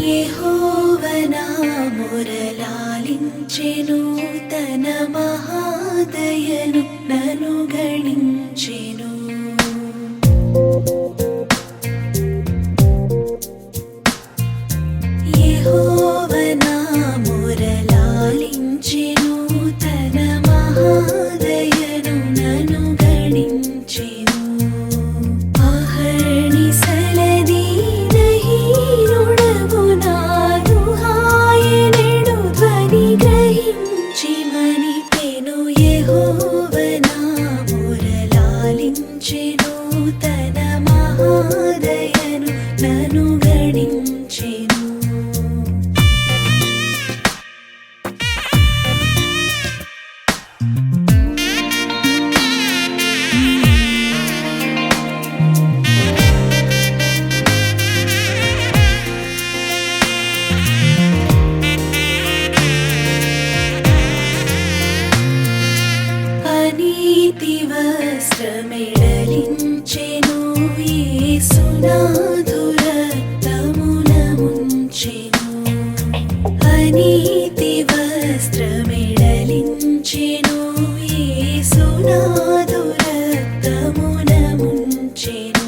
యెహోవా నా మొరలాలించెను, తన మహాదయను నన్ను గణించెను. యెహోవా నా మొరలాలించెను, తన మహాదయను నన్ను గణించెను. తన మహాదయను నన్ను గణించెను. అనీతి వస్త్రమెడలించెను, యేసునాథు రక్తమున ముంచెను. అనీతి వస్త్రమెడలించెను, యేసునాథు రక్తమున ముంచెను.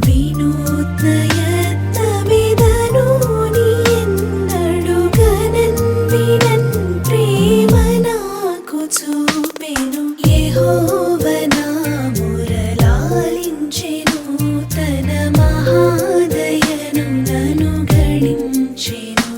వినూత్న యత్నమిదను నీ ఎన్నడు గనన్వినన్ ప్రేమ నాకు చూపెను. యెహోవా నా మొరలాలించెను, తన మహాదయను నన్ను గణించెను.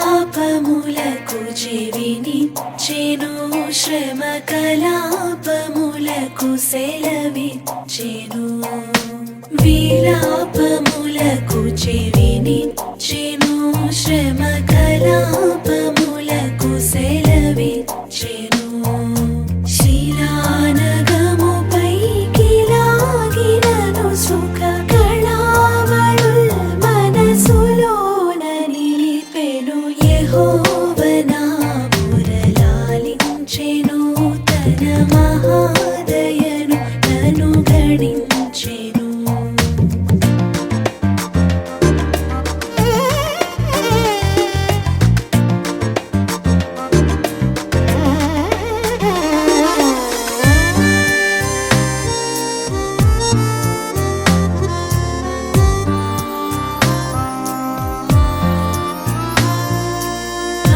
విలాపములకు చెవినిచ్చెను, శ్రమ కలాపములకు సెలవిచ్చెను. విలాపములకు చెవినిచ్చెను, శ్రమ కలాపములకు సెలవిచ్చెను. శిలానగముపైకి లాగినను సుఖ కళావళుల్ మనసులోన నిలిపెను. యెహోవా నా మొరలాలించెను, తన మహాదయను నన్ను గణించెను.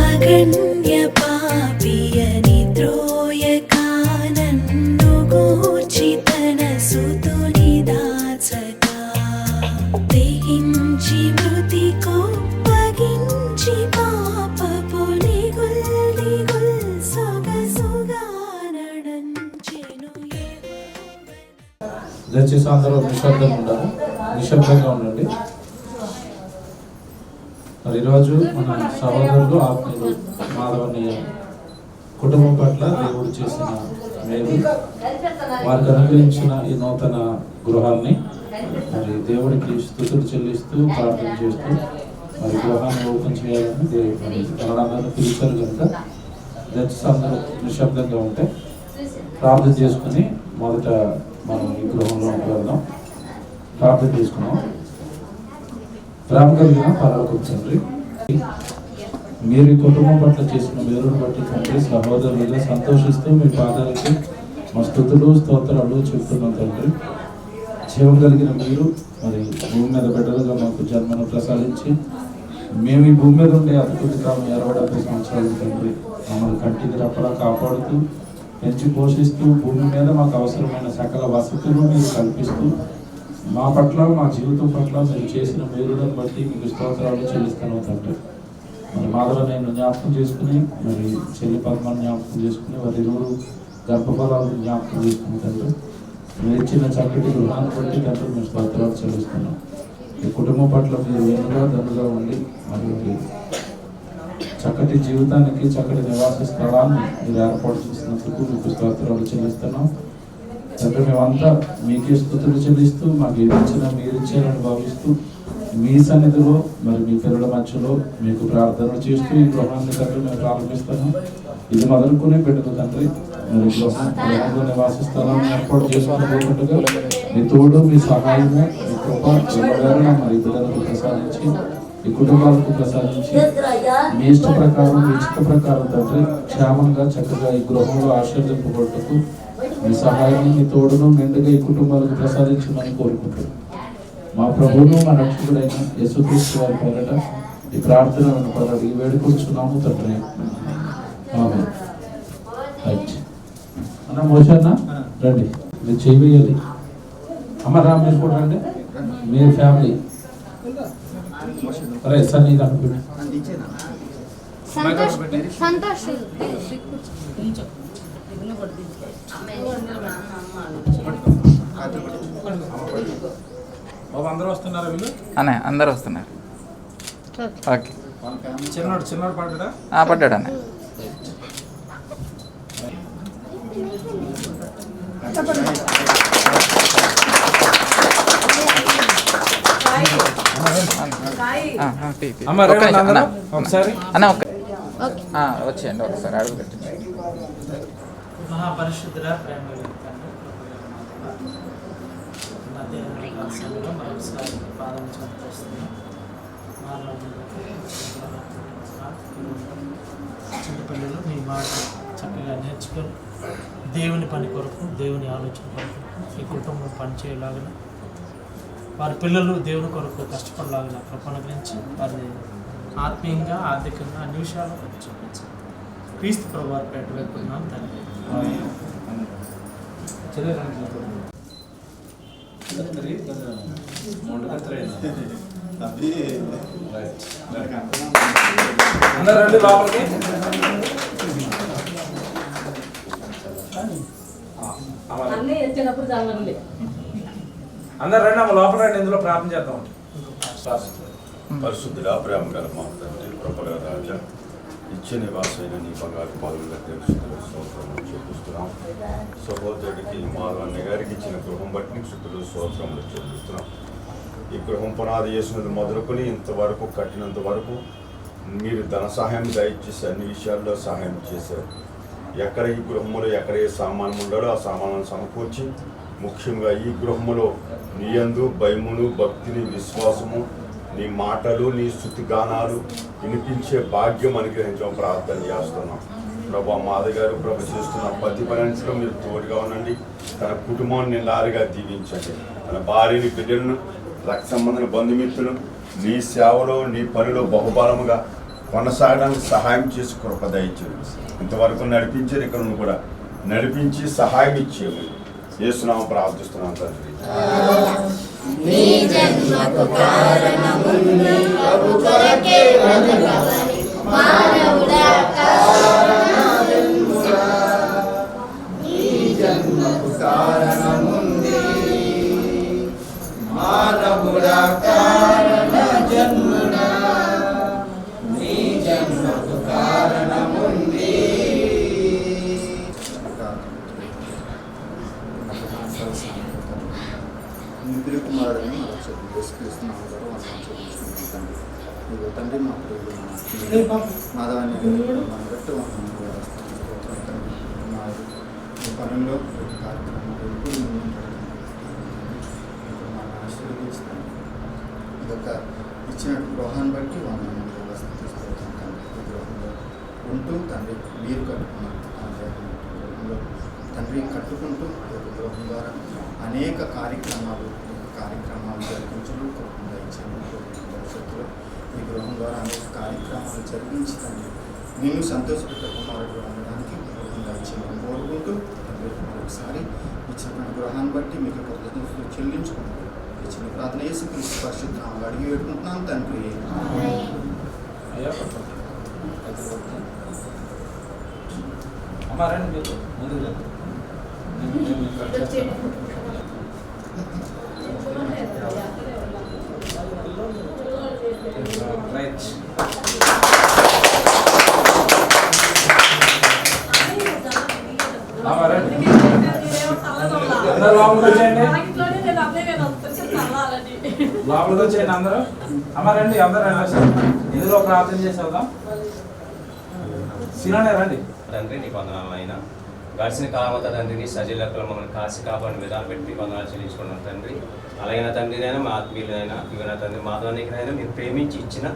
అగణ్య పాపియని త్రోయక నన్ను గూర్చి తన సుతుని దాచక, తెగించి మృతి కోప్పగించి పాపపు నిగుల్ దిగుల్ సొగసుగా నడంచెను. దయచేసి అందరూ నిశ్శబ్దంగా ఉండండి. మరి ఈరోజు మన సహోదరులు ఆత్మీయులు మాధవన్నయ్య కుటుంబం పట్ల దేవుడు చేసిన మేలు, వారికి అనుగ్రహించిన ఈ నూతన గృహాన్ని మరి దేవుడికి స్తుతులు చెల్లిస్తూ ప్రార్థన చేస్తూ మరి గృహాన్ని ఓపెన్ చేయాలని దేవుడు పిలిచారు కనుక దయచేసి అందరూ నిశ్శబ్దంగా ఉంటే ప్రార్థన చేసుకుని మొదట మనం ఈ గృహంలో వెళ్దాం. ప్రార్థన చేసుకున్నాం. ప్రేమ కలిగిన పరలోకపు తండ్రి, మీరు ఈ కుటుంబం పట్ల చేసిన మేలును బట్టి తండ్రి సహోదరులుగా సంతోషిస్తూ మీ పాదాలకి మా స్తుతులు స్తోత్రాలు చెప్తున్నాం తండ్రి. జీవం కలిగిన మీరు మరి భూమి మీద బిడ్డలుగా మాకు జన్మను ప్రసాదించి మేము ఈ భూమి మీద ఉండే అతికొద్ది కాలం 60-70 సంవత్సరాలు తండ్రి మమ్మల్ని కంటికి రెప్పలా కాపాడుతూ పెంచి పోషిస్తూ భూమి మీద మాకు అవసరమైన సకల వసతులు మీరు కల్పిస్తూ మా పట్ల మా జీవితం పట్ల మీరు చేసిన మేలులను బట్టి మీకు స్తోత్రాలు చెల్లిస్తాను తండ్రి. మరి మాధవ నేను జ్ఞాపకం చేసుకుని మరి చెల్లి పద్మాన్ని జ్ఞాపకం చేసుకుని వారి ఇరువురు గర్భఫలాలను జ్ఞాపకం చేసుకుని తండ్రి మీరు ఇచ్చిన చక్కటి గృహాన్ని బట్టి తండ్రి మేము స్తోత్రాలు చెల్లిస్తున్నాం. ఈ కుటుంబం పట్ల మీరు వెనుగా దండుగా ఉండి మరి చక్కటి జీవితానికి చక్కటి నివాస స్థలాన్ని మీరు ఏర్పాటు చేసినందుకు మీకు స్తోత్రాలు చెల్లిస్తున్నాం తండ్రి. మేమంతా మీకే స్తుతులు చెల్లిస్తూ మాకు ఏది ఇచ్చినా మీరు ఇచ్చారని భావిస్తూ మీ సన్నిధిలో మరి మీ పిల్లల మధ్యలో మీకు ప్రార్థనలు చేస్తూ ఈ గృహాన్ని తండ్రి మేము ప్రారంభిస్తాను. ఇది మొదలుకునే బిడ్డలు తండ్రి మరి గృహంలో నివాస స్థలాన్ని ఏర్పాటు చేసుకోబోతుండగా మీ తోడు మీ సహాయము మీ కృప మరి బిడ్డలకు ప్రసాదించి ఈ కుటుంబాలకు ప్రసాదించి మీ ఇష్ట ప్రకారం మీ ఇష్ట ప్రకారం తండ్రి క్షేమంగా చక్కగా ఈ గృహంలో ఆశీర్వదింపబడుటకు మీ సహాయాన్ని మీ తోడును మెండుగా ఈ కుటుంబాలకు ప్రసాదించమని కోరుకుంటున్నాను. మా ప్రభువును మా రక్షకుడైన యేసుక్రీస్తు వారి పేరట ఈ ప్రార్థనలను పరడి వేడుకొచ్చున్నాము తండ్రి. ఆమేన్. అన్న మోషన్న రండి, మీరు చేయవేయాలి. అమ్మ రా, మీరు కూడా రండి, మీరు ఫ్యామిలీ. అరే సార్ నీ దాకా బాబు అందరూ వస్తున్నారా? వీళ్ళు అన్నయ్య అందరూ వస్తున్నారు. ఓకే చిన్నోడు పడ్డా పడ్డాడు అన్నయ్య. అన్న ఓకే వచ్చేయండి ఒకసారి అడుగు పెట్టండి. మహాపరిశుద్ధుల ప్రేమ పాదం చంపేస్తున్నాం. చిన్నపిల్లలు మీ మాట చక్కగా నేర్చుకొని దేవుని పని కొరకు దేవుని ఆలోచన కొరకు ఈ కుటుంబం పనిచేయలాగిన వారి పిల్లలు దేవుని కొరకు కష్టపడలాగిన కృపణ గురించి వారిని ఆత్మీయంగా ఆర్థికంగా అన్ని విషయాలు చూపించాలి. క్రీస్తు ప్రభువారి పేట వేడుకున్నాం తండ్రి. అందరూ రండి లోపలికి. అందరూ రండి అమ్మ లోపల రండి, ఇందులో ప్రార్థన చేద్దాం. పరిశుద్ధుడా ప్రేమ గల మా తండ్రి కృపగల రాజా ఇచ్చే నివాసమైన నీ బంగారు పాలుగా తెలుసుకుని స్తోత్రములు చూపిస్తున్నాం. సహోదరుడికి మాధవన్న గారికి ఇచ్చిన గృహం బట్టి శుద్ధులు స్తోత్రములు చూపిస్తున్నాం. ఈ గృహం పునాది చేసినది మొదలుకొని ఇంతవరకు కట్టినంత వరకు మీరు ధన సహాయం దయచేసి అన్ని విషయాల్లో సహాయం చేశారు. ఎక్కడ ఈ గృహంలో ఎక్కడ ఏ సామాను ఉండాలో ఆ సామాను సమకూర్చి ముఖ్యంగా ఈ గృహంలో నీ యందు భయమును భక్తిని విశ్వాసము నీ మాటలు నీ స్తుతిగానాలు వినిపించే భాగ్యం అనుగ్రహించడం ప్రార్థన చేస్తున్నాం. ప్రభా మాధవ్ గారు ప్రభు చేస్తున్న ప్రతి పనిలో మీరు తోడుగా ఉండండి. తన కుటుంబాన్ని నిండారుగా దీవించండి. తన భార్యని బిడ్డలను రక్త సంబంధుల బంధుమిత్రులు నీ సేవలో నీ పనిలో బహుబలముగా కొనసాగడానికి సహాయం చేసి కృప దయచేయండి. ఇంతవరకు నడిపించారు, ఇక్కడ కూడా నడిపించి సహాయం ఇచ్చేవి యేసునామమున ప్రార్థిస్తున్నాం తండ్రి. నీ జన్మకు కారణముంది ప్రభు కొరకే బ్రతకమని మానవుడా కారణముందా. నీ జన్మకు కారణముంది మానవుడా కారణ జన్మనా. నీ జన్మకు కారణముంది. నిద్ర కుమారుడిని యేసుక్రీస్తునామమున చెల్లించుకుంటాను. ఇదిగో తండ్రి మా ప్రియుడు మాధవాన్ని మన గట్టు మా పనుల్లో కార్యక్రమాలు మనం ఆశీర్వదిస్తాను. ఇదొక ఇచ్చిన గృహాన్ని బట్టి మనం వ్యవస్థిస్తాం. తండ్రి ఈ గృహంలో ఉంటూ తండ్రి మీరు కట్టుకున్నాం గృహంలో తండ్రి కట్టుకుంటూ గృహం ద్వారా అనేక కార్యక్రమాలు జరిపించడం కాకుండా ఇచ్చిన భవిష్యత్తులో ఈ గృహం ద్వారా అనేక కార్యక్రమాలు జరిగించి తండ్రి నిన్ను సంతోషపెట్టే కుమారుడు ఉండడానికి గృహంగా ఇచ్చేయమని కోరుకుంటూ తండ్రి ఒకసారి ఇచ్చిన గృహాన్ని బట్టి మీకు కృతజ్ఞతలు చెల్లించుకుంటూ ఇచ్చిన ప్రార్థన యేసుక్రీస్తు పరిశుద్ధ నామములో అడిగి పెట్టుకుంటున్నాం తండ్రి. అయ్యా అమ్మా రండి మీరు ముందుకు రైట్. అందరూ లోపలికి వచ్చేయండి, లోపలికి వచ్చేయండి అందరూ. అమ్మ రండి, అందరూ రండి, ఇందులో ప్రార్థన చేసేద్దాం. సినానే రండి. తండ్రి నీకు వందనాలు అయినా గడిచిన కాలమంతా తండ్రి నీ సజీలకులు మమ్మల్ని కాసి కాపాడిన విధాలు పెట్టి వందనాలు చెల్లించుకున్నాం తండ్రి. అలాగైనా తండ్రినైనా మా ఆత్మీయులైనా ఇవైనా తండ్రి మాధవానికైనా మీరు ప్రేమించి ఇచ్చిన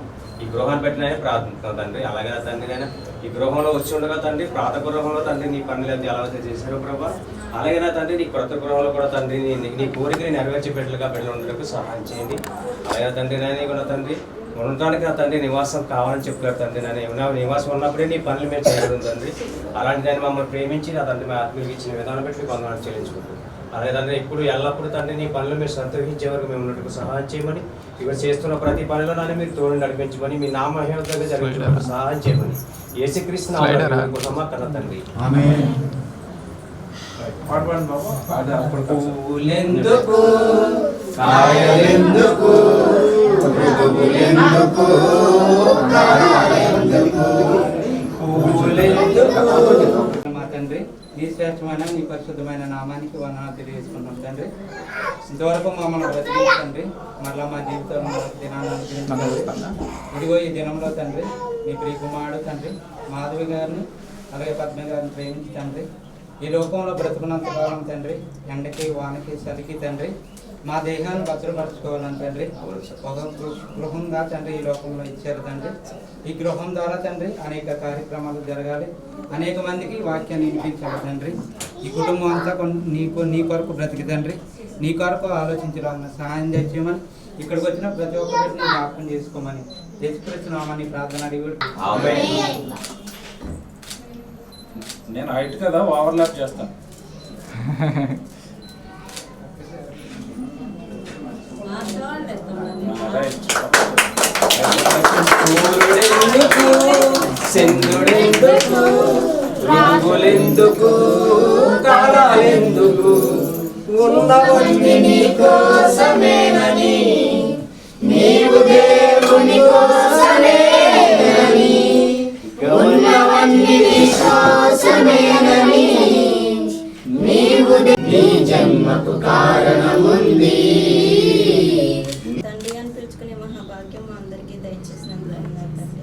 ఈ గృహాన్ని పెట్టినైనా ప్రార్థిస్తున్నాం తండ్రి. అలాగైనా తండ్రినైనా ఈ గృహంలో వచ్చి ఉండగా తండ్రి పాత గృహంలో తండ్రి నీ పనులు ఎంత ఎలా చేశారు ప్రభా. అలాగైనా తండ్రి నీ కొత్త గృహంలో కూడా తండ్రి నీ కోరికని నెరవేర్చే బిడ్డలుగా బిడ్డలు ఉండడానికి సహాయం చేయండి. అలాగే తండ్రినైనా కూడా తండ్రి ఉండడానికి నా తండ్రి నివాసం కావాలని చెప్పారు తండ్రి. నేను నివాసం ఉన్నప్పుడే నీ పనులు మేము చేయగలం తండ్రి. అలాంటి దాన్ని మమ్మల్ని ప్రేమించి నా తండ్రి మా ఆత్మీయులకు ఇచ్చిన విధానం పెట్టి వందనాలు చెల్లించుకుంటాం. అలాగే తండ్రి ఇప్పుడు ఎల్లప్పుడూ తండ్రి నీ పనులు మీరు సంతోషించే వరకు మేము ఉన్నట్టుకు సహాయం చేయమని, ఇక్కడ చేస్తున్న ప్రతి పనిలో నన్ను మీరు తోడు నడిపించమని, మీ నామహేతుగా జరిగించినప్పుడు సహాయం చేయమని యేసుక్రీస్తు నామములో కోసమా కన్న తండ్రి. ఆమేన్. పాడుకోండి బాబు. పూలెందుకు కాయలెందుకు మృదువులెందుకు కాయలెందుకు పూలెందుకు. మా తండ్రి నీ శ్రేష్టమైన నీ పరిశుద్ధమైన నామానికి వందనాలు తెలియజేసుకుంటాం తండ్రి. ఇంతవరకు మమ్మల్ని బ్రతికించండి, మరలా మా జీవితంలో దినాన్ని ఇదిగో ఈ దినంలో తండ్రి మీ ప్రియకుమారుడు తండ్రి మాధవి గారిని అలాగే పద్మ గారిని ప్రేమించి తండ్రి ఈ లోకంలో బ్రతుకున్నంత కాలం తండ్రి ఎండకి వానకి చలికి తండ్రి మా దేహాన్ని భద్రపరచుకోవాలని తండ్రి ఒక గృహంగా తండ్రి ఈ లోకంలో ఇచ్చారు తండ్రి. ఈ గృహం ద్వారా తండ్రి అనేక కార్యక్రమాలు జరగాలి, అనేక మందికి వాక్యాన్ని వినిపించాలి తండ్రి. ఈ కుటుంబం అంతా నీ కొరకు బ్రతికి తండ్రి నీ కొరకు ఆలోచించడానికి సహాయం చేయమని, ఇక్కడికి వచ్చిన ప్రతి ఒక్కరిని జ్ఞాపకం చేసుకోమని యేసుక్రీస్తు నామమున ప్రార్థన అడిగి. నేను హైట్ కదా, ఓవర్లాప్ చేస్తాను. సింధుడెందుకు రంగులెందుకు కాలాలెందుకు ఉన్నవన్నీ నీ కోసమేనని, నీవు దేవుని కోసమేనని, ఉన్నవన్నీ నీ కోసమేనని, నీవు నీ జన్మకు కారణముంది. తండ్రి అని పిలుచుకునే మహాభాగ్యం మా అందరికీ దయచేసినందుకు తండ్రి.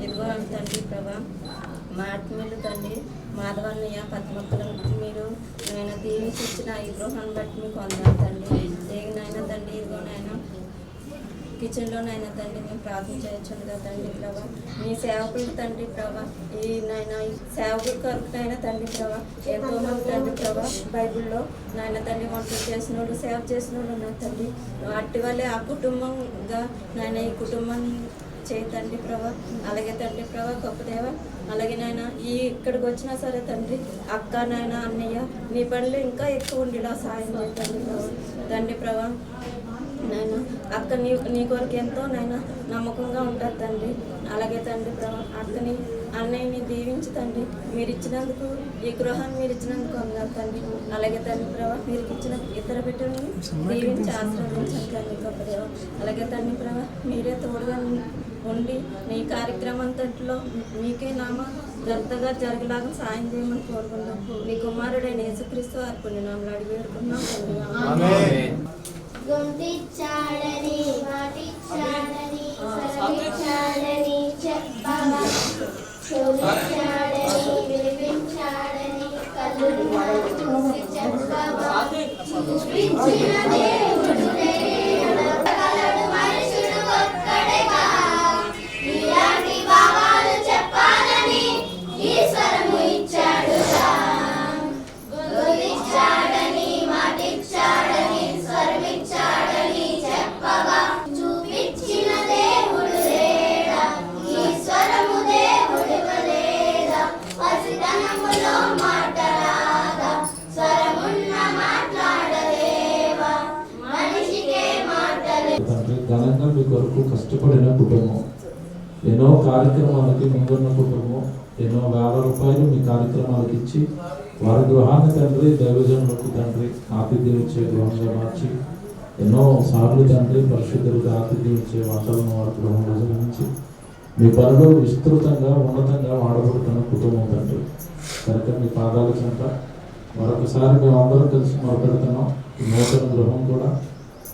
ఇదిగో తండ్రి ప్రభా మా ఆత్మీయులు తండ్రి మాధవన్నయ్య పద్మక్కలను మీరు నేను దీవించి ఇచ్చిన ఈ గృహాన్ని బట్టి మీకు వందనాలు తండ్రి. దేనినైనా తండ్రి ఇదిగోనైనా కిచెన్లోనైనా తండ్రి మేము ప్రార్థన చేయొచ్చుండగా తండ్రి ప్రభా మీ సేవకులకు తండ్రి ప్రభా ఈ సేవకుల కొరకునైనా తండ్రి ప్రభా ఎంతోమంది తండ్రి ప్రభా బైబిల్లో నాయన తండ్రి వంటలు చేసిన వాళ్ళు సేవ చేసిన వాళ్ళు ఉన్నారు తండ్రి. అట్టి వల్లే ఆ కుటుంబంగా నాయన ఈ కుటుంబాన్ని చేయి తండ్రి ప్రభా. అలాగే తండ్రి ప్రభా గొప్ప దేవ అలాగే నాయన ఈ ఇక్కడికి వచ్చినా సరే తండ్రి అక్క నాయన అన్నయ్య మీ పనులు ఇంకా ఎక్కువ ఉండేలా సాయం చేయండి ప్రభా. తండ్రి ప్రభా నాయన అక్క నీ కొరకు ఎంతో నాయన నమ్మకంగా ఉంటారు తండ్రి. అలాగే తండ్రి ప్రభా అక్కని అన్నయ్యని దీవించి తండ్రి మీరు ఇచ్చినందుకు ఈ గృహాన్ని మీరు ఇచ్చినందుకు అన్నారు తండ్రి. అలాగే తండ్రి ప్రభా మీరు ఇచ్చిన ఇతర బిడ్డల్ని దీవించి ఆశీర్వదించండి తండ్రి గొప్ప దేవ. అలాగే తండ్రి ప్రభా మీరే తోడుగా ఉండి మీ కార్యక్రమం అంతట్లో మీకే నామ గంతగా జరిగేలాగా సాయం చేయమని కోరుకున్నాం. మీ కుమారుడైన యేసుక్రీస్తు వారి పుణ్యనామములో అడిగి వేడుకున్నాం తండ్రి. గొంతిచ్చాడని మాటిచ్చాడని సరిచాడని చెప్పగా చూపించాడని వినిపించాడని కళ్ళు చూసి చెప్పగా చూపించిన దేవుడే కలడు మనుషుడు ఒక్కడేగా ఇలాంటి భావాలు చెప్పాలని ఈశ్వరము ఇచ్చాడుగా. గొంతిచ్చాడని మాటిచ్చాడని స్వరమిచ్చాడని చెప్పగా చూపించిన దేవుడే కష్టపడిన కుటుంబం, ఎన్నో కార్యక్రమాలకి ముందున్న కుటుంబం, ఎన్నో వేల రూపాయలు మీ కార్యక్రమాలకు ఇచ్చి వారి గృహాన్ని తండ్రి దైవజనులకు తండ్రి ఆతిథ్యం ఇచ్చే గృహంగా మార్చి ఎన్నో సార్లు తండ్రి పరిశుద్ధులకు ఆతిథ్యం ఇచ్చే వాతావరణం వారి గృహంలో నిర్మించి మీ పనులు విస్తృతంగా ఉన్నతంగా వాడబడుతున్న కుటుంబం తండ్రి. కనుక మీ పాదాల చెంత మరొకసారి మేము అందరం కలిసి మొదలుపెడుతున్నాం. ఈ నూతన గృహం కూడా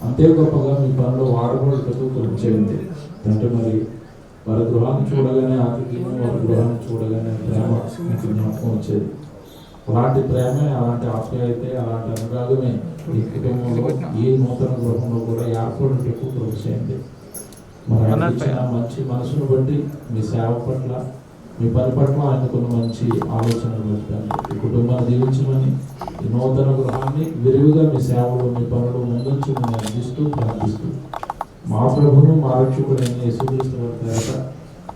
అంతే గొప్పగా మీ పనులు వాడబడుటకు కృప చేయండి అంటే మరి వారి గృహాన్ని చూడగానే ఆతిథ్యం, వారి గృహాన్ని చూడగానే ప్రేమ మీకు జ్ఞాపకం వచ్చేది. అలాంటి ప్రేమే, అలాంటి ఆప్యాయతే, అలాంటి అనురాగమే ఈ కుటుంబంలో ఈ నూతన గృహంలో కూడా ఏర్పడుటకు కృప చేయండి. మరి ఇచ్చిన మంచి మనసును బట్టి మీ సేవ పట్ల, మీ పని పట్ల ఆయనకున్న మంచి ఆలోచనలు పెట్టండి. ఈ కుటుంబాన్ని దీవించమని, ఈ నూతన గృహాన్ని విరివిగా మీ సేవలు, మీ పనులు ముందుంచి మేము అందిస్తూ ప్రార్థిస్తూ మా ప్రభువును మా రక్షకుడైన యేసుక్రీస్తు వారి పేరట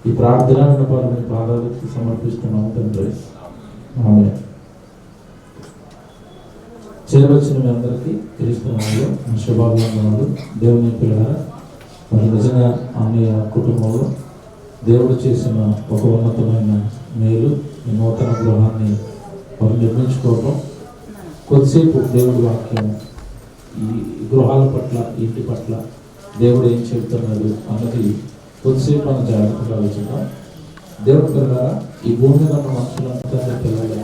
ఈ ప్రార్థన విన్నపాలు మీ పాదాలకు సమర్పిస్తున్నాం తండ్రి. ఆమేన్. చేరవచ్చిన మీ అందరికీ క్రీస్తునామములో శుభాభివందనాలు. దేవుని పిల్లల మరి నిజంగా అన్నయ్య కుటుంబంలో దేవుడు చేసిన ఒక ఉన్నతమైన మేలు ఈ నూతన గృహాన్ని మరి నిర్మించుకోవటం. కొద్దిసేపు దేవుడి వాక్యం ఈ గృహాల పట్ల, ఇంటి పట్ల దేవుడు ఏం చెబుతున్నాడు అన్నది కొద్దిసేపు మనం జాగ్రత్తగా ఆలోచిద్దాం. దేవుడి పిల్లల ఈ భూమి మీద ఉన్న మనుషులంతా పిల్లలే,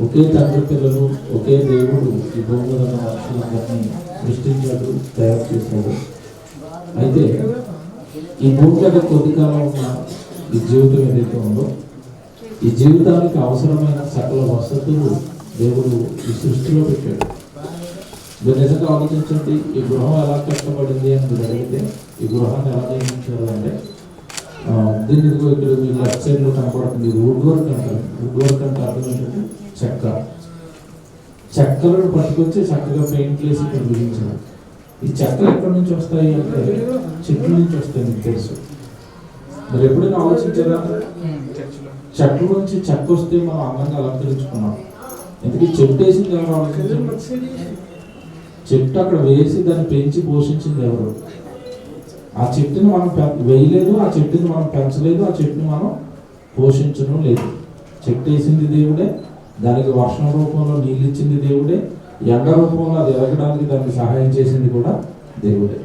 ఒకే తండ్రి పిల్లలు, ఒకే దేవుడు ఈ భూమి మీద ఉన్న మనుషులందరినీ సృష్టించాడు, తయారు చేశాడు. అయితే ఈ భూమి మీద కొద్ది కాలం ఉన్న ఈ జీవితం ఏదైతే ఉందో ఈ జీవితానికి అవసరమైన సకల వసతులు దేవుడు ఈ సృష్టిలో పెట్టాడు. మీరు నిజంగా ఆలోచించండి, ఈ గృహం ఎలా కష్టపడింది అని మీరు అడిగితే ఈ గృహాన్ని ఎలా నిర్మించారు అంటే దీని ఇక్కడ మీరు లెఫ్ట్ సైడ్లో కనపడుతుంది వుడ్ వర్క్ అంటారు. వుడ్ వర్క్ అంటే అర్థం ఏంటంటే చెక్క. చెక్కలను పట్టుకొచ్చి చక్కగా పెయింట్ వేసి ఇక్కడ బిగించారు. ఈ చెక్కలు ఎక్కడి నుంచి వస్తాయి అంటే చెట్ల నుంచి వస్తాయి. మీకు తెలుసు. మరి ఎప్పుడైనా ఆలోచించారా? చెట్ల నుంచి చెక్క వస్తే మనం అందంగా అలంకరించుకున్నాం. ఎందుకంటే చెట్టు వేసింది ఎవరు ఆలోచించారు? చెట్టు అక్కడ వేసి దాన్ని పెంచి పోషించింది ఎవరు? ఆ చెట్టుని మనం వేయలేదు, ఆ చెట్టుని మనం పెంచలేదు, ఆ చెట్టుని మనం పోషించడం లేదు. చెట్టు వేసింది దేవుడే, దానికి వర్షం రూపంలో నీళ్ళు ఇచ్చింది దేవుడే, ఎండ రూపంలో అది ఎదగడానికి దానికి సహాయం చేసింది కూడా దేవుడే.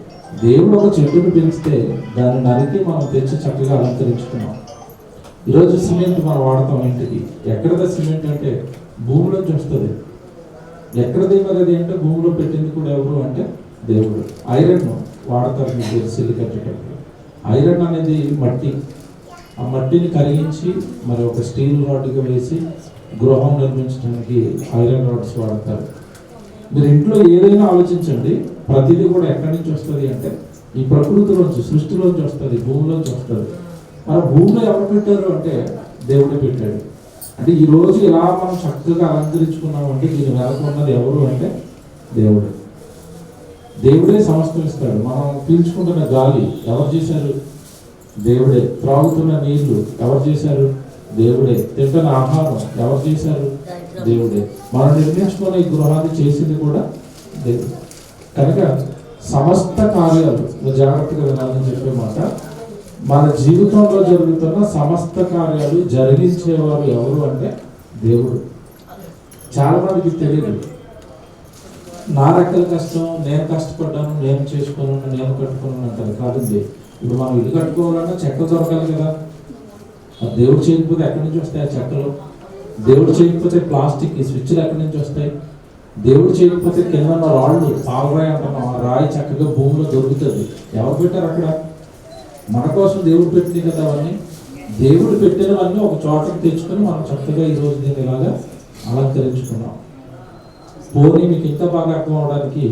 దేవుడు ఒక చెట్టును పెంచితే దాన్ని నరికి మనం తెచ్చి చక్కగా అలంకరించుకున్నాం. ఈరోజు సిమెంట్ మనం వాడతాం ఇంటికి. ఎక్కడదా సిమెంట్ అంటే భూమిలోంచి వస్తుంది. ఎక్కడది మరి అది అంటే భూమిలో పెట్టింది కూడా ఎవరు అంటే దేవుడు. ఐరన్ వాడతారు మీకు సిల్లు కట్టేటప్పుడు. ఐరన్ అనేది మట్టి. ఆ మట్టిని కరిగించి మరి ఒక స్టీల్ రాడ్గా వేసి గృహం నిర్మించడానికి ఐరన్ రాడ్స్ వాడతారు. మీరు ఇంట్లో ఏదైనా ఆలోచించండి, ప్రతిదీ కూడా ఎక్కడి నుంచి వస్తుంది అంటే ఈ ప్రకృతిలోంచి, సృష్టిలోంచి వస్తుంది, భూమిలోంచి వస్తుంది. మరి భూమిలో ఎవరు పెట్టారు అంటే దేవుడే పెట్టాడు. అంటే ఈ రోజు ఇలా మనం చక్కగా అలంకరించుకున్నామంటే దీని వెనకున్నది ఎవరు అంటే దేవుడే. దేవుడే సమస్తం ఇస్తాడు. మనం పీల్చుకుంటున్న గాలి ఎవరు చేశారు? దేవుడే. త్రాగుతున్న నీళ్లు ఎవరు చేశారు? దేవుడే. తింటున్న ఆహారం ఎవరు చేశారు? దేవుడే. మనం నిర్మించుకున్న ఈ గృహాన్ని చేసింది కూడా దేవుడే. కనుక సమస్త కార్యాలు జాగ్రత్తగా వినాలని చెప్పే మాట, మన జీవితంలో జరుగుతున్న సమస్త కార్యాలు జరిగించేవారు ఎవరు అంటే దేవుడు. చాలా మందికి తెలియదు. నా రెక్కల కష్టం, నేను కష్టపడ్డాను, నేను చేసుకున్నాను, నేను కట్టుకున్నాను అంటారు. కాదండి, ఇప్పుడు మనం ఇల్లు కట్టుకోవాలన్నా చెక్క దొరకాలి కదా. దేవుడు చేయకపోతే ఎక్కడి నుంచి వస్తాయి ఆ చెక్కలు? దేవుడు చేయకపోతే ప్లాస్టిక్ ఈ స్విచ్లు ఎక్కడి నుంచి వస్తాయి? దేవుడు చేయకపోతే కింద రాళ్ళు, పాలరాయి అంటున్నాం, ఆ రాయి చక్కగా భూమిలో దొరుకుతుంది. ఎవరు పెట్టారు అక్కడ? మన కోసం దేవుడు పెట్టింది కదా అవన్నీ. దేవుడు పెట్టినవన్నీ ఒక చోటకి తెచ్చుకొని మనం చక్కగా ఈరోజు దీన్ని ఇలాగా అలంకరించుకున్నాం. పోనీ మీకు ఇంకా బాగా అర్థం అవడానికి,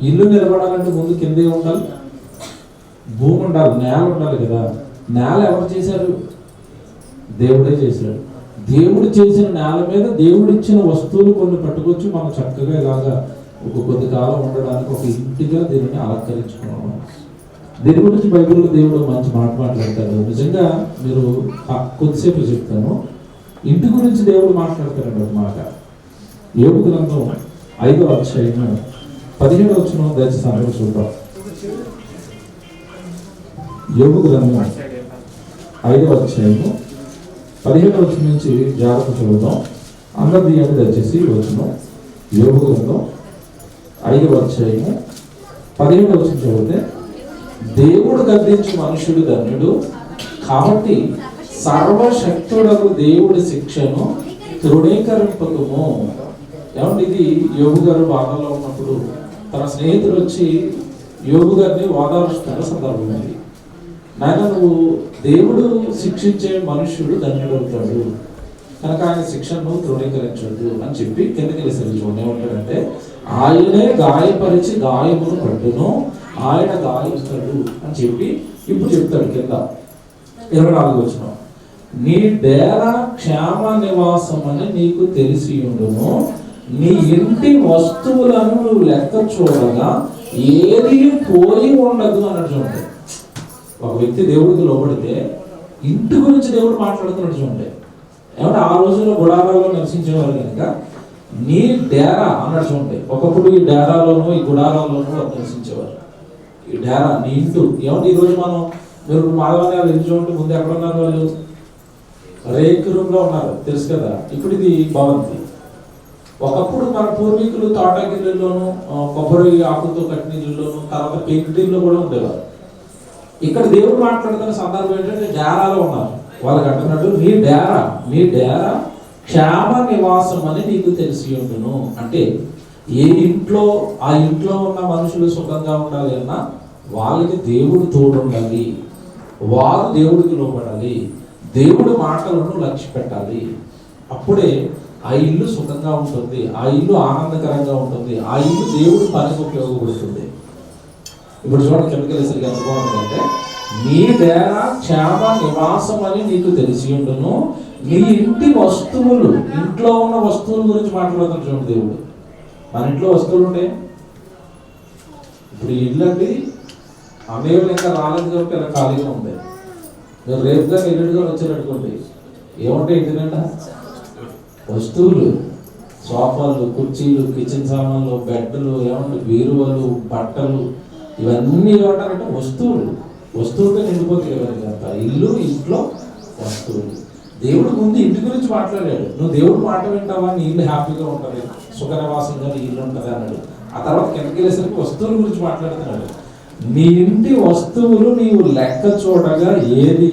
ఇల్లు నిలబడాలంటే ముందు కిందే ఉండాలి, భూమి ఉండాలి, నేల ఉండాలి కదా. నేల ఎవరు చేశారు? దేవుడే చేశాడు. దేవుడు చేసిన నేల మీద దేవుడు ఇచ్చిన వస్తువులు కొన్ని పట్టుకొచ్చి మనం చక్కగా ఇలాగా ఒక కొద్ది కాలం ఉండడానికి ఒక ఇంటిగా దీనిని అలంకరించుకున్నాం. దీని గురించి బైబిల్లో దేవుడు మంచి మాట మాట్లాడతాడు. నిజంగా మీరు కొద్దిసేపు చెప్తాను. ఇంటి గురించి దేవుడు మాట్లాడతాడు ఒక మాట. యోబు గ్రంథం 5వ అధ్యాయం 17వ వచనం దయచేసి అందరూ చూద్దాం. యోబు గ్రంథం 5వ అధ్యాయము 17వ వచనం నుంచి జాగ్రత్త చదువుతాం. అందరు తీయండి దయచేసి వచనం. యోబు గ్రంథం 5వ అధ్యాయము 17వ వచనం చదివితే, దేవుడు గద్దించు మనుషుడు ధన్యుడు, కాబట్టి సర్వశక్తుడకు దేవుడి శిక్షను తృణీకరింపకము. ఏమంటే ఇది యోబు గారు బాధల్లో ఉన్నప్పుడు తన స్నేహితులు వచ్చి యోబు గారిని ఓదారుస్తున్న సందర్భం ఇది. నాయన, నువ్వు దేవుడు శిక్షించే మనుష్యుడు ధన్యుడు అవుతాడు కనుక ఆయన శిక్షను తృణీకరించొద్దు అని చెప్పి కిందకి వెళ్ళేసరికి చూడండి ఏమంటాడంటే, ఆయనే గాయపరిచి గాయమును పట్టును, ఆయన గాయస్తాడు అని చెప్పి ఇప్పుడు చెప్తాడు కింద 24వ వచనం. నీ డేరా క్షేమ నివాసం అని నీకు తెలిసి ఉండును, నీ ఇంటి వస్తువులను నువ్వు లెక్క చూడగా ఏది పోయి ఉండదు అన్నట్టు చూడండి. ఒక వ్యక్తి దేవుడికి లోబడితే ఇంటి గురించి దేవుడు మాట్లాడుతున్నట్టు చూడండి. ఏమంటే ఆ రోజుల్లో గుడారాల్లో నివసించేవారు కనుక నీ డేరా అన్నట్టు చూడండి. ఒకప్పుడు ఈ డేరాలోనూ ఈ గుడారాల్లోనూ నివసించేవారు. ఈ డేరా నీ ఇంటు. ఏమంటే ఈరోజు మనం మీరు మాధవని వాళ్ళు ఇంటి చూడండి, ముందు ఎక్కడ ఉన్నారు వాళ్ళు? రేక్ రూమ్ లో ఉన్నారు, తెలుసు కదా. ఇప్పుడు ఇది భవంతి. ఒకప్పుడు మన పూర్వీకులు తోటగిళ్ళలోను కొబ్బరి ఆకులతో కట్టిన ఇళ్ళలోను తర్వాత పెంకుటిల్లో కూడా ఉండేవారు. ఇక్కడ దేవుడు మాట్లాడుతున్న సందర్భం ఏంటంటే డేరాలో ఉన్నారు. వాళ్ళకి అంటున్నాడు, నీ డేరా క్షేమ నివాసం అని నీకు తెలిసి ఉండును. అంటే ఏ ఇంట్లో ఆ ఇంట్లో ఉన్న మనుషులు సుఖంగా ఉండాలి అన్నా వాళ్ళకి దేవుడు తోడుండాలి, వారు దేవుడికి లోపడాలి, దేవుడి మాటలను లక్ష్య పెట్టాలి. అప్పుడే ఆ ఇల్లు సుఖంగా ఉంటుంది, ఆ ఇల్లు ఆనందకరంగా ఉంటుంది, ఆ ఇల్లు దేవుడి పనికి ఉపయోగపడుతుంది. ఇప్పుడు చూడండి కెమికల్సరికి ఎంత బాగుంటుందంటే, నీ డేరా క్షేమ నివాసం అని నీకు తెలిసి ఉండును, నీ ఇంటి వస్తువులు, ఇంట్లో ఉన్న వస్తువుల గురించి మాట్లాడుతున్నాడు చూడండి దేవుడు. మన ఇంట్లో వస్తువులు ఉంటాయి. ఇప్పుడు ఇల్లు అండి అమ్మేవాళ్ళు ఇంకా రాలేదు కాబట్టి ఇలా ఖాళీగా ఉంది. మీరు రేపుగా ఎల్లుడిగా వచ్చారనుకోండి, ఏముంటాయి ఇంటి నిండా? వస్తువులు, సోఫాలు, కుర్చీలు, కిచెన్ సామాన్లు, బెడ్లు, ఏమంటే బీరువాలు, బట్టలు, ఇవన్నీ ఏమంటారంటే వస్తువులు. వస్తువులతో నిండిపోతాయి కదా ఇల్లు, ఇంట్లో వస్తువులు. దేవుడు ముందు ఇంటి గురించి మాట్లాడాడు. నువ్వు దేవుడు మాట వింటావా, నీ ఇల్లు హ్యాపీగా ఉంటుంది, సుఖ నివాసంగా నీ ఇల్లు ఉంటుంది అన్నాడు. ఆ తర్వాత కిందకి వెళ్ళేసరికి వస్తువుల గురించి మాట్లాడుతున్నాడు. నీ ఇంటి వస్తువులు నీవు లెక్క చూడగా ఏది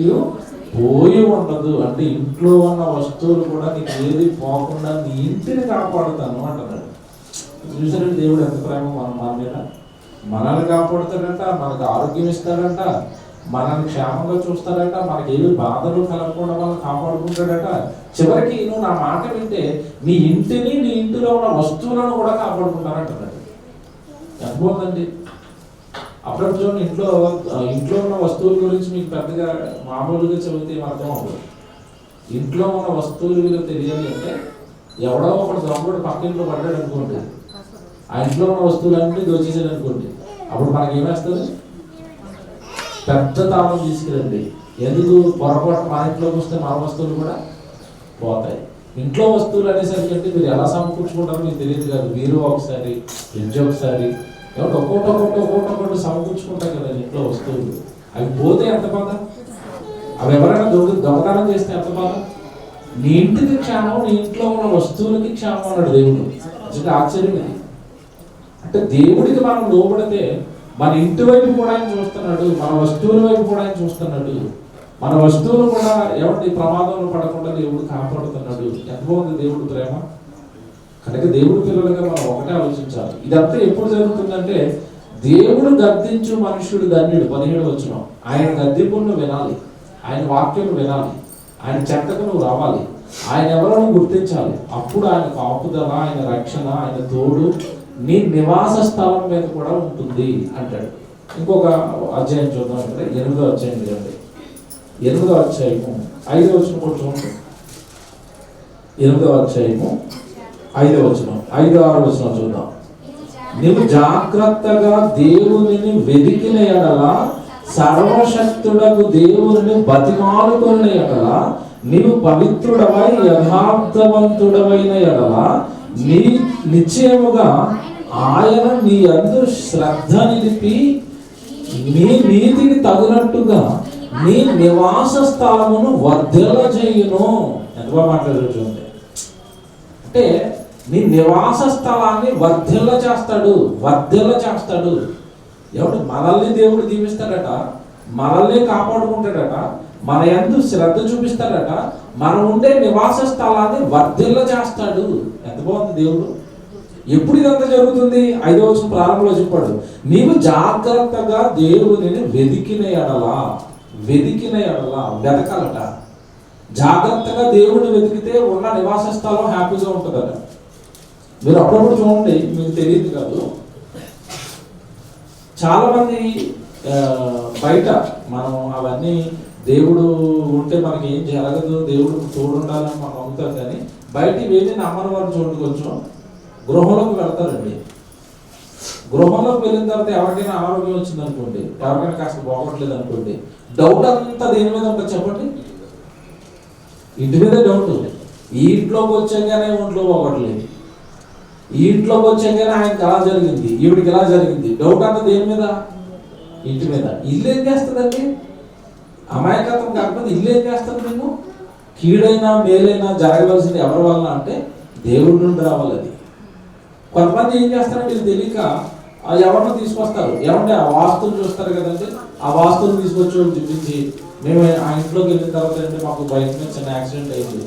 పోయి ఉండదు. అంటే ఇంట్లో ఉన్న వస్తువులు కూడా నీకు ఏది పోకుండా నీ ఇంటిని కాపాడుతాను అంటున్నాడు. చూసారంటే దేవుడు ఎంత ప్రేమ మన మీద. మనల్ని కాపాడుతాడంట, మనకు ఆరోగ్యం ఇస్తాడంట, మనల్ని క్షేమంగా చూస్తాడంట, మనకి ఏవి బాధలు కలగకుండా వాళ్ళని కాపాడుకుంటాడట. చివరికి నువ్వు నా మాట వింటే నీ ఇంటిని, నీ ఇంటిలో ఉన్న వస్తువులను కూడా కాపాడుకుంటానంటున్నాడు. ఎంత బాగుందండి. అప్పుడప్పుడు చూడండి, ఇంట్లో ఉన్న వస్తువుల గురించి మీకు పెద్దగా మామూలుగా చదివితే అర్థం అవ్వదు. ఇంట్లో ఉన్న వస్తువుల విలువ తెలియాలి అంటే ఎవడో ఒకటి దొంగడు పక్కింట్లో పడ్డాడు అనుకోండి, ఆ ఇంట్లో ఉన్న వస్తువులన్నీ దోచేసాడు అనుకోండి, అప్పుడు మనకి ఏమేస్తుంది? పెద్ద తాళం తీసుకురండి. ఎందుకు? పొరపాటు మన ఇంట్లోకి వస్తే మన వస్తువులు కూడా పోతాయి. ఇంట్లో వస్తువులు అనేసరికి మీరు ఎలా సమకూర్చుకుంటారో మీకు తెలియదు కాదు. మీరు ఒకసారి, ఫ్రిడ్జ్ ఒకసారి, ఎవరు ఒక్కొక్కటి సమకూర్చుకుంటాం కదా ఇంట్లో వస్తువులు. అవి పోతే ఎంత బాధ, అవి ఎవరైనా దొంగతనం చేస్తే ఎంత బాధ. నీ ఇంటికి క్షేమం, నీ ఇంట్లో ఉన్న వస్తువులకి క్షేమం అన్నాడు దేవుడు. నిజంగా ఆశ్చర్యం ఇది. అంటే దేవుడికి మనం లోబడితే మన ఇంటి వైపు కూడా ఆయన చూస్తున్నాడు, మన వస్తువుల వైపు కూడా ఆయన చూస్తున్నాడు. మన వస్తువులు కూడా ఎవరి ప్రమాదంలో పడకుండా దేవుడు కాపాడుతున్నాడు. ఎంత బాగుంది దేవుడు ప్రేమ. కనుక దేవుడి పిల్లలుగా మనం ఒకటే ఆలోచించాలి. ఇదంతా ఎప్పుడు జరుగుతుందంటే, దేవుడు గద్దించు మనుష్యుడు ధన్యుడు 17వ వచనం. ఆయన గద్దింపును వినాలి, ఆయన వాక్యం వినాలి, ఆయన చెంతకు నువ్వు రావాలి, ఆయన ఎవరో గుర్తించాలి. అప్పుడు ఆయన కాపుదల, ఆయన రక్షణ, ఆయన తోడు నీ నివాస స్థలం మీద కూడా ఉంటుంది అంటాడు. ఇంకొక అధ్యాయం చూద్దాం. ఇక్కడ 8వ అధ్యాయం చూడండి. 8వ అధ్యాయము 5వ వచనం కూడా చూడండి. 8వ అధ్యాయము 5వ వచనం, 5, 6 వచనం చూద్దాం. నువ్వు జాగ్రత్తగా దేవునిని వెదికిన ఎడల, సర్వశక్తుడకు దేవుని బతిమాలుకున్న ఎడల, నీవు పవిత్రుడవై యథార్థవంతుడవైన ఎడల, నీ నిశ్చయముగా ఆయన నీ యందు శ్రద్ధ నిలిపి మీ నీతికి తగినట్టుగా మీ నివాస స్థలమును వర్ధిల్ల చేయును. ఎంత బాగా మాట్లాడారు చూడండి. అంటే నీ నివాస స్థలాన్ని వర్ధిల్ల చేస్తాడు, వర్ధిల్ల చేస్తాడు. ఎవడు మనల్ని దేవుడు దీవిస్తాడట, మనల్ని కాపాడుకుంటాడట, మన యందు శ్రద్ధ చూపిస్తాడట, మనం ఉండే నివాస స్థలాన్ని వర్ధిల్ల చేస్తాడు. ఎంత బాగుంది దేవుడు. ఎప్పుడు ఇదంతా జరుగుతుంది? 5వ వచనం ప్రారంభంలో చెప్పాడు, నీవు జాగ్రత్తగా దేవునిని వెతికిన ఎడలా వెతకాలట. జాగ్రత్తగా దేవుడిని వెతికితే ఉన్న నివాస స్థలం హ్యాపీగా ఉంటుందట. మీరు అప్పుడప్పుడు చూడండి, మీకు తెలియదు కాదు, చాలా మంది బయట మనం అవన్నీ దేవుడు ఉంటే మనకి ఏం జరగదు, దేవుడు తోడుండాలని మనం నమ్ముతాం. కానీ బయట వేసి నమ్మని వారు చూడండి, కొంచెం గృహంలోకి వెళ్తారండి. గృహంలోకి వెళ్ళిన తర్వాత ఎవరికైనా అనారోగ్యం వచ్చింది అనుకోండి, ఎవరికైనా కాస్త బాగోట్లేదు అనుకోండి, డౌట్ అంతా దేని మీద ఉంటుంది చెప్పండి? ఇంటి మీద డౌట్. ఈ ఇంట్లోకి వచ్చాగానే ఒంట్లో బాగోట్లేదు, ఈ ఇంట్లోకి వచ్చాగానే ఆయనకి ఎలా జరిగింది, ఈవిడికి ఎలా జరిగింది, డౌట్ అంతా దేని మీద? ఇంటి మీద. ఇల్లు ఏం చేస్తుందండి? అమాయకత్వం కాకపోతే ఇల్లు ఏం చేస్తారు? మేము కీడైనా మేలైనా జరగవలసింది ఎవరి వల్ల అంటే దేవుడి నుండి రావాలి. అది కొంతమంది ఏం చేస్తారంటే ఇది తెలియక ఎవరినో తీసుకొస్తారు. ఏమంటే ఆ వాస్తులు చూస్తారు కదండి, ఆ వాస్తులు తీసుకొచ్చి చూపించి మేము ఆ ఇంట్లోకి వెళ్ళిన తర్వాత అంటే మాకు బయట మీద చిన్న యాక్సిడెంట్ అయింది,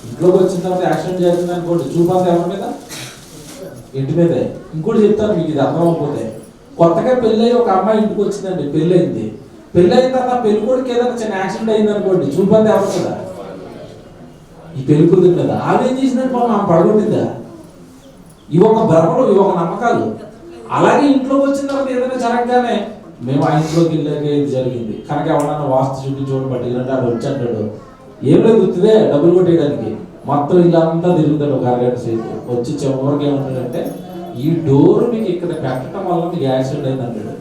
ఇంట్లోకి వచ్చిన తర్వాత యాక్సిడెంట్ జరిగింది అనుకోండి, చూపాలి ఎవరి మీద? ఇంటి మీదే. ఇంకోటి చెప్తాను మీకు, ఇది అర్థం అవ్వకపోతే, కొత్తగా పెళ్ళి ఒక అమ్మాయి ఇంటికి వచ్చిందండి, పెళ్ళయింది. పెళ్ళైన తర్వాత పెళ్లి కొడుకు ఏదైనా చిన్న యాక్సిడెంట్ అయింది అనుకోండి, చూపాలి ఎవరు కదా? ఈ పెళ్లి కూతురు కదా. ఆమె ఏం చేసిందంటే పాపం ఆమె పడగొట్టిందా? ఇవి ఒక భ్రమలు, ఇవి ఒక నమ్మకాలు. అలాగే ఇంట్లోకి వచ్చిన తర్వాత ఏదైనా జరగగానే మేము ఆ ఇంట్లోకి వెళ్ళాక ఇది జరిగింది కనుక ఎవరన్నా వాస్తు చూపించోడు పట్టుకుంటే ఆడు వచ్చాడు, ఏం లేదు గుర్తుదే డబ్బులు కొట్టేయడానికి, మొత్తం ఇల్లంతా తిరుగుతాడు ఒక అరగంట సేపు. వచ్చి చివరికి ఏమంటాడంటే ఈ డోర్ మీకు ఇక్కడ పెట్టడం వల్ల మీకు యాక్సిడెంట్ అయింది అంటాడు.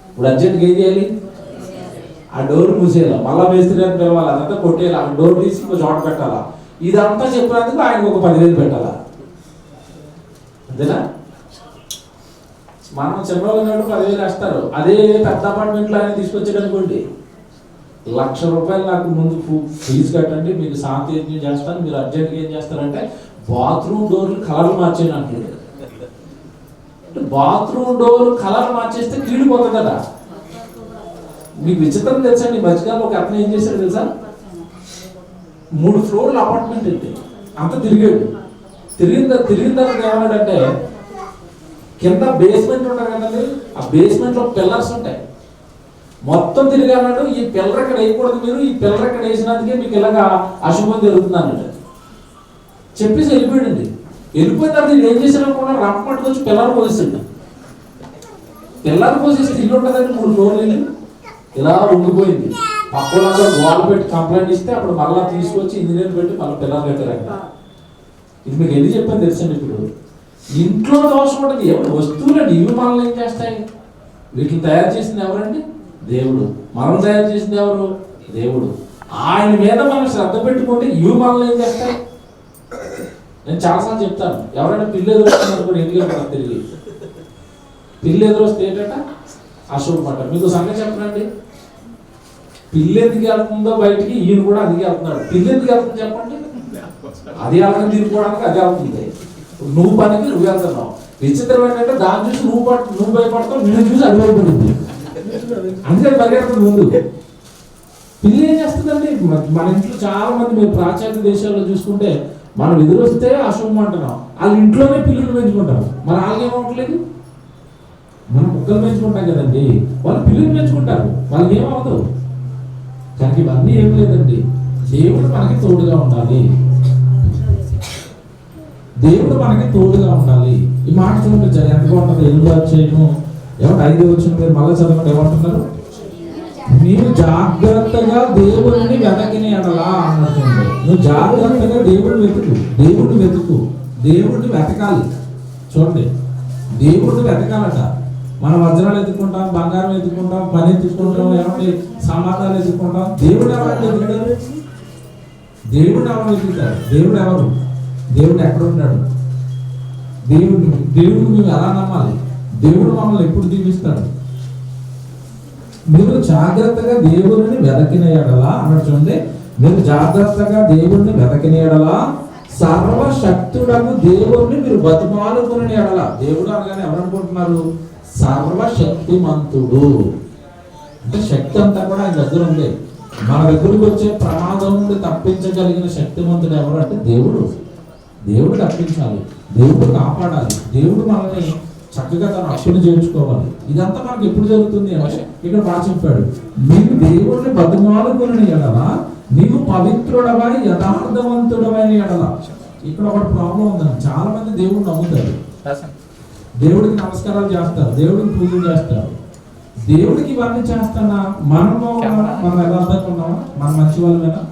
ఇప్పుడు అర్జెంట్గా ఏం చేయాలి? ఆ డోర్ మూసేయాలి, మళ్ళా మేస్త్రి అని పిలవాలి, అదంతా కొట్టేయాలి, ఆ డోర్ తీసి ఇంకో చోట పెట్టాలా. ఇదంతా చెప్పినందుకు ఆయనకు ఒక 10,000 పెట్టాలా, అంతేనా? మనం చిన్నలో ఉన్నప్పుడు 10,000 వేస్తారు. అదే పెద్ద అపార్ట్మెంట్లో ఆయన తీసుకొచ్చాడు అనుకోండి, ₹1,00,000 నాకు ముందు ఫీజు కట్టండి, మీకు శాంతి యజ్ఞం చేస్తాను, మీరు అర్జెంట్గా ఏం చేస్తారంటే బాత్రూమ్ డోర్లు కలర్ మార్చేయండి అంటాడు. బాత్రూమ్ డోర్ కలర్ మార్చేస్తే కీడిపోతుందట. మీకు విచిత్రం తెలుసా? ఈ మధ్యకాలంలో ఒక అతను ఏం చేశాడు తెలుసా? 3 ఫ్లోర్ల అపార్ట్మెంట్ అండి, అంత తిరిగాడు. తిరిగిన తర్వాత ఏమన్నాడంటే కింద బేస్మెంట్ ఉంటుంది కదండి, ఆ బేస్మెంట్ లో పిల్లర్స్ ఉంటాయి, మొత్తం తిరిగి అన్నాడు ఈ పిల్లర్ ఎక్కడ వేయకూడదు, మీరు ఈ పిల్లర్ ఎక్కడ వేసినందుకే మీకు ఇలాగా అశుభం జరుగుతుంది అన్నాడు. చెప్పేసి వెళ్ళిపోయాడండి. వెళ్ళిపోయిన తర్వాత ఏం చేశాడు అనుకున్నా, రప్ప పట్టుకొచ్చి పిల్లర్ పోసేసాడు. పిల్లర్ పోసేసి ఇల్లు ఉంటుందండి 3 ఫ్లోర్లు ఇలా ఉండిపోయింది. పక్కన గోడలు పెట్టి కంప్లైంట్ ఇస్తే అప్పుడు మళ్ళీ తీసుకొచ్చి ఇంజనీర్ పెట్టి మళ్ళీ పిల్లర్ పెట్టారంట. ఇది మీకు ఎందుకు చెప్పని తెలుసండి? ఇప్పుడు ఇంట్లో దోషం ఉంటుంది, ఎవరు వస్తువులండి ఇవి మనల్ని ఏం చేస్తాయి? వీటిని తయారు చేసింది ఎవరండి? దేవుడు. మనం తయారు చేసింది ఎవరు? దేవుడు. ఆయన మీద మనం శ్రద్ధ పెట్టుకుంటే ఇవి మనల్ని ఏం చేస్తాయి? నేను చాలాసార్లు చెప్తాను, ఎవరైనా పిల్లి ఎదురొస్తున్నారు కూడా ఇంటికి వెళ్తాను తిరిగి, పిల్లి ఎదురొస్తే ఏంటంట అశుభం అంట. మీకు సంగతి చెప్పనండి, పిల్లి ఎందుకు వెళ్తుందో బయటికి, ఈయన కూడా అదిగే వెళ్తున్నాడు. పిల్లి ఎందుకు వెళ్తుంది చెప్పండి? అది వెళ్తుంది తీరుకోవడానికి, అది వెళ్తుంది. నువ్వు పనికి నువ్వు వెళ్తున్నావు. విచిత్రం ఏంటంటే దాన్ని చూసి నువ్వు భయపడతావు, నిన్ను చూసి అది భయపడుతుంది, అందుకని పరిగెడుతుంది ముందు. పిల్లి ఏం చేస్తుందండి? మన ఇంట్లో చాలా మంది మీరు పాశ్చాత్య దేశాల్లో చూసుకుంటే మనం ఎదురొస్తే అశుభం అంటున్నాం, వాళ్ళ ఇంట్లోనే పిల్లులు పెంచుకుంటారు. మన వాళ్ళకి ఏమవట్లేదు, మనం కుక్కలు పెంచుకుంటాం కదండి, వాళ్ళు పిల్లులు పెంచుకుంటారు, వాళ్ళకి ఏమవదు. కానీ ఇవన్నీ ఏం లేదండి, దేవుడు మనకి తోడుగా ఉండాలి, దేవుడు మనకి తోడుగా ఉండాలి. ఈ మాట చూపించాలి ఎంత బాగుంటుంది. 8వ అధ్యాయము 5వ వచనం మీరు మళ్ళీ చదవండి. ఏమంటున్నారు? నీవు జాగ్రత్తగా దేవుడిని వెతకిన ఎడలా అన్నట్టుంది. నువ్వు జాగ్రత్తగా దేవుడిని వెతుకు, దేవుడిని వెతకాలి. చూడండి, దేవుడిని వెతకాలట. మనం వజ్రాలు ఎత్తుకుంటాం, బంగారం ఎత్తుకుంటాం, పని ఎత్తుకుంటాం, ఏమంటే సమాధానాలు ఎత్తుకుంటాం. దేవుడు ఎవరు వెతుకుతారు? దేవుడు ఎవరు వెతుకుతారు? దేవుడు ఎవరు? దేవుడు ఎక్కడ ఉన్నాడు? దేవుడిని మేము ఎలా నమ్మాలి? దేవుడు మమ్మల్ని ఎప్పుడు దీవిస్తాడు? మీరు జాగ్రత్తగా దేవుడిని వెతకిన ఎడల అన్నాడు. చూడండి, మీరు జాగ్రత్తగా దేవుడిని వెతకిన ఎడల సర్వశక్తుడను దేవుడిని మీరు బతిమాలుకుని ఎడల. దేవుడు అనగానే ఎవరు అనుకుంటున్నారు? సర్వశక్తిమంతుడు అంటే శక్తి అంతా కూడా ఆయన దగ్గర ఉంది. మన దగ్గరకు వచ్చే ప్రమాదం నుండి తప్పించగలిగిన శక్తిమంతుడు ఎవరు అంటే దేవుడు. దేవుడు తప్పించాలి, దేవుడు కాపాడాలి, దేవుడు మనల్ని చక్కగా తను అప్పులు చేర్చుకోవాలి. ఇదంతా మనకు ఎప్పుడు జరుగుతుంది అంటే ఇక్కడ బాగా చెప్పాడు, నీవు దేవుడిని బతిమాలుకుని ఎడల నీవు పవిత్రుడవై యథార్థవంతుడమైన ఎడల. ఇక్కడ ఒక ప్రాబ్లం ఉందండి, చాలా మంది దేవుడిని నమ్ముతారు, దేవుడికి నమస్కారాలు చేస్తారు, దేవుడికి పూజలు చేస్తారు. దేవుడికి ఇవన్నీ చేస్తానా? మనము మనం యథార్థంగా ఉన్నామా? మన మంచి వాళ్ళమేనా?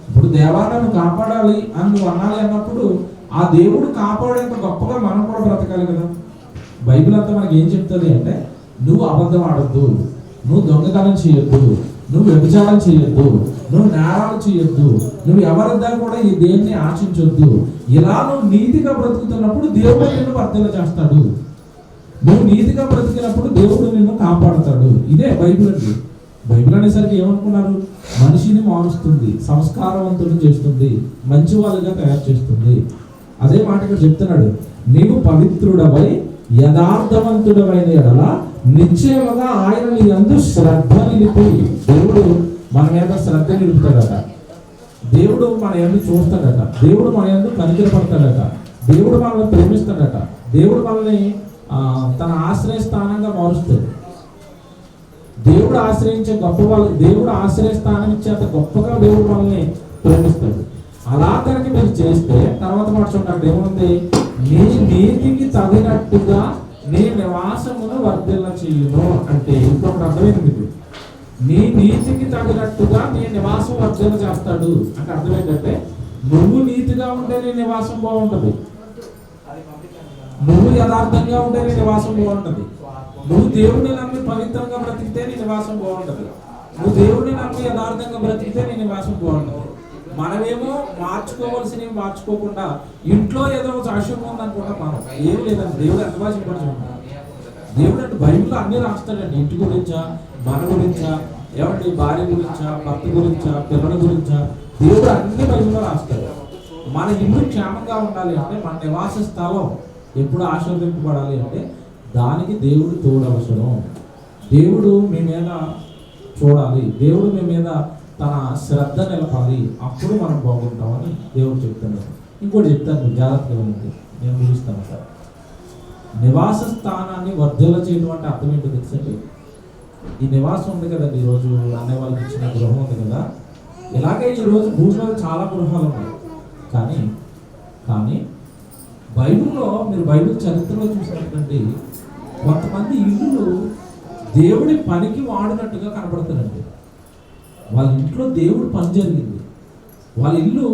ఇప్పుడు దేవాలయాన్ని కాపాడాలి అని నువ్వు అనాలి అన్నప్పుడు ఆ దేవుడు కాపాడేంత గొప్పగా మనం కూడా బ్రతకాలి కదా. బైబిల్ అంతా మనకి ఏం చెప్తుంది అంటే, నువ్వు అబద్ధం ఆడొద్దు, నువ్వు దొంగతనం చేయొద్దు, నువ్వు వ్యభిచారం చేయొద్దు, నువ్వు నేరాలు చేయొద్దు, నువ్వు ఎవరిద్దా కూడా ఈ దేన్ని ఆశించొద్దు. ఇలా నువ్వు నీతిగా బ్రతుకుతున్నప్పుడు దేవుడు నిన్ను వర్ధన చేస్తాడు. నువ్వు నీతిగా బ్రతికినప్పుడు దేవుడు నిన్ను కాపాడుతాడు. ఇదే బైబిల్ అండి. బైబిల్ అనేసరికి ఏమనుకున్నారు? మనిషిని మారుస్తుంది, సంస్కారవంతుడు చేస్తుంది, మంచి వాళ్ళుగా తయారు చేస్తుంది. అదే మాట ఇక్కడ చెప్తున్నాడు, నీవు పవిత్రుడవై యథార్థవంతుడమైన ఎడల నిశ్చయముగా ఆయన నీ యందు శ్రద్ధ నిలిపి. దేవుడు మన మీద శ్రద్ధ నిలుపుతాడట, దేవుడు మన యందు చూస్తాడట, దేవుడు మన యందు కనికరపడతాడట, దేవుడు మనల్ని ప్రేమిస్తాడట, దేవుడు మనల్ని తన ఆశ్రయ స్థానంగా మారుస్తాడు. దేవుడు ఆశ్రయించే గొప్ప వాళ్ళు, దేవుడు ఆశ్రయ స్థానం ఇచ్చేంత గొప్పగా దేవుడు మనల్ని ప్రేమిస్తాడు. అలా కనుక మీరు చేస్తే తర్వాత మాట చూడండి, అక్కడ ఏముంది? నీ నీతికి తగినట్టుగా నీ నివాసమును వర్ధిల్ల చేయును అంటే ఇంకొకటి అర్థమైంది మీకు. నీ నీతికి తగినట్టుగా నీ నివాసం వర్ధిల్ల చేస్తాడు అంటే అర్థం ఏంటంటే, నువ్వు నీతిగా ఉంటే నీ నివాసం బాగుంటది, నువ్వు యథార్థంగా ఉంటే నీ నివాసం బాగుంటది, నువ్వు దేవుడిని నమ్మి పవిత్రంగా బ్రతికితే నీ నివాసం బాగుంటది, నువ్వు దేవుడిని నమ్మి యథార్థంగా బ్రతికితే నీ నివాసం బాగుంటది. మనమేమో మార్చుకోవాల్సినవి మార్చుకోకుండా ఇంట్లో ఏదో సాక్ష్యం ఉందనుకుంటాం. మనం ఏం లేదండి, దేవుడు ఎంత బాగా చెప్పాడు. దేవుడు అంటే బైబిల్లో అన్ని రాస్తాడండి, ఇంటి గురించా, మన గురించా, ఏమంటే భార్య గురించా, భర్త గురించా, పిల్లల గురించా, దేవుడు అన్ని బైబిల్లో రాస్తాడు. మన ఇల్లు క్షేమంగా ఉండాలి అంటే, మన నివాస స్థలం ఎప్పుడు ఆశీర్వదింపబడాలి అంటే దానికి దేవుడు తోడు అవసరం. దేవుడు మీ మీద చూడాలి, దేవుడు మీ మీద తన శ్రద్ధ నిలపాలి, అప్పుడు మనం బాగుంటామని దేవుడు చెప్తున్నాడు. ఇంకోటి చెప్తాను, జాగ్రత్తగా ఉంది, నేను ముగిస్తాను సార్. నివాస స్థానాన్ని వర్ధల చేయడం అంటే అర్థం ఏంటో తెలుసండి. ఈ నివాసం ఉంది కదండి, ఈరోజు అన్నయ్య వాళ్ళకి ఇచ్చిన గృహం ఉంది కదా, ఇలాగే ఈరోజు భూమి మీద చాలా గృహాలు ఉన్నాయి. కానీ బైబిల్లో మీరు బైబిల్ చరిత్రలో చూసినటువంటి కొంతమంది ఇల్లు దేవుడి పనికి వాడినట్టుగా కనబడతారండి. వాళ్ళ ఇంట్లో దేవుడి పని జరిగింది, వాళ్ళ ఇల్లు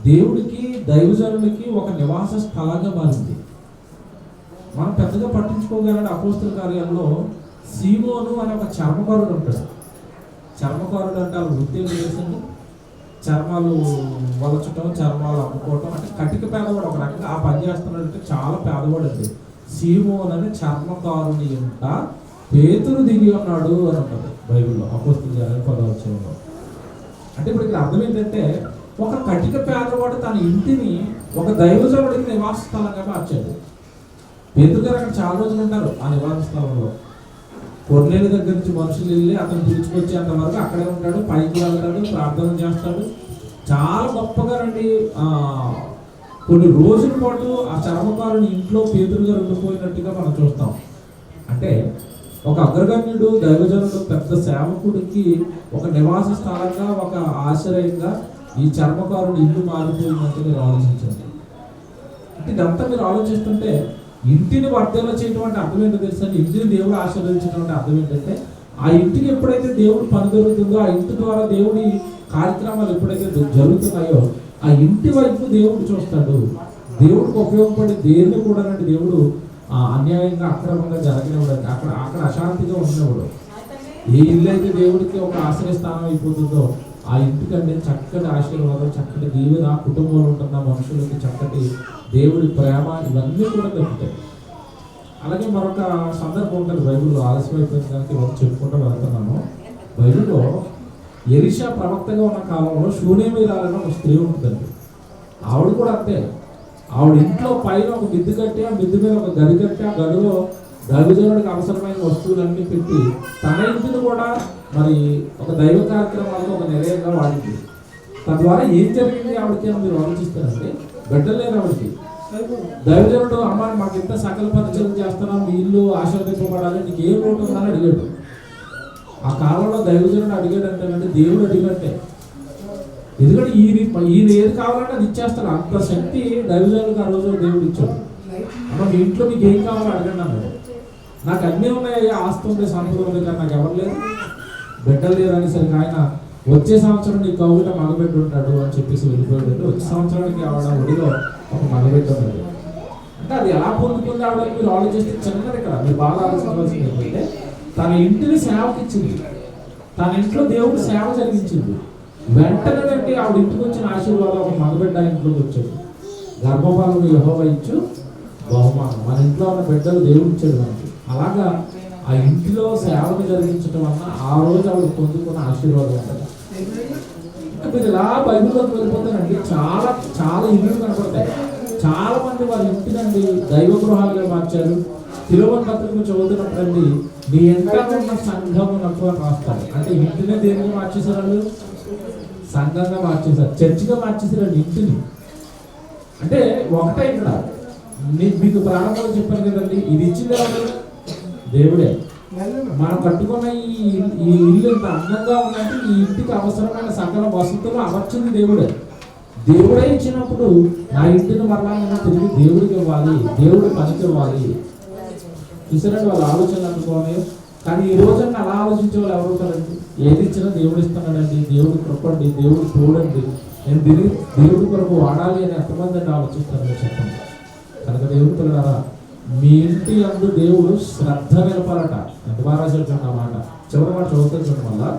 దేవుడికి దైవజనుడికి ఒక నివాస స్థలంగా మారింది. మనం పెద్దగా పట్టించుకోగలండి. అపోస్తల కార్యాల్లో సీమోను అనే ఒక చర్మకారుడు ఉంటాడు. చర్మకారుడు అంటే వాళ్ళ వృత్తి ఏం చేసింది? చర్మాలు వలచటం, చర్మాలు అమ్ముకోవటం, అంటే కటిక పేదవాడు ఒక రకంగా ఆ పని చేస్తున్నాడంటే చాలా పేదవాడు అండి. సీమోను అనే చర్మకారుని ఇంట పేతురు దిగి ఉన్నాడు అని ఉంటుంది బైబిల్లో, అపోస్తల కార్యాలు 10వ అధ్యాయంలో. అంటే ఇప్పుడు ఇక్కడ అర్థం ఏంటంటే, ఒక కటిక పేదవాడు తన ఇంటిని ఒక దైవజనుడికి నివాస స్థలంగా మార్చాడు. పేతురు గారు అక్కడ చాలా రోజులు ఉంటారు ఆ నివాస స్థలంలో. కొర్నేలు దగ్గర నుంచి మనుషులు వెళ్ళి అతను పిలుచుకొచ్చేంత వరకు అక్కడే ఉంటాడు, పైకి వెళ్తాడు, ప్రార్థన చేస్తాడు. చాలా గొప్పగా రండి. కొన్ని రోజుల పాటు ఆ చర్మకారుని ఇంట్లో పేతురు గారు ఉండిపోయినట్టుగా మనం చూస్తాం. అంటే ఒక అగ్రగణ్యుడు, దైవజనుడు, పెద్ద సేవకుడికి ఒక నివాస స్థలంగా, ఒక ఆశ్రయంగా ఈ చర్మకారుని ఇల్లు మారిపోయినట్టు మీరు ఆలోచించండి. అంటే ఇదంతా మీరు ఆలోచిస్తుంటే ఇంటిని వర్ధన చేయడం అంటే అర్థం ఏంటో తెలుసా? ఇంటిని దేవుడు ఆశీర్వదించడం అంటే అర్థం ఏంటంటే, ఆ ఇంటికి ఎప్పుడైతే దేవుడు పని జరుగుతుందో, ఆ ఇంటి ద్వారా దేవుడి కార్యక్రమాలు ఎప్పుడైతే జరుగుతున్నాయో ఆ ఇంటి వైపు దేవుడు చూస్తాడు. దేవుడికి ఉపయోగపడే దేన్ని కూడా దేవుడు అన్యాయంగా, అక్రమంగా జరగనివాడు, అక్కడ అశాంతిగా ఉండేవాడు. ఏ ఇల్లు అయితే దేవుడికి ఒక ఆశ్రయ స్థానం అయిపోతుందో ఆ ఇంటికంటే చక్కటి ఆశీర్వాదం, చక్కటి దీవెన, కుటుంబంలో ఉంటున్న మనుషులకి చక్కటి దేవుడి ప్రేమ, ఇవన్నీ కూడా దొరుకుతాయి. అలాగే మరొక సందర్భం ఉంటుంది బైబిల్లో, ఆలస్యం అయిపోయింది కనుక ఇవన్నీ చెప్పుకుంటూ వెళ్తున్నాను. బైబిల్లో ఎలీషా ప్రవక్తగా ఉన్న కాలంలో షూనేమీరాలని ఒక స్త్రీ ఉంటుందండి. ఆవిడ కూడా అంతే. ఆవిడ ఇంట్లో పైన ఒక మిద్దు కట్టి, ఆ మిద్దు మీద ఒక గది కట్టి, ఆ గదిలో దైవజనుడికి అవసరమైన వస్తువులన్నీ పెట్టి తన ఇంటిని కూడా మరి ఒక దైవ కార్యక్రమాల్లో ఒక నిలయంగా వాడింది. తద్వారా ఏం జరిగింది ఆవిడకి అని మీరు ఆలోచిస్తారండి. బిడ్డలు లేరు ఆవిడకి. దైవజనుడు, అమ్మ మాకు ఇంత సకల పరిచయం చేస్తున్నాం, మీ ఇల్లు ఆశీర్వదింపబడాలి, నీకు ఏం లోటు ఉందని అడిగాడు. ఆ కాలంలో దైవజనుడు అడిగాడు అంటే దేవుడు అడిగినట్టే. ఎందుకంటే ఈయన ఏది కావాలంటే అది ఇచ్చేస్తాడు. అంత శక్తి దైవజనుడికి ఆ రోజు దేవుడు ఇచ్చాడు. అమ్మ మీ ఇంట్లో మీకు ఏం కావాలో అడగండి అన్నాడు. నాకు అన్నీ ఉన్నాయి, ఆస్తి ఉంది, సంపద ఉంది, కానీ నాకు ఎవరు లేదు, బిడ్డలు లేరు అనేసరికి ఆయన వచ్చే సంవత్సరం నీ కౌగిట మగబిడ్డ ఉంటాడు అని చెప్పేసి వెళ్ళిపోయాడు. వచ్చే సంవత్సరానికి ఆవిడ ఒడిలో ఒక మగబిడ్డ ఉన్నాడు. అంటే అది ఎలా పొందుకుంది ఆవిడ మీరు ఆలోచిస్తే చిన్నది ఇక్కడ మీరు బాగా ఆలోచించవలసింది ఏంటంటే తన ఇంటిని సేవకి ఇచ్చింది. తన ఇంట్లో దేవుడు సేవ జరిగించింది. వెంటనే ఆవిడ ఇంటికి వచ్చిన ఆశీర్వాదం ఒక మగబిడ్డ ఇంట్లోకి వచ్చాడు. గర్భఫలము యెహోవా ఇచ్చు బహుమానం. మన ఇంట్లో ఉన్న బిడ్డలు దేవుడు ఇచ్చాడు మనకి. అలాగా ఆ ఇంటిలో సేవను జరిగించడం వలన ఆ రోజు ఆవిడ పొందుకున్న ఆశీర్వాదం ఉంటుంది. ఇంకా మీరు ఇలా బైబిల్లోకి వెళ్ళిపోతానండి, చాలా చాలా ఇల్లు కనపడతాయి. చాలా మంది వారి ఇంటినండి దైవ గృహాలుగా మార్చారు. తిరువన పత్రికను చదువుతున్నప్పుడండి నీ ఎంటనే ఉన్న సంఘమునకు అని రాస్తారు. అంటే ఇంటినే దేనిగా మార్చేశారు వాళ్ళు? సంఘంగా మార్చేశారు, చర్చిగా మార్చేశారు ఇంటిని. అంటే ఒకటే ఇక్కడ మీకు ప్రారంభంలో చెప్పాను కదండి, ఇది ఇచ్చింది ఎవరు? దేవుడే. మనం కట్టుకున్న ఈ ఇల్లు ఎంత అందంగా ఉందంటే ఈ ఇంటికి అవసరమైన సకల వసతులు అమర్చింది దేవుడే. దేవుడే ఇచ్చినప్పుడు నా ఇంటిని మరలా నేను తిరిగి దేవుడికి ఇవ్వాలి, దేవుడి పనికి ఇవ్వాలి. చూసారండి వాళ్ళ ఆలోచనలు అనుకోని. కానీ ఈ రోజున అలా ఆలోచించే వాళ్ళు ఎవరు ఉంటారండి? ఏది ఇచ్చినా దేవుడు ఇస్తున్నాడండి, దేవుడు కృపండి, దేవుడు తోడండి, నేను దేవుడి కొరకు వాడాలి అని ఎంతమంది అంటే ఆలోచిస్తారని చెప్పండి. కనుక దేవుడు పిల్లలారా, మీ ఇంటి అందు దేవుడు శ్రద్ధ నిలపాలట. ఎంత బాగా రాశాడు మాట. చివరి మాట చదువుతుంది చూడండి. మళ్ళా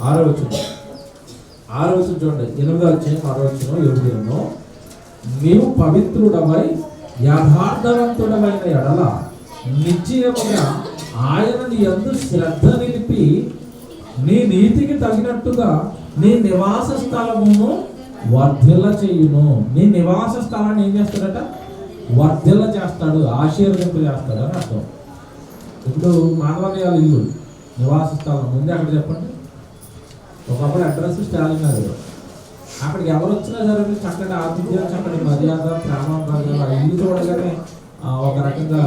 6వ వచనం చూడండి. 8వ అధ్యాయం 6వ వచనం 7. నీవు పవిత్రుడవై యథార్థవంతుడమైన ఎడల నిశ్చయముగా ఆయన నీ యందు శ్రద్ధ నిలిపి నీ నీతికి తగినట్టుగా నీ నివాస స్థలమును వర్ధిల్ల చేయును. నీ నివాస స్థలాన్ని ఏం చేస్తాడట? వర్ధిల్ల చేస్తాడు, ఆశీర్వదింప చేస్తాడు అని అర్థం. ఇప్పుడు మానవనీయాల ఇల్లు నివాస స్థలం ముందే అక్కడ చెప్పండి. ఒకప్పుడు అడ్రస్ స్టాలిన్ గారు. అక్కడికి ఎవరు వచ్చినా సరే చక్కటి ఆతిథ్యం, చక్కటి మర్యాద, ప్రేమ, ఆ ఇల్లు చూడగానే ఒక రకంగా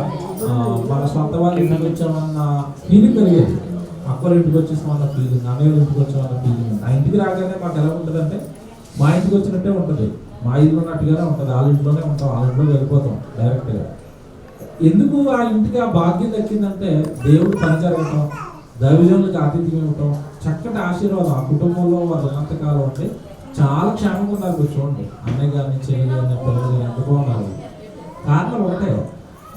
మన సొంత వాళ్ళ ఇంటికి వచ్చామన్న ఫీలింగ్ కలిగేది. అక్కల ఇంటికి వచ్చేసామన్న ఫీలింగ్, అన్నయ్య ఇంటికి వచ్చామన్న ఫీలింగ్. ఆ ఇంటికి రాగానే మాకు ఎలా ఉంటుందంటే మా ఇంటికి వచ్చినట్టే ఉంటుంది, మా ఇల్లు ఉన్నట్టుగానే ఉంటుంది. వాళ్ళ ఇంట్లోనే ఉంటాం, వాళ్ళ ఇంట్లో వెళ్ళిపోతాం డైరెక్ట్గా. ఎందుకు ఆ ఇంటికి ఆ భాగ్యం దక్కిందంటే దేవుడు పని జరగటం, దైవజనులకు ఆతిథ్యం ఇవ్వటం, చక్కటి ఆశీర్వాదం. ఆ కుటుంబంలో వారు ఉన్నంతకాలం అంటే చాలా క్షేమంగా ఉన్నారు. మీరు చూడండి, అన్నయ్య గారిని, చెల్లి గారిని, పిల్లలు గారిని ఎంత బాగున్నారు. కారణం ఒకటే,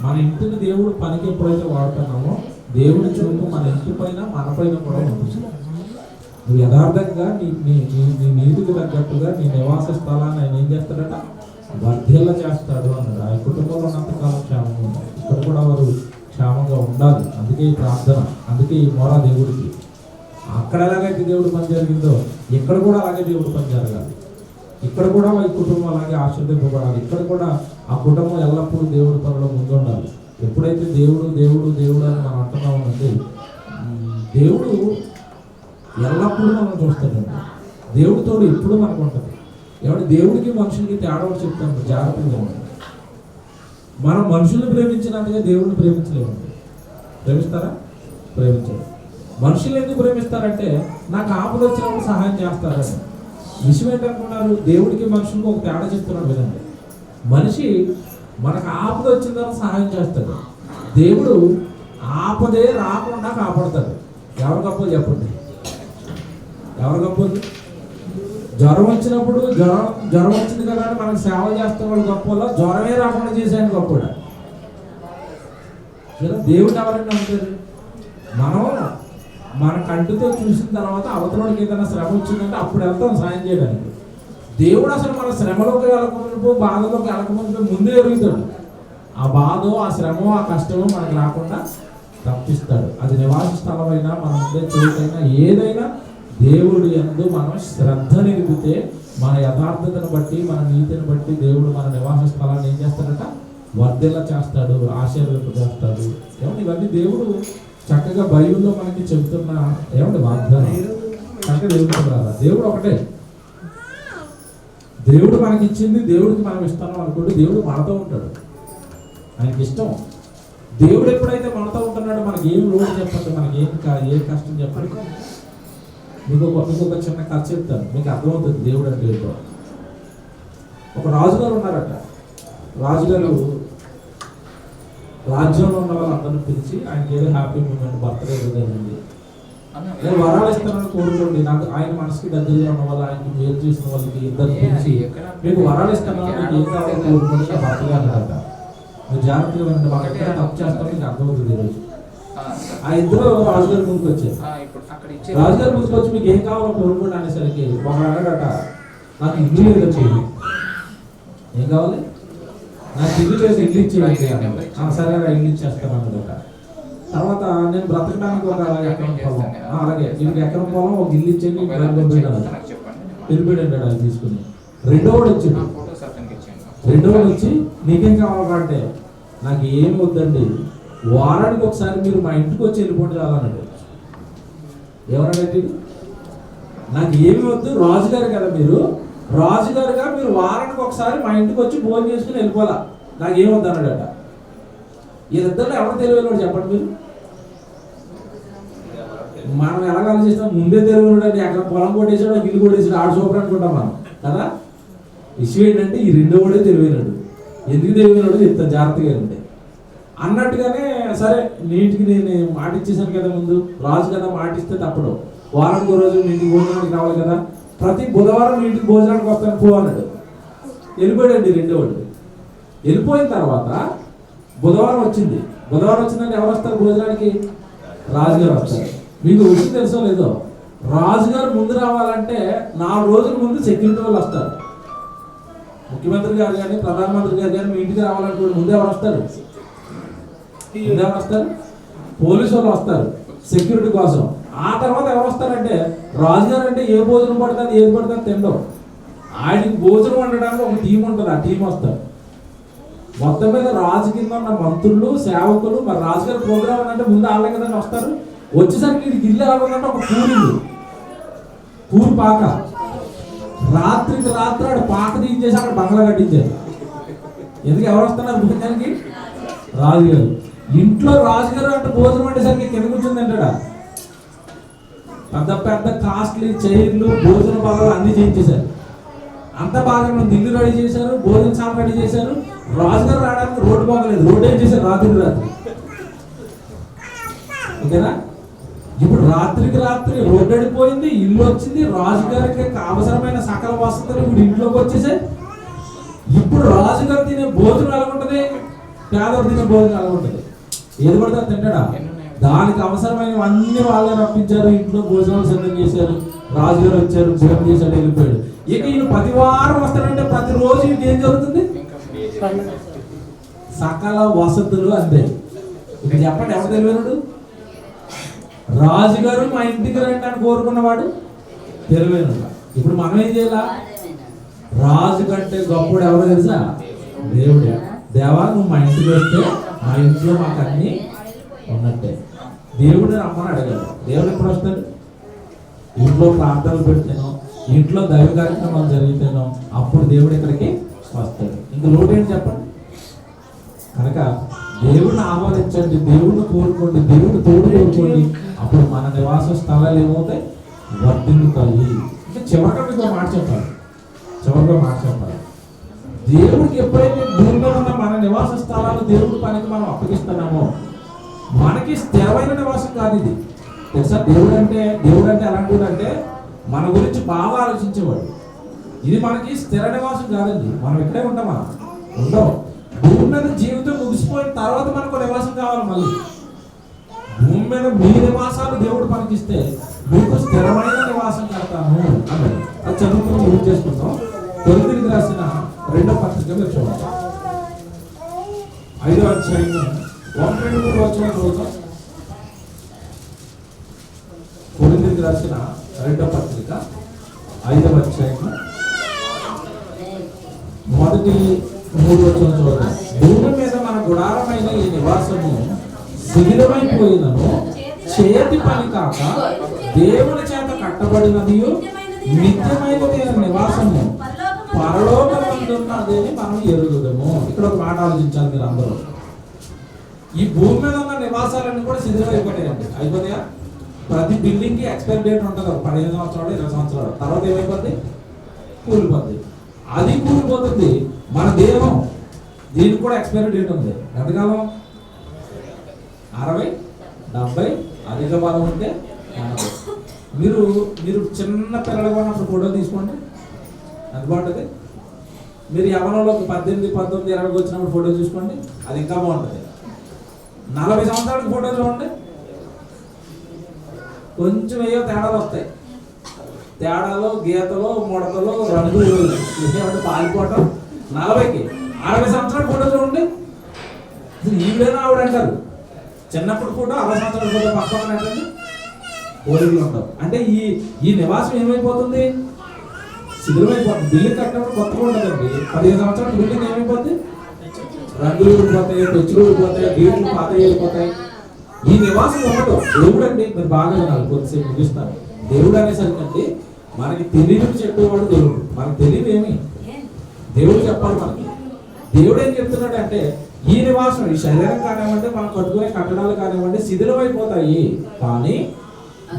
మన ఇంటిని దేవుడు పనికి ఎప్పుడైతే వాడుతున్నామో దేవుడి చూపు మన ఇంటి పైన మన పైన కూడా ఉంటుంది. నువ్వు యథార్థంగా నీ నీతికి తగ్గట్టుగా నీ నివాస స్థలాన్ని ఆయన ఏం చేస్తాడట? వర్ధిల్ల చేస్తాడు అన్నాడు. ఆ కుటుంబంలో ఉన్నంతకాలం క్షేమంగా ఉండాలి. ఇక్కడ కూడా వారు క్షేమంగా ఉండాలి. అందుకే ఈ ప్రార్థన, అందుకే ఈ మొర దేవుడికి. అక్కడ ఎలాగైతే దేవుడు పని జరిగిందో ఇక్కడ కూడా అలాగే దేవుడు పని జరగాలి. ఇక్కడ కూడా ఈ కుటుంబం అలాగే ఆశీర్వదింపబడాలి. ఇక్కడ కూడా ఆ కుటుంబం ఎల్లప్పుడూ దేవుడి పనిలో ముందు ఉండాలి. ఎప్పుడైతే దేవుడు దేవుడు దేవుడు అని మనం అంటున్నామంటే దేవుడు ఎల్లప్పుడూ మనం చూస్తాడండి. దేవుడితోడు ఎప్పుడు మనకు ఉంటుంది. ఎవరి దేవుడికి మనుషులకి తేడా చెప్తాను, జాగ్రత్తగా ఉంది. మనం మనుషుల్ని ప్రేమించినందుకే దేవుడిని ప్రేమించలేమండి. ప్రేమిస్తారా? ప్రేమించరు. మనుషులు ఎందుకు ప్రేమిస్తారంటే నాకు ఆపద వచ్చినప్పుడు సహాయం చేస్తారని. విషయం ఏంటనుకున్నారు? దేవుడికి మనుషులకు ఒక తేడా చెప్తున్నాడు వినండి. మనిషి మనకు ఆపద వచ్చిన తర్వాత సహాయం చేస్తాడు, దేవుడు ఆపదే రాకుండా కాపాడతాడు. ఎవరు గొప్పలు చెప్పండి? ఎవరు గొప్పలు? జ్వరం వచ్చినప్పుడు జ్వరం వచ్చింది కదా అని మనకు సేవ చేస్తే వాళ్ళు గొప్పలో, జ్వరమే రాకుండా చేసాను గొప్పడా? దేవుడు ఎవరైనా ఉంటుంది. మనం మన కంటితో చూసిన తర్వాత అవతలకి ఏదైనా శ్రమ వచ్చిందంటే అప్పుడు వెళ్తాం సాయం చేయడానికి. దేవుడు అసలు మన శ్రమలోకి వెళ్ళకముందు, బాధలోకి వెళ్ళకముందు ముందే ఎరుగుతాడు. ఆ బాధ, ఆ శ్రమ, ఆ కష్టము మనకు రాకుండా తప్పిస్తాడు. అది నివాస స్థలమైనా, మనం ఉండే చోటైనా, ఏదైనా దేవుడు యందు మనం శ్రద్ధ నిలిపితే, మన యథార్థతను బట్టి, మన నీతిని బట్టి దేవుడు మన నివాస స్థలాన్ని ఏం చేస్తాడట? వర్ధెల చేస్తాడు, ఆశీర్వదింప చేస్తాడు. ఏమంటే ఇవన్నీ దేవుడు చక్కగా బైబిల్లో మనకి చెబుతున్న ఏమంటే వాగ్దానం. చక్కగా దేవుడు దేవుడు ఒకటే. దేవుడు మనకి ఇచ్చింది, దేవుడికి మనం ఇస్తాం అనుకోండి, దేవుడు మనతో ఉంటాడు. ఆయనకి ఇష్టం. దేవుడు ఎప్పుడైతే మనతో ఉంటున్నాడో మనకి ఏం లోటు చెప్పండి, మనకి ఏం కష్టం చెప్పండి. మీకు ఒక చిన్న కథ చెప్తాను, మీకు అర్థమవుతుంది దేవుడు అంటే ఏంటో. ఒక రాజుగారు ఉన్నారట. రాజుగారు రాజ్యంలో ఉన్న వాళ్ళందరినీ పిలిచి ఆయనకి ఏదో హ్యాపీ మూమెంట్, బర్త్డే ఏదో జరిగింది, నేను వరాలు ఇస్తానని కోరుకోండి, నాకు ఆయన మనసుకి దగ్గరగా ఉన్న వాళ్ళు, ఆయనకి మేలు చేసిన వాళ్ళకి ఇద్దరు పిలిచి మీకు వరాలు ఇస్తాను, మీకు ఏం కావాలో కోరుకోండి, నా భర్తగా అన్నారట. మీరు జాగ్రత్తగా వినండి, మాకు ఎక్కడ తప్పు చేస్తామో మీకు అర్థమవుతుంది ఈరోజు. ఆ ఇద్దరు రాజుగారి ముందుకు వచ్చారు. రాజుగారి ముందుకు వచ్చి మీకు ఏం కావాలో కోరుకోండి అనేసరికి ఒక అన్నాడట, నాకు ఇల్లు లేదు చేయండి. ఏం కావాలి? నాకు ఇల్లు లేదు, ఇల్లు ఇచ్చేయండి. సరే ఇల్లు ఇచ్చేస్తాను అన్నదట. తర్వాత నేను బ్రతకడానికి ఒక ఎకరం పొలం, అలాగే మీకు ఎకరం పొలం, ఒక ఇల్లు ఇచ్చేయండి, వెళ్ళిపోయాడు అది తీసుకుని. రెండోవాడు వచ్చిండు. రెండోవాడు వచ్చి నీకేం కావాలంటే, నాకు ఏం వద్దండి, వారానికి ఒకసారి మీరు మా ఇంటికి వచ్చి వెళ్ళిపోండి చాలన్నాడు. ఎవరన్నాడు? నాకు ఏమి వద్దు, రాజుగారు కదా మీరు, రాజుగారుగా మీరు వారానికి ఒకసారి మా ఇంటికి వచ్చి భోజనం చేసుకుని వెళ్ళిపోవాలా, నాకు ఏం వద్దు అన్నాడట. వీళ్ళిద్దరిలో ఎవరు తెలియదు చెప్పండి మీరు. మనం ఎలా ఆలోచిస్తాం? ముందే తెలియదు అని అక్కడ పొలం కొట్టేసాడు, ఇల్లు కొట్టేసాడు, ఆడు సూపర్ అనుకుంటాం మనం కదా. విషయం ఏంటంటే ఈ రెండో కూడా తెలివైనాడు. ఎందుకు తెలివైనాడు చెప్తాను జాగ్రత్తగా అంటే. అన్నట్టుగానే సరే నీటికి నేను మాట ఇచ్చేసాను కదా, ముందు రాజు కదా, మాట ఇస్తే తప్పడు. వారానికి ఒక రోజు నీటికి భోజనానికి రావాలి కదా, ప్రతి బుధవారం నీటికి భోజనానికి వస్తాను పో అన్నాడు. వెళ్ళిపోయాడండి రెండోవాడు. వెళ్ళిపోయిన తర్వాత బుధవారం వచ్చింది. బుధవారం వచ్చిందంటే ఎవరు వస్తారు భోజనానికి? రాజుగారు వస్తారు. మీకు విషయం తెలుసో లేదో, రాజుగారు ముందు రావాలంటే 4 రోజుల ముందు సెక్యూరిటీ వాళ్ళు వస్తారు. ముఖ్యమంత్రి గారు కానీ, ప్రధానమంత్రి గారు కానీ మీ ఇంటికి రావాలంటే ముందు ఎవరు వస్తారు? పోలీసు వాళ్ళు వస్తారు సెక్యూరిటీ కోసం. ఆ తర్వాత ఎవరు వస్తారంటే, రాజుగారు అంటే ఏ భోజనం పడుతుంది, ఏది పడుతుంది తినడం. ఆయనకి భోజనం వండడానికి ఒక టీం ఉంటుంది, ఆ టీం వస్తారు. మొత్తం మీద రాజు కింద ఉన్న మంత్రులు, సేవకులు, మరి రాజుగారి ప్రోగ్రామ్ అంటే ముందు వాళ్ళే కదా వస్తారు. వచ్చేసరికి వీడికి ఇల్లు ఎలాగుందంటే ఒక పూరి పాక. రాత్రికి రాత్రి ఆడ పాక తీయించేసి అక్కడ బంగ్లా కట్టించారు. ఎందుకు ఎవరు వస్తున్నారు భోజనానికి? రాజుగారు. ఇంట్లో రాజుగారు అంటే భోజనం అంటేసరికి కింద కూర్చుంది అంటాడా. పెద్ద పెద్ద కాస్ట్లీ చైర్లు, భోజన బల్లలు అన్ని చేయించేశారు. అంత బాగా ఉంది. ఇల్లు రెడీ చేశారు, భోజనశాల రెడీ చేశారు. రాజుగారు రావడానికి రోడ్డు బాగలేదు, రోడ్డు ఏం చేశారు రాత్రి. ఓకేనా? ఇప్పుడు రాత్రికి రాత్రి రోడ్డు అడిపోయింది, ఇల్లు వచ్చింది, రాజుగారికి అవసరమైన సకల వసతులు ఇప్పుడు ఇంట్లోకి వచ్చేసాయి. ఇప్పుడు రాజుగారు తినే భోజనం ఎలా ఉంటుంది, పేదవాడు తినే భోజనం ఎలా ఉంటుంది? ఏది పడితే తింటాడా? దానికి అవసరమైనవన్నీ వాళ్ళే రప్పించారు, ఇంట్లో భోజనాలు సిద్ధం చేశారు. రాజుగారు వచ్చారు, భోజనం చేశాడు, వెళ్ళిపోయాడు. ఇక ఈయన ప్రతి వారం వస్తాడంటే ప్రతిరోజు ఏం జరుగుతుంది? సకల వసతులు అంతే. ఇక చెప్పండి ఎవరు తెలివైనడు? రాజుగారు మా ఇంటికి రండి అని కోరుకున్నవాడు తెలివైనడు. ఇప్పుడు మనం ఏం చేయాలా? రాజు కంటే గొప్పడు ఎవరో తెలుసా? దేవుడే. దేవా నువ్వు మా ఇంటికి వస్తే మా ఇంట్లో మాకు అన్ని ఉన్నట్టే. దేవుడు రమ్మని అడగాలి. దేవుడు ఎప్పుడు వస్తాడు? ఇంట్లో ప్రార్థనలు పెడితేనో, ఇంట్లో దైవ కార్యక్రమాలు జరిగితేనో అప్పుడు దేవుడు ఇక్కడికి వస్తాడు. ఇంక లోటు ఏంటి చెప్పండి? కనుక దేవుడిని ఆహ్వానించండి, దేవుడిని కోరుకోండి, దేవుడిని తోడు కోరుకోండి. అప్పుడు మన నివాస స్థలాలు ఏమవుతాయి? వర్ధిల్లుతాయి. ఇంకా చివరిగా మీకు మాట చెప్పాలి. దేవుడికి ఎప్పుడైతే భూమిలో ఉన్న మన నివాస స్థలాలు దేవుడి పనికి మనం అప్పగిస్తున్నామో, మనకి స్థిరమైన నివాసం కాదు ఇది. తెలుసా? దేవుడు అంటే ఎలాంటిది అంటే మన గురించి బాగా ఆలోచించేవాడు. ఇది మనకి స్థిర నివాసం కాదండి. మనం ఇక్కడే ఉంటామా? ఉండవు. భూమి మీద జీవితం ముగిసిపోయిన తర్వాత మనకు నివాసం కావాలి. మళ్ళీ భూమి మీద మీ నివాసాలు దేవుడు పనికిస్తే మీకు స్థిరమైన నివాసం కడతాను అన్నాడు. అది చదువుకుని గుర్తు చేసుకుంటాం. కొరింథీయులకు రాసిన 2వ పత్రిక మీరు చూడండి. 5వ అధ్యాయము 1-3 వచనం చదువుతాం. కొరింథీయులకు రాసిన 2వ పత్రిక 5వ అధ్యాయము 1-3 వచనం చదువుతాం. భూమి మీద మన గుడారమైన ఈ నివాసము శిథిలమైపోయినను చేతి పని కాక దేవుని చేత కట్టబడినది నిత్యమైనది నివాసము పరలోకమందున్నది మనం ఎరుగుదము. ఇక్కడ ఒక మాట ఆలోచించాలి మీరు అందరూ. ఈ భూమి మీద ఉన్న నివాసాలన్నీ కూడా శిథిలమైపోతాయండి. అయిపోతాయా? ప్రతి బిల్డింగ్ కి ఎక్స్పైరీ డేట్ ఉంటుంది. 15 సంవత్సరాలు 20 సంవత్సరాలు తర్వాత ఏమైపోద్ది? కూలిపోద్ది. అది కూలిపోతుంది. మన దేహం దీనికి కూడా ఎక్స్పైరీ డేట్ ఉంది. ఎంతకాలం? 60, 70, అధిక బలం ఉంటే 80. మీరు చిన్న పిల్లలుగా ఉన్నప్పుడు ఫోటో తీసుకోండి, ఎంత బాగుంటుంది. మీరు యవనంలో 18, 19, 20 వచ్చినప్పుడు ఫోటో చూసుకోండి, అది ఇంకా బాగుంటుంది. 40 సంవత్సరాలకు ఫోటో చూడండి, కొంచెం ఏవో తేడాలు వస్తాయి. తేడాలు, గీతలు, ముడతలు, రంగులు ఏమంటే పాలిపోవటం. 40కి 60 సంవత్సరాల ఫోటో చూడండి, ఈవిడైనా ఆవిడ అంటారు. చిన్నప్పుడు ఫోటో 60 సంవత్సరాల ఫోటో పక్కన ఏంటండి పోలికలు ఉంటావు. అంటే ఈ నివాసం ఏమైపోతుంది? శిథిలమైపోతుంది. బిల్డింగ్ కట్టినప్పుడు కొత్తగా ఉండదండి. 15 సంవత్సరాల బిల్డింగ్ ఏమైపోతుంది? రంగులు ఊడిపోతాయి, పెచ్చులు ఊడిపోతాయి, గేట్లు పాత వెళ్ళిపోతాయి. ఈ నివాసం ఉండదు. దేవుడు అండి, మీరు బాగా వినాలి, కొద్దిసేపు ముగిస్తాను. దేవుడు అనేసరికి మనకి తెలియదు చెప్పేవాడు దేవుడు. మనకు తెలియదు ఏమి, దేవుడు చెప్పాలి మనకి. దేవుడు ఏం చెప్తున్నాడు అంటే ఈ నివాసం, ఈ శరీరం కానివ్వండి, మనం కట్టుకునే కట్టడాలు కానివ్వండి శిథిలమైపోతాయి, కానీ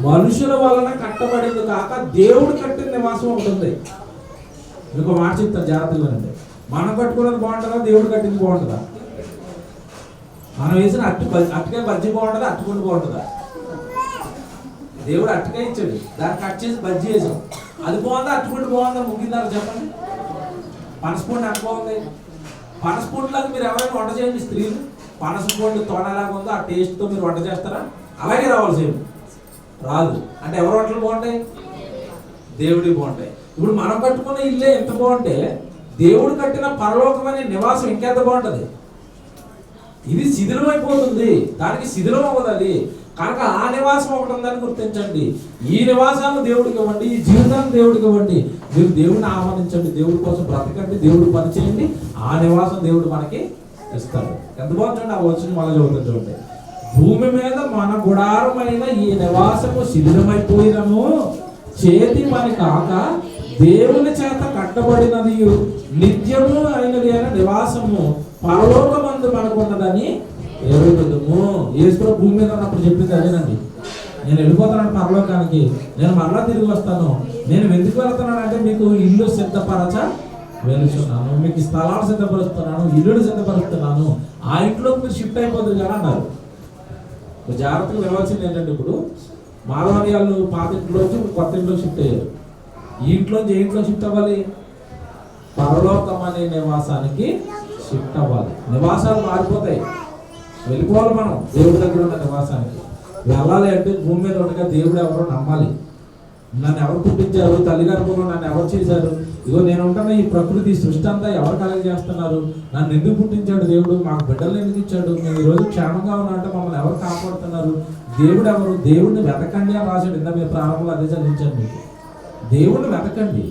మనుషుల వలన కట్టబడింది కాక దేవుడు కట్టిన నివాసం ఒకటి ఉంది. మీకు మాట చెప్తాను జాగ్రత్తగా. అంటే మనం కట్టుకున్నది బాగుంటుందా, దేవుడు కట్టింది బాగుంటుందా? మనం వేసిన అట్టుకాయ బజ్జీ బాగుంటుందా, అట్టుకుండి బాగుంటుందా? దేవుడు అట్టుకాయ ఇచ్చాడు, దాన్ని కట్ చేసి బజ్జీ వేసాం. అది బాగుందా, అట్టుకుండి బాగుందా? ముగిందారు చెప్పండి. పనసపండు ఎంత బాగుంది. పనసపండులాగా మీరు ఎవరైనా వంట చేయండి స్త్రీలు. పనసపండు తోడలాగా ఉందో ఆ టేస్ట్తో మీరు వంట చేస్తారా? అలాగే రావాలి సేమ్. రాదు. అంటే ఎవరి వంటలు బాగుంటాయి? దేవుడి బాగుంటాయి. ఇప్పుడు మనం కట్టుకున్న ఇల్లే ఎంత బాగుంటే దేవుడు కట్టిన పరలోకమైన నివాసం ఇంకెంత బాగుంటుంది. ఇది శిథిలమైపోతుంది, దానికి శిథిలం అవ్వదు. కనుక ఆ నివాసం ఒకటి ఉందని గుర్తించండి. ఈ నివాసాన్ని దేవుడికి ఇవ్వండి, ఈ జీవితాన్ని దేవుడికి ఇవ్వండి. మీరు దేవుడిని ఆహ్వానించండి, దేవుడి కోసం బ్రతకండి, దేవుడు పని చేయండి. ఆ నివాసం దేవుడు మనకి ఇస్తాడు. ఎంత బాగుంటుంది. ఆ వచ్చిన మళ్ళీ చదువుతుంది చూడండి. భూమి మీద మన గుడారమైన ఈ నివాసము శిథిలమైపోయినను చేతి పని కాక దేవుని చేత కట్టబడినది నిత్యము అయినది అయిన నివాసము పరలోకమందు మనకున్నదని ఎరుగుదము. యేసు భూమి మీద ఉన్నప్పుడు చెప్పింది అదేనండి. నేను వెళ్ళిపోతాను పరలోకానికి, నేను మరలా తిరిగి వస్తాను. నేను ఎందుకు వెళ్తున్నానంటే మీకు ఇల్లు సిద్ధపరచ వెళ్తున్నాను, మీకు స్థలాలు సిద్ధపరుస్తున్నాను, ఇల్లులు సిద్ధపరుస్తున్నాను. ఆ ఇంట్లోకి మీరు షిఫ్ట్ అయిపోతుంది కదా అన్నారు. జాగ్రత్తగా వెళ్ళవలసింది ఏంటంటే, ఇప్పుడు మాధవానియాలు పాత ఇంట్లోంచి కొత్త ఇంట్లో షిఫ్ట్ అయ్యారు. ఈ ఇంట్లోంచి ఏ ఇంట్లో షిఫ్ట్ అవ్వాలి? పరలోకం అనే నివాసానికి షిఫ్ట్ అవ్వాలి. నివాసాలు మారిపోతాయి, వెళ్ళిపోవాలి మనం దేవుడి దగ్గర ఉన్న నివాసానికి. వెళ్ళాలి అంటే భూమి మీద ఉండగా దేవుడు ఎవరో నమ్మాలి. నన్ను ఎవరు పుట్టించారు, తల్లిదండ్రులు నన్ను ఎవరు చేశారు, ఇగో నేను ఉంటున్న ఈ ప్రకృతి సృష్టి అంతా ఎవరు కలెక్ట్ చేస్తున్నారు, నన్ను ఎందుకు పుట్టించాడు దేవుడు, మాకు బిడ్డలు ఎందుకు ఇచ్చాడు, మేము ఈరోజు క్షేమంగా ఉన్నట్టు మమ్మల్ని ఎవరు కాపాడుతున్నారు, దేవుడు ఎవరు, దేవుడిని వెతకండి అని రాశాడు. ఇందా మీరు ప్రారంభంలో అదే చదివించాను మీకు. దేవుడిని వెతకండి,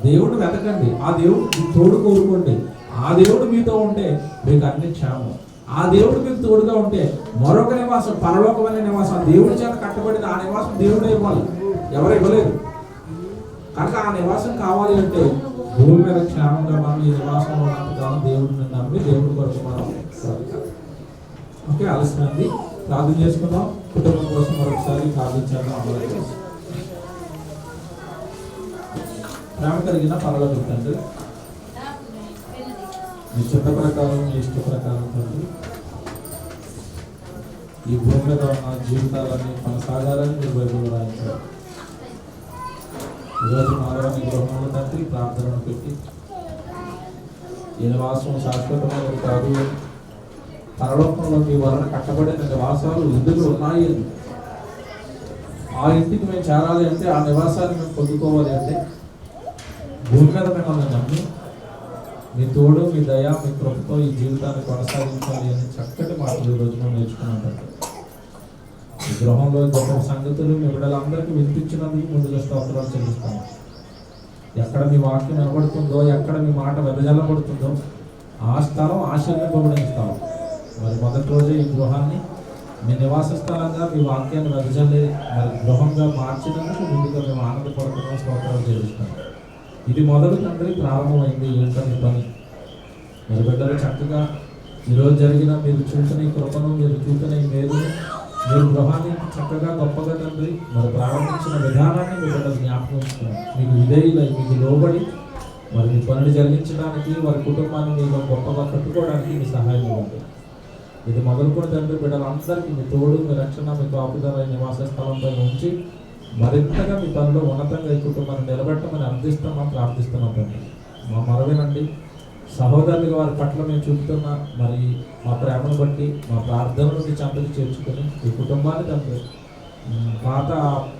దేవుడిని వెతకండి, ఆ దేవుడు తోడు కోరుకోండి. ఆ దేవుడు మీతో ఉంటే మీకు అన్ని క్షేమం. ఆ దేవుడు మీకు తోడుగా ఉంటే మరొక నివాసం, పరలోకమైన నివాసం, దేవుడి చేత కట్టబడిన ఆ నివాసం దేవుడే ఇవ్వాలి, ఎవరు ఇవ్వలేదు. కనుక ఆ నివాసం కావాలి అంటే భూమి మీద క్షేమంగా మనం ఈ నివాసంలో ఉన్నంతకాలం దేవుడిని నమ్మి దేవుడి కొరకు మనం ఓకే. ఆలస్యమైంది, ప్రార్థన చేసుకుందాం. కుటుంబం కోసం మరొకసారి ప్రార్థించేద్దాం. అందరూ ప్రేమ కలిగిన పరలోక తండ్రి, మీ చిత్త ప్రకారం, మీ ఇష్ట ప్రకారం తండ్రి, ఈ భూమి మీద ఉన్న జీవితాలన్నీ కొనసాగాలని మీరు బైబిల్లో రాయించారు. ఈరోజు మాధవాని గృహంలో తండ్రి ప్రార్థనను పెట్టి ఈ నివాసం శాశ్వతమైన కాదు, పరలోకంలో మీ వలన కట్టబడిన నివాసాలు ఇందులో ఉన్నాయి అని, ఆ ఇంటికి మేము చేరాలి అంటే, ఆ నివాసాన్ని మేము పొందుకోవాలి అంటే భూమి మీద మిమ్మల్ని నమ్మి మీ తోడు, మీ దయ, మీ కృపతో ఈ జీవితాన్ని కొనసాగించాలి అని చక్కటి మాటలు ఈరోజు మనం నేర్చుకున్నాం. ఈ గృహంలో గొప్ప సంగతులు మీ బిడ్డలందరికీ వినిపించినందుకు ముందుగా స్తోత్రాలు చెల్లిస్తాను. ఎక్కడ మీ వాక్యం నిలబడుతుందో, ఎక్కడ మీ మాట వెదజల్లబడుతుందో ఆ స్థలం ఆశీర్వదింపబడిన స్థలం. మరి మొదటి రోజే ఈ గృహాన్ని మీ నివాస స్థలంగా మీ వాక్యాన్ని వెదజల్లి మరి గృహంగా మార్చినందుకు ముందుగా మేము ఆనందపడుతున్నాం, స్తోత్రాలు చెల్లిస్తాం. ఇది మొదలు తండ్రి ప్రారంభమైంది ఏంటని పని. మరి బిడ్డలు చక్కగా ఈరోజు జరిగిన మీరు చూసిన ఈ కృపను, మీరు చూసిన ఈ మేలుని, మీరు గృహాన్ని చక్కగా గొప్పగా తండ్రి మరి ప్రారంభించిన విధానాన్ని మీ బిడ్డలు జ్ఞాపకం ఉంచుకున్నారు. మీకు విధేయులై, మీకు లోబడి మరి మీ పనులు జరిగించడానికి, వారి కుటుంబాన్ని మీరు గొప్పగా కట్టుకోవడానికి మీ సహాయం ఇవ్వండి. ఇది మొదలుకొని తండ్రి బిడ్డలందరికీ మీ తోడు, మీ రక్షణ, మీ కాపుదల నివాస స్థలంపై ఉంచి మరింతగా మీ పనిలో ఉన్నతంగా ఈ కుటుంబాన్ని నిలబెట్టమని అర్థిస్తున్నాం, ప్రార్థిస్తున్నాం తండ్రి. మా మరవేనండి సహోదరులు వారి పట్ల మేము చూపుతున్న మరి మా ప్రేమను బట్టి మా ప్రార్థనలు మీ చెంతకు చేర్చుకొని ఈ కుటుంబాన్ని తండ్రి పాత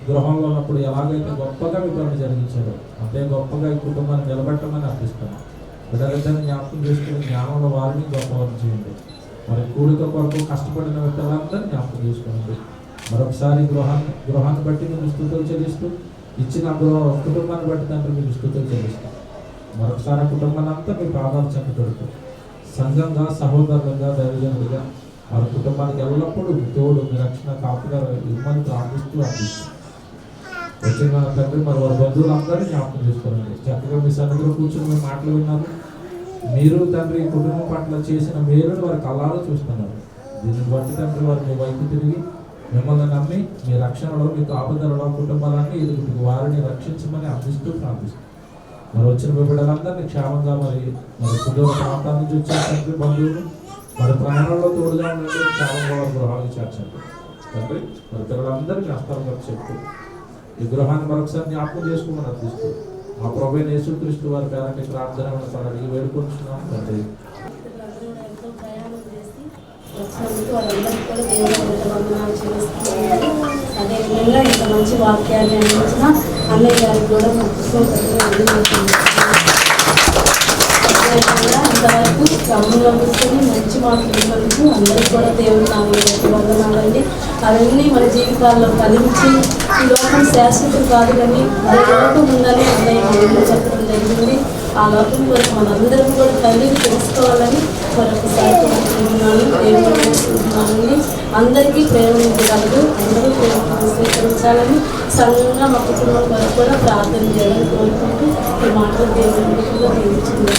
గృహంలో ఉన్నప్పుడు ఎలాగైతే గొప్పగా మీ పనులు జరిగించారో అంతే గొప్పగా ఈ కుటుంబాన్ని నిలబెట్టమని అర్థిస్తున్నాం. బిడ్డలిద్దరిని జ్ఞాపకం చేసుకుని జ్ఞానంలో వారిని గొప్పవారు చేయండి. మరి కూడిక కొరకు కష్టపడిన వ్యక్తులందరినీ జ్ఞాపకం చేసుకోండి. మరొకసారి గృహాన్ని బట్టి మీరు స్తుతులు చెల్లిస్తూ, ఇచ్చిన కుటుంబాన్ని బట్టి తండ్రి మీరు స్తుతులు చెల్లిస్తాం. మరొకసారి కుటుంబాన్ని అంతా మీ పాదాలు చెంత పెడుతూ సంఘంగా, సహోదరులుగా, దైవజనులుగా వారి కుటుంబానికి ఎల్లప్పుడూ తోడు, మీ రక్షణ కాపుగా ఇమ్మని ప్రార్థిస్తూ వచ్చిన తండ్రి మరి వారి బంధువులందరినీ జ్ఞాపకం చేసుకోండి. చక్కగా మీ సన్నిధిలో కూర్చొని మీ మాటలు విన్నారు. మీరు తండ్రి కుటుంబం పట్ల చేసిన మేలును వారి కళ్ళాలో చూస్తున్నారు. దీన్ని బట్టి తండ్రి వారు మీ వైపు తిరిగి మిమ్మల్ని నమ్మి మీ రక్షణలో, మీ కాపుదలలో కుటుంబాలన్నీ ఎదుగుతూ వారిని రక్షించమని అందిస్తూ ప్రార్థిస్తారు. మరి వచ్చిన బిడ్డలందరినీ క్షేమంగా మరి సుదూర ప్రాంతాల నుంచి వచ్చిన తండ్రి బంధువులు మరి ప్రయాణంలో తోడుగా ఉండండి. క్షేమంగా వారి గృహాలకు చేర్చండి తండ్రి. మరి పిల్లలందరికీ హస్తాలుగా చెప్తూ ఈ గృహాన్ని మరొకసారి జ్ఞాపకం చేసుకోమని అర్థిస్తూ మా ప్రభువైన యేసుక్రీస్తు వారి పేరటి ప్రార్థన అడిగి వేడుకుంటున్నాం తండ్రి. వాళ్ళందరికీ కూడా దేవుని వందనాలు చెల్లిస్తున్నాను. అదేవిధంగా ఇంత మంచి వాక్యాన్ని అందించిన అన్నయ్య గారికి కూడా ఇంతవరకు క్రమంలో కూర్చొని మంచి మాటలు ఇవ్వడానికి అందరికీ కూడా దేవుని నాలుగు వందనాలండి. అవన్నీ మన జీవితాల్లో ఫలించి ఈ లోకం శాశ్వతం కాదు కానీ మరో లోకం ఉందని అన్నయ్య చెప్పడం జరిగింది. ఆ లోకం వరకు మనందరం కూడా తల్లిని తెలుసుకోవాలని మరొకసారి కోరుకుంటున్నాను. దేవుని అందరికీ ప్రేమించగలరు, అందరూ ప్రేమ స్వీకరించాలని సంఘంగా మా కుటుంబం వరకు కూడా ప్రార్థన చేయాలని కోరుకుంటూ ఈ మాటలు దేవుని దీవించింది.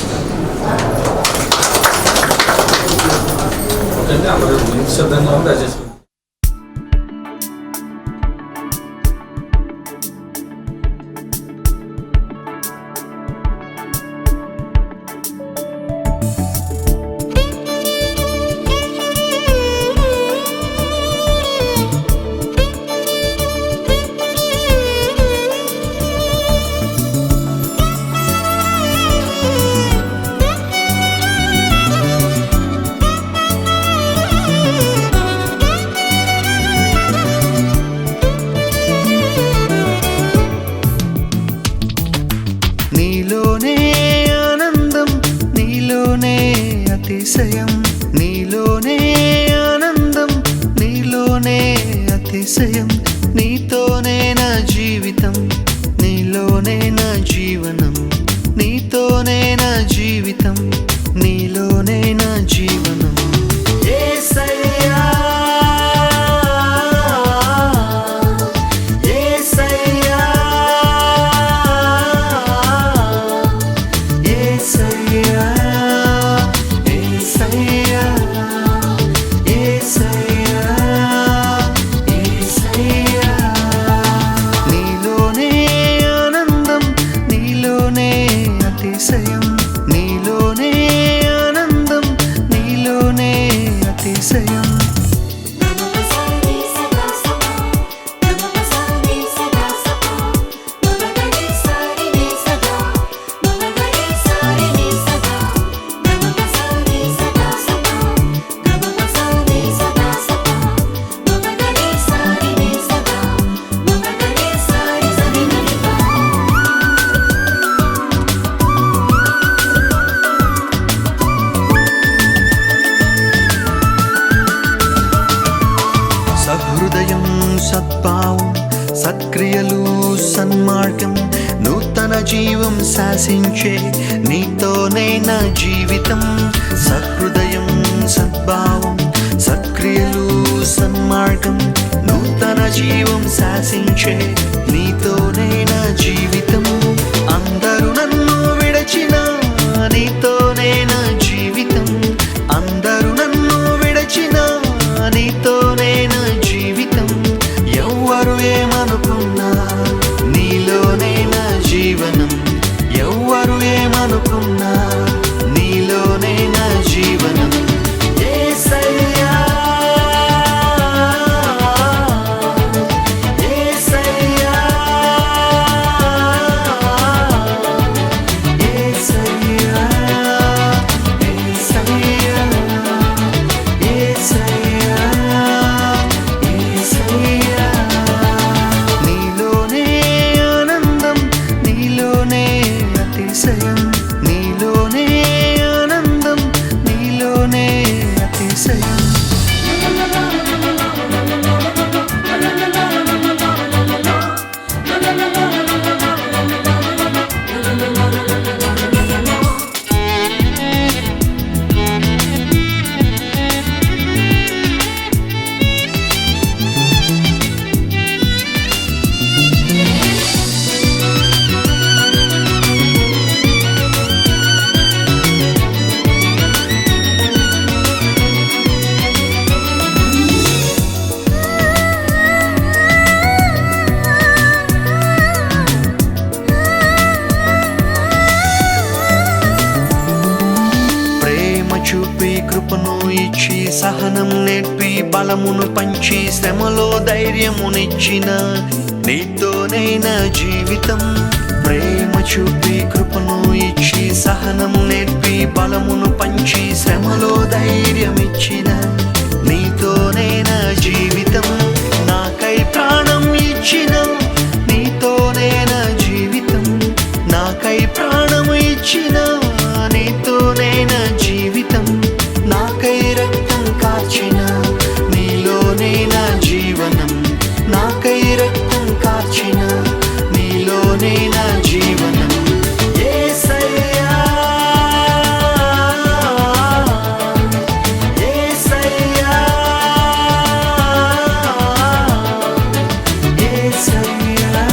నీలోనే ఆనందం, నీలోనే అతిశయం, నీలోనే ఆనందం, నీలోనే అతిశయం, నీతోనే నా జీవితం, నీలోనే నా జీవనం, నీతోనే నా జీవితం, నీలోనే నా జీవనం. యేసయ్యా యేసయ్యా యేసయ్యా నూతన జీవం శాసించే నీతోనే నా జీవితం. సహృదయం, సద్భావం, సత్క్రియలు, సన్మార్గం, నూతన జీవం శాసించే నీతోనే నా జీవితం. అందరూ నన్ను విడచిన నీతోనే నా జీవితం. అందరూ నన్ను విడచిన నీతోనే నా జీవితం. ఎవ్వరు ఏమనుకున్నా నీలోనే నా జీవనం. ఎవ్వరు ఏమనుకున్నా నీలోనే నా జీవనం. యేసయ్యా, యేసయ్యా, యేసయ్యా, యేసయ్యా, యేసయ్యా, యేసయ్యా. నీలోనే ఆనందం, నీలోనే అతిశయం. నీలోనే ఆనందం, నీలోనే అతిశయం. ప్రేమ చూపి కృపను ఇచ్చి సహనం నేర్పి బలమును పంచి శ్రమలో ధైర్యమునిచ్చిన నీతోనే నా జీవితం. ప్రేమ చూపి కృపను ఇచ్చి సహనం నేర్పి బలమును పంచి శ్రమలో ధైర్యమిచ్చిన నీతోనే నా జీవితం. నాకై ప్రాణం ఇచ్చిన నీతోనే నా జీవితం. నాకై ప్రాణం ఇచ్చిన నీతోనే నా జీవితం. నాకై రక్తం కార్చిన నీలోనే నా జీవనం. నాకై రక్తం కార్చిన నీలోనే నా జీవనం. యేసయ్యా, యేసయ్యా, యేసయ్యా,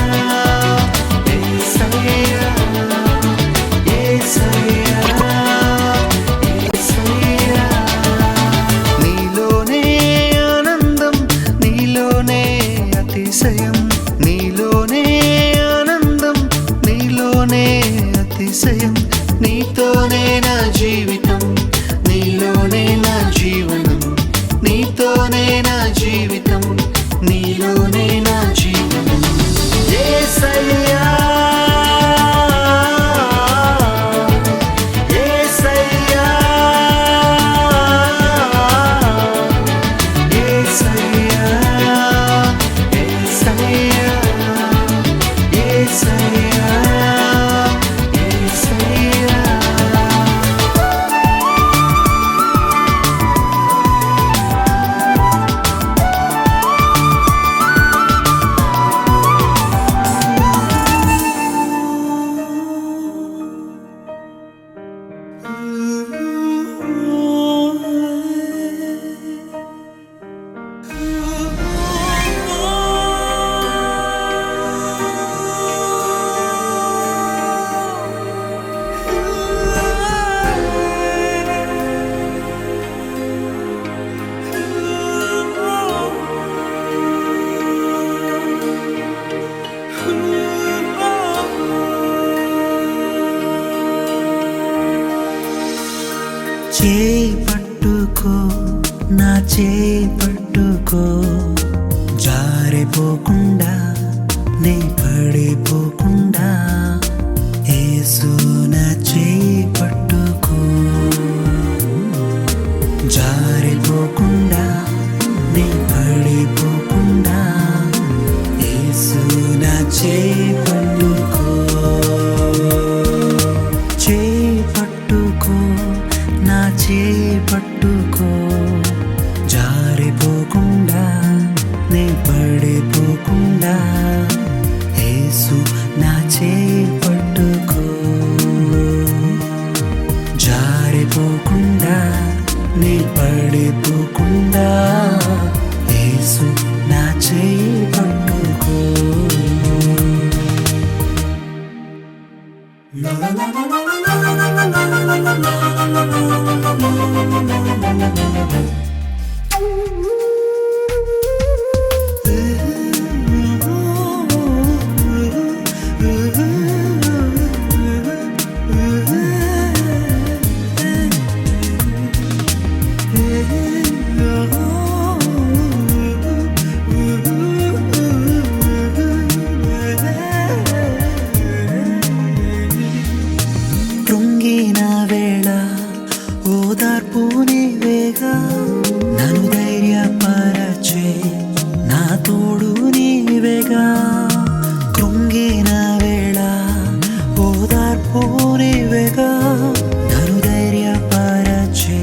యేసయ్యా, యేసయ్యా, యేసయ్యా. నీలోనే ఆనందం, నీలోనే అతిశయం. నీలోనే ఆనందం, నీలోనే అతిశయం. నీతోనే నా జీవితం, నీలోనే నా జీవనం. నీతోనే నా జీవితం, నీలోనే నా జీవనం. యేసయ్యా, యేసయ్యా, యేసయ్యా, యేసయ్యా, యేసయ్యా, యేసయ్యా. చేయి పట్టుకో, నా చేయి పట్టుకో, జారిపోకుండా నే పడిపోకుండా. యేసు నా చేయి పట్టుకో, జారిపోకుండా నే పడిపోకుండా. యేసు నా చేయి పట్టుకో, చేయి పట్టుకో, నా చేయి పట్టుకో, జారిపోకుండా నే పడిపోకుండా. యేసు నా చేయి పట్టుకో. కృంగిన వేళ ఓదార్పు నీవేగా, నన్ను ధైర్యపరచే నా తోడు నీవేగా. కృంగిన వేళ ఓదార్పు నీవేగా, నన్ను ధైర్యపరచే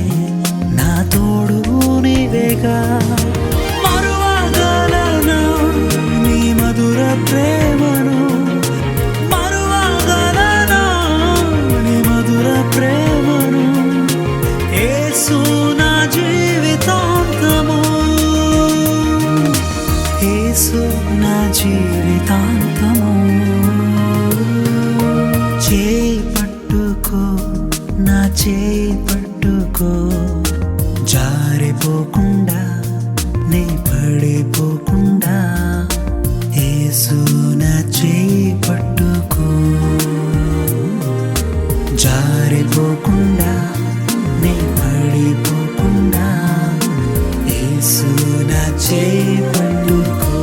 నా తోడు నీవేగా. మరువగలనా నీ మధుర ప్రేమను, మరువగలనా నీ మధుర ప్రేమను. యేసు నా జీవితాంతము, యేసు నా జీవితాంతము. చేయి పట్టుకో, నా చేయి పట్టుకో, జారిపోకుండా నే పడిపోకుండా. యేసు నా చేయి పట్టుకో, జారిపోకుండా నే పడిపోకుండా. యేసు నా చేయి పట్టుకో.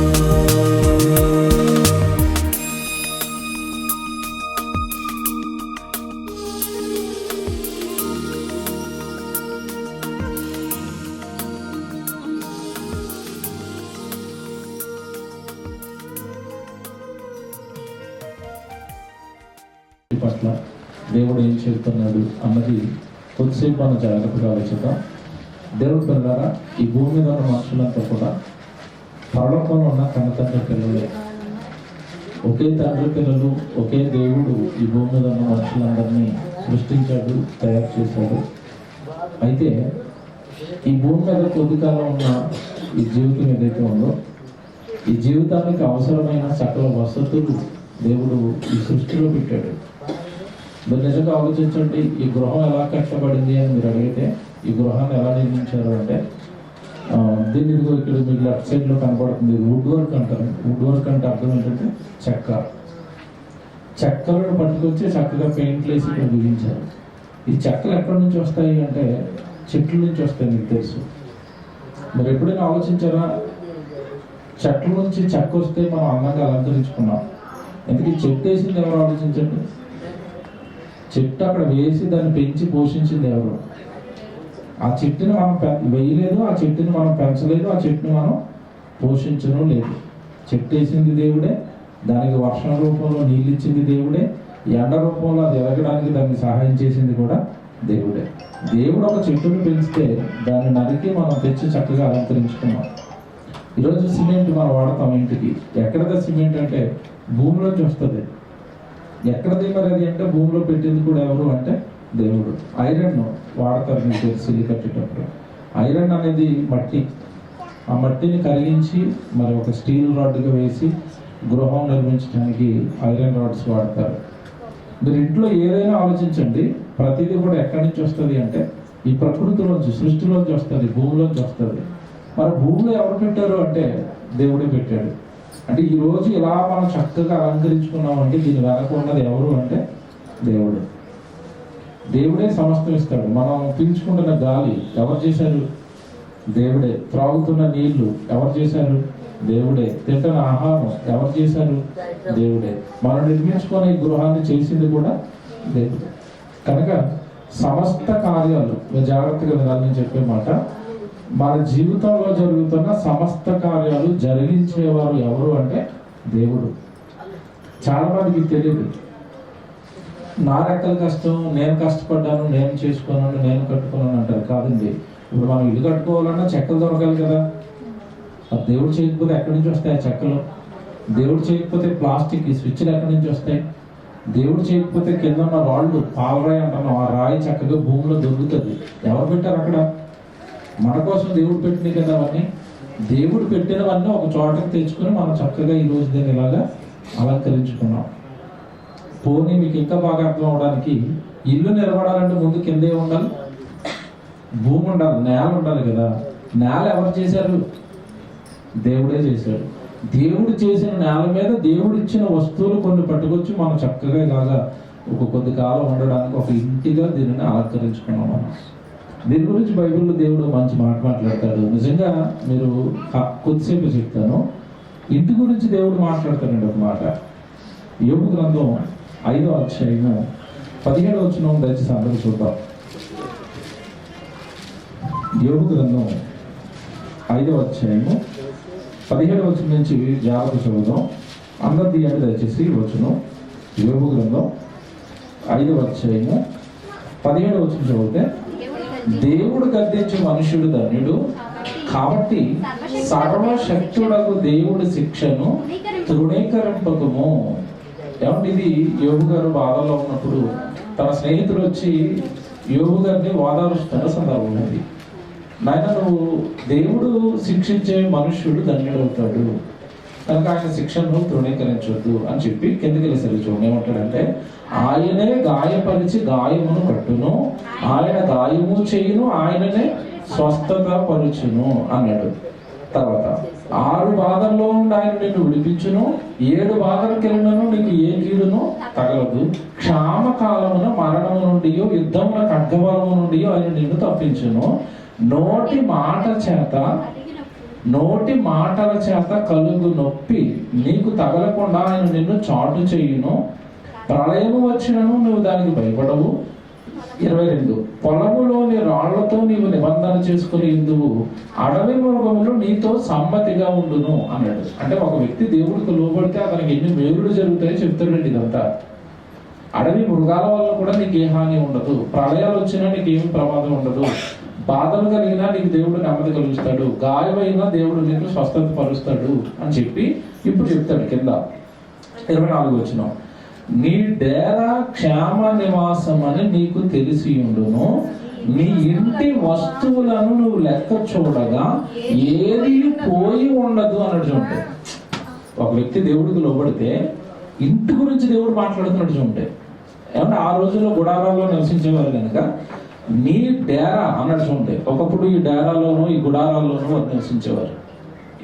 పట్ల దేవుడు ఏం చెప్తున్నాడు అన్నది కొద్దిసేపు మనం జాగ్రత్తగా ఆలోచిద్దాం. దేవుడు పిల్లరా, ఈ భూమి మీద ఉన్న మనుషులంతా కూడా పరలోకంలో ఉన్న కన్నతండ్రి పిల్లలే. ఒకే తండ్రి పిల్లలు, ఒకే దేవుడు ఈ భూమి మీద ఉన్న మనుషులందరినీ సృష్టించాడు, తయారు చేశాడు. అయితే ఈ భూమి మీద కొద్ది కాలం ఉన్న ఈ జీవితం ఏదైతే ఉందో, ఈ జీవితానికి అవసరమైన సకల వసతులు దేవుడు ఈ సృష్టిలో పెట్టాడు. మీరు నిజంగా ఆలోచించండి, ఈ గృహం ఎలా కష్టపడింది అని మీరు అడిగితే, ఈ గృహాన్ని ఎలా నిర్మించారు అంటే, దీన్ని ఇదిగో ఇక్కడ మీకు లెఫ్ట్ సైడ్లో కనపడుతుంది, వుడ్ వర్క్ అంటారు. వుడ్ వర్క్ అంటే అర్థం ఏంటంటే చెక్క. చెక్కలను పట్టుకొచ్చి చక్కగా పెయింట్లు వేసి ఇక్కడ బిగించారు. ఈ చెక్కలు ఎక్కడి నుంచి వస్తాయి అంటే చెట్ల నుంచి వస్తాయి. మీకు తెలుసు. మరి ఎప్పుడైనా ఆలోచించారా, చెట్ల నుంచి చెక్క వస్తే మనం అందంగా అలంకరించుకున్నాం. ఎందుకు చెట్టు వేసింది ఎవరు ఆలోచించండి. చెట్టు అక్కడ వేసి దాన్ని పెంచి పోషించింది ఎవరు? ఆ చెట్టుని మనం వేయలేదు, ఆ చెట్టుని మనం పెంచలేదు, ఆ చెట్టుని మనం పోషించడం లేదు. చెట్టు వేసింది దేవుడే, దానికి వర్షం రూపంలో నీళ్ళు ఇచ్చింది దేవుడే, ఎండ రూపంలో అది ఎదగడానికి దానికి సహాయం చేసింది కూడా దేవుడే. దేవుడు ఒక చెట్టుని పెంచితే దాన్ని నరికి మనం తెచ్చి చక్కగా అలంకరించుకున్నాం. ఈరోజు సిమెంట్ మనం వాడతాం ఇంటికి. ఎక్కడదా సిమెంట్ అంటే భూమిలోంచి వస్తుంది. ఎక్కడది మరి అది అంటే భూమిలో పెట్టింది కూడా ఎవరు అంటే దేవుడు. ఐరన్ వాడతారు, మీకు తెలిసి ఇల్లు కట్టేటప్పుడు. ఐరన్ అనేది మట్టి. ఆ మట్టిని కరిగించి మరి ఒక స్టీల్ రాడ్గా వేసి గృహం నిర్మించడానికి ఐరన్ రాడ్స్ వాడతారు. మీరు ఇంట్లో ఏదైనా ఆలోచించండి, ప్రతిదీ కూడా ఎక్కడి నుంచి వస్తుంది అంటే ఈ ప్రకృతిలోంచి, సృష్టిలోంచి వస్తుంది, భూమిలోంచి వస్తుంది. మరి భూమిలో ఎవరు పెట్టారు అంటే దేవుడే పెట్టాడు. అంటే ఈరోజు ఇలా మనం చక్కగా అలంకరించుకున్నామంటే దీని వెనక ఉన్నది ఎవరు అంటే దేవుడు. దేవుడే సమస్తం ఇస్తాడు. మనం పీల్చుకుంటున్న గాలి ఎవరు చేశారు? దేవుడే. త్రాగుతున్న నీళ్లు ఎవరు చేశారు? దేవుడే. తింటున్న ఆహారం ఎవరు చేశారు? దేవుడే. మనం నిర్మించుకునే ఈ గృహాన్ని చేసింది కూడా దేవుడే. కనుక సమస్త కార్యాలు, మీరు జాగ్రత్తగా వినాలని చెప్పే మాట, మన జీవితంలో జరుగుతున్న సమస్త కార్యాలు జరిగించేవారు ఎవరు అంటే దేవుడు. చాలా మందికి తెలియదు. నా రెక్కల కష్టం, నేను కష్టపడ్డాను, నేను చేసుకున్నాను, నేను కట్టుకున్నాను అంటారు. కాదండి, ఇప్పుడు మనం ఇల్లు కట్టుకోవాలన్నా చెక్కలు దొరకాలి కదా. దేవుడు చేయకపోతే ఎక్కడి నుంచి వస్తాయి ఆ చెక్కలు? దేవుడు చేయకపోతే ప్లాస్టిక్ ఈ స్విచ్లు ఎక్కడి నుంచి వస్తాయి? దేవుడు చేయకపోతే కింద ఉన్న రాళ్ళు, పాలరాయి అంటున్నాం, ఆ రాయి చక్కగా భూమిలో దొరుకుతుంది. ఎవరు పెట్టారు అక్కడ? మన కోసం దేవుడు పెట్టినవి కదా అవన్నీ. దేవుడు పెట్టినవన్నీ ఒక చోటకి తెచ్చుకొని మనం చక్కగా ఈరోజు దీన్ని ఇలాగా అలంకరించుకున్నాం. పోనీ మీకు ఇంకా బాగా అర్థం అవడానికి, ఇల్లు నిలబడాలంటే ముందు కిందే ఉండాలి, భూమి ఉండాలి, నేల ఉండాలి కదా. నేల ఎవరు చేశారు? దేవుడే చేశాడు. దేవుడు చేసిన నేల మీద దేవుడు ఇచ్చిన వస్తువులు కొన్ని పట్టుకొచ్చి మనం చక్కగా ఇలాగా ఒక కొద్ది కాలం ఉండడానికి ఒక ఇంటిగా దీనిని అలంకరించుకున్నాం మనం. దీని గురించి బైబిల్లో దేవుడు మంచి మాట మాట్లాడతాడు. నిజంగా మీరు కొద్దిసేపు చెప్తాను. ఇంటి గురించి దేవుడు మాట్లాడతాడండి ఒక మాట. యోబు గ్రంథం 5వ అధ్యాయము 17వ వచనం దయచేసి అందరూ చూద్దాం. యోబు గ్రంథం 5వ అధ్యాయము 17వ వచనం నుంచి జాగ్రత్త చదువుదాం. అందరు తీయండి దయచేసి వచనం. యోబు గ్రంథం 5వ అధ్యాయము 17వ వచనం చదివితే, దేవుడు గద్దించే మనుషుడు ధన్యుడు, కాబట్టి సర్వశక్తుడకు దేవుడి శిక్షను తృణీకరింపకము. ఏమంటే ఇది యోబు గారు బాధల్లో ఉన్నప్పుడు తన స్నేహితుడు వచ్చి యోబు గారిని వాదారుస్తున్న సందర్భం ఉంది. నాయన, నువ్వు దేవుడు శిక్షించే మనుష్యుడు ధన్యుడవుతాడు కనుక ఆయన శిక్షను తృణీకరించొద్దు అని చెప్పి కిందకి వెళ్ళేసరికి చూడండి ఏమంటాడంటే, ఆయనే గాయపరిచి గాయమును కట్టును, ఆయన గాయము చేయును, ఆయననే స్వస్థత పరుచును అన్నాడు. తర్వాత 6 బాధల్లో నుండి ఆయన నిన్ను విడిపించును, 7 బాధలకు వెళ్ళినను నీకు ఏ కీడును తగలదు, క్షామకాలమున మరణము నుండి యుద్ధముల ఖడ్గబలము నుండి ఆయన నిన్ను తప్పించును, నోటి మాటల చేత కలుగు నొప్పి నీకు తగలకుండా ఆయన నిన్ను చాటు చేయును, ప్రళయము వచ్చినను నువ్వు దానికి భయపడవు. 22 పొలములోని రాళ్లతో నీవు నిబంధన చేసుకుని ఇందువు, అడవి మృగములు నీతో సమ్మతిగా ఉండును అన్నాడు. అంటే ఒక వ్యక్తి దేవుడికి లోబడితే అతనికి ఎన్ని మేలులు జరుగుతాయో చెప్తాడండి ఇదంతా. అడవి మృగాల వల్ల కూడా నీకు ఏ హాని ఉండదు, ప్రళయాలు వచ్చినా నీకు ఏమి ప్రమాదం ఉండదు, బాధలు కలిగినా నీకు దేవుడు నెమ్మది కలుగుతాడు, గాయమైనా దేవుడు నీకు స్వస్థత పరుస్తాడు అని చెప్పి ఇప్పుడు చెప్తాడు కింద 24 వచనం. నీ డేరా క్షేమ నివాసం అని నీకు తెలిసి ఉండును, నీ ఇంటి వస్తువులను నువ్వు లెక్క చూడగా ఏది పోయి ఉండదు అన్నట్టు చూంటే. ఒక వ్యక్తి దేవుడికి లోబడితే ఇంటి గురించి దేవుడు మాట్లాడుతున్నట్టు చూంటే. ఏమంటే ఆ రోజుల్లో గుడారాల్లో నివసించేవారు కనుక నీ డేరా అన్నట్టు చూంటే. ఒకప్పుడు ఈ డేరాలోను ఈ గుడారాల్లోనూ వారు నివసించేవారు.